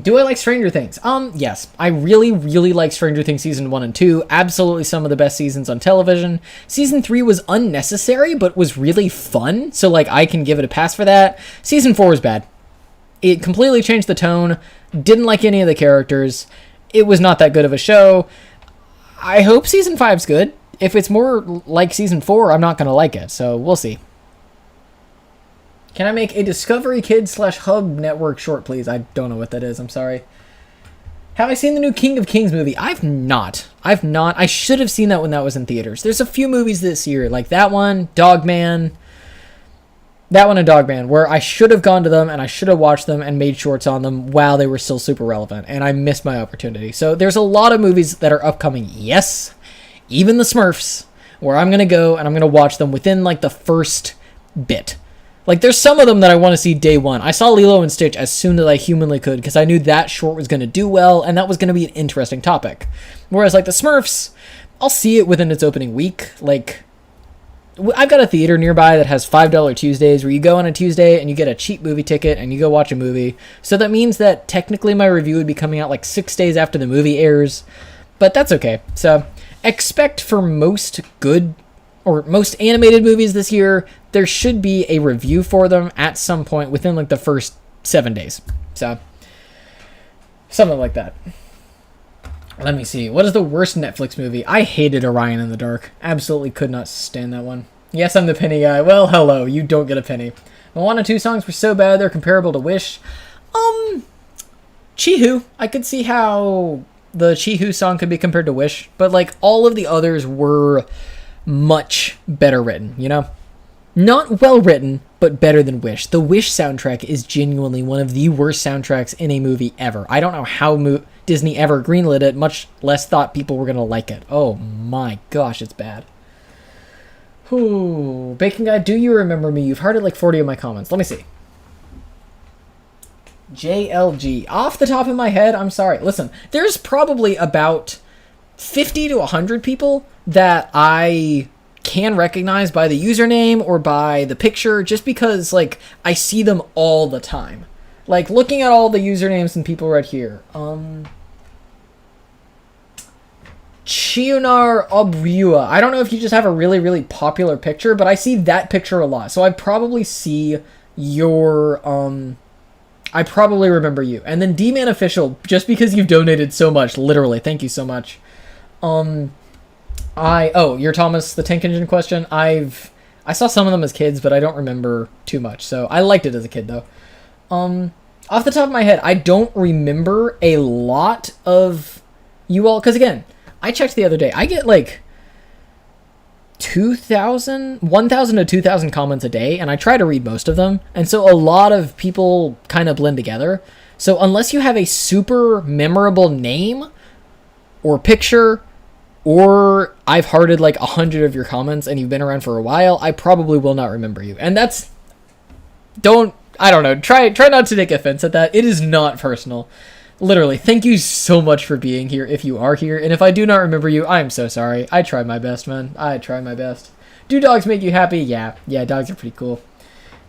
Do I like Stranger Things? Yes. I really, really like Stranger Things Season 1 and 2. Absolutely some of the best seasons on television. Season 3 was unnecessary, but was really fun. So, I can give it a pass for that. Season 4 was bad. It completely changed the tone. Didn't like any of the characters. It was not that good of a show. I hope Season 5's good. If it's more like Season 4, I'm not going to like it. So, we'll see. Can I make a Discovery Kids / Hub Network short, please? I don't know what that is. I'm sorry. Have I seen the new King of Kings movie? I've not. I should have seen that when that was in theaters. There's a few movies this year, like that one, Dogman. That one and Dogman, where I should have gone to them and I should have watched them and made shorts on them while they were still super relevant. And I missed my opportunity. So there's a lot of movies that are upcoming. Yes, even the Smurfs, where I'm going to go and I'm going to watch them within the first bit. There's some of them that I want to see day one. I saw Lilo and Stitch as soon as I humanly could because I knew that short was going to do well and that was going to be an interesting topic. Whereas, the Smurfs, I'll see it within its opening week. I've got a theater nearby that has $5 Tuesdays where you go on a Tuesday and you get a cheap movie ticket and you go watch a movie. So that means that technically my review would be coming out 6 days after the movie airs. But that's okay. So expect for most animated movies this year, there should be a review for them at some point within the first 7 days. So, something like that. Let me see. What is the worst Netflix movie? I hated Orion in the Dark. Absolutely could not stand that one. Yes, I'm the penny guy. Well, hello. You don't get a penny. Moana 2 songs were so bad they're comparable to Wish. Chihu. I could see how the Chihu song could be compared to Wish. But, all of the others were much better written, you know? Not well written, but better than Wish. The Wish soundtrack is genuinely one of the worst soundtracks in a movie ever. I don't know how Disney ever greenlit it, much less thought people were going to like it. Oh my gosh, it's bad. Ooh, Bacon Guy, do you remember me? You've hearted 40 of my comments. Let me see. JLG. Off the top of my head, I'm sorry. Listen, there's probably about 50 to 100 people that I can recognize by the username or by the picture just because, I see them all the time. Looking at all the usernames and people right here. Chiunar Obriua. I don't know if you just have a really, really popular picture, but I see that picture a lot. So I probably see your, I probably remember you. And then D-Man Official, just because you've donated so much, literally, thank you so much. You're Thomas the Tank Engine question. I saw some of them as kids, but I don't remember too much. So I liked it as a kid, though. Off the top of my head, I don't remember a lot of you all, because again, I checked the other day. I get 1,000 to 2,000 comments a day, and I try to read most of them. And so a lot of people kind of blend together. So unless you have a super memorable name or picture, or I've hearted 100 of your comments and you've been around for a while, I probably will not remember you. And I don't know, try not to take offense at that. It is not personal. Literally, thank you so much for being here if you are here. And if I do not remember you, I am so sorry. I tried my best, man. I tried my best. Do dogs make you happy? Yeah. Yeah, dogs are pretty cool.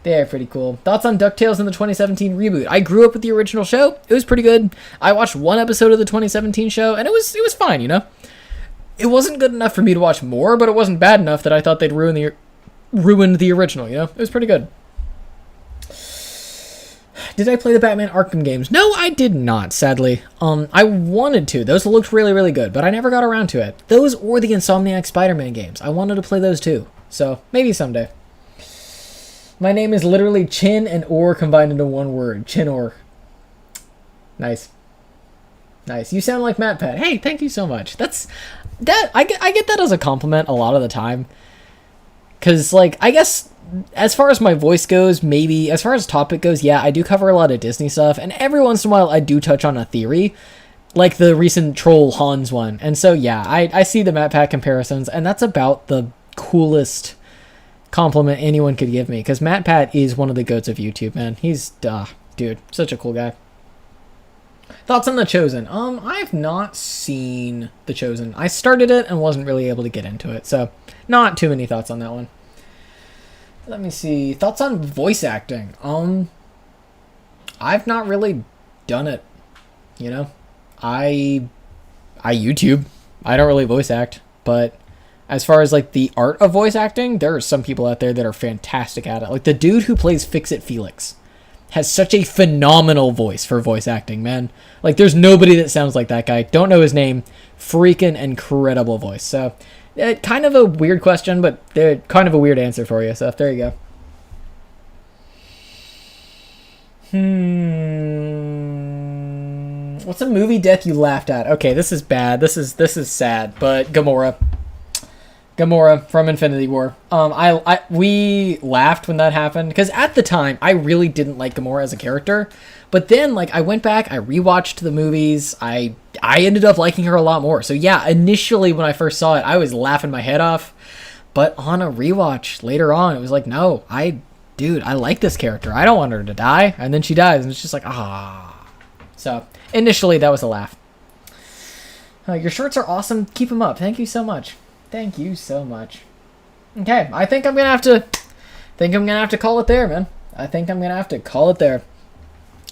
They are pretty cool. Thoughts on DuckTales in the 2017 reboot? I grew up with the original show. It was pretty good. I watched one episode of the 2017 show, and it was fine, you know? It wasn't good enough for me to watch more, but it wasn't bad enough that I thought they'd ruined the original, you know? It was pretty good. Did I play the Batman Arkham games? No, I did not, sadly. I wanted to. Those looked really, really good, but I never got around to it. Those or the Insomniac Spider-Man games. I wanted to play those too. So, maybe someday. My name is literally Chin and Or combined into one word. Chin Or. Nice. Nice. You sound like MatPat. Hey, thank you so much. I get that as a compliment a lot of the time. Because, like, I guess, as far as my voice goes, maybe, as far as topic goes, yeah, I do cover a lot of Disney stuff, and every once in a while I do touch on a theory, like the recent Troll Hans one. And so, yeah, I see the MatPat comparisons, and that's about the coolest compliment anyone could give me, because MatPat is one of the goats of YouTube, man. He's, dude, such a cool guy. Thoughts on The Chosen? I've not seen The Chosen. I started it and wasn't really able to get into it, so not too many thoughts on that one. Let me see. Thoughts on voice acting? I've not really done it, you know? I YouTube. I don't really voice act, but as far as, like, the art of voice acting, there are some people out there that are fantastic at it. Like, the dude who plays Fix-It Felix has such a phenomenal voice for voice acting, man. Like, there's nobody that sounds like that guy. Don't know his name. Freaking incredible voice. So, kind of a weird question, but kind of a weird answer for you. So, there you go. What's a movie death you laughed at? Okay, this is bad. This is sad, but Gamora from Infinity War. We laughed when that happened because at the time I really didn't like Gamora as a character, but then, like, I went back, I rewatched the movies, I ended up liking her a lot more. So yeah, initially when I first saw it, I was laughing my head off, but on a rewatch later on, it was like, no, dude, I like this character. I don't want her to die, and then she dies, and it's just like, ah. So initially that was a laugh. Your shirts are awesome. Keep them up. Thank you so much. Thank you so much. Okay, I think I'm gonna have to call it there, man. I think I'm gonna have to call it there.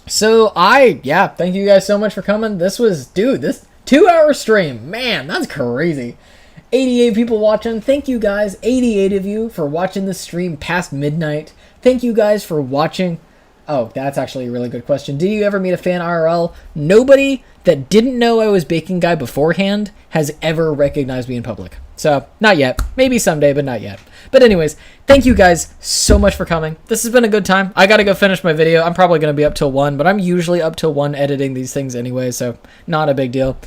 So thank you guys so much for coming. This 2-hour stream, man, that's crazy. 88 people watching. Thank you guys, 88 of you, for watching this stream past midnight. Thank you guys for watching. Oh, that's actually a really good question. Did you ever meet a fan IRL? Nobody that didn't know I was Bacon Guy beforehand has ever recognized me in public. So, not yet. Maybe someday, but not yet. But anyways, thank you guys so much for coming. This has been a good time. I gotta go finish my video. I'm probably gonna be up till 1, but I'm usually up till 1 editing these things anyway, so not a big deal.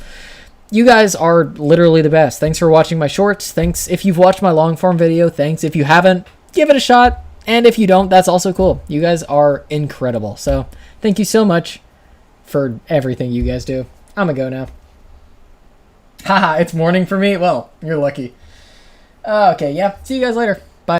You guys are literally the best. Thanks for watching my shorts. Thanks if you've watched my long form video. Thanks if you haven't. Give it a shot. And if you don't, that's also cool. You guys are incredible. So, thank you so much for everything you guys do. I'm gonna go now. Haha, it's morning for me? Well, you're lucky. Okay, yeah. See you guys later.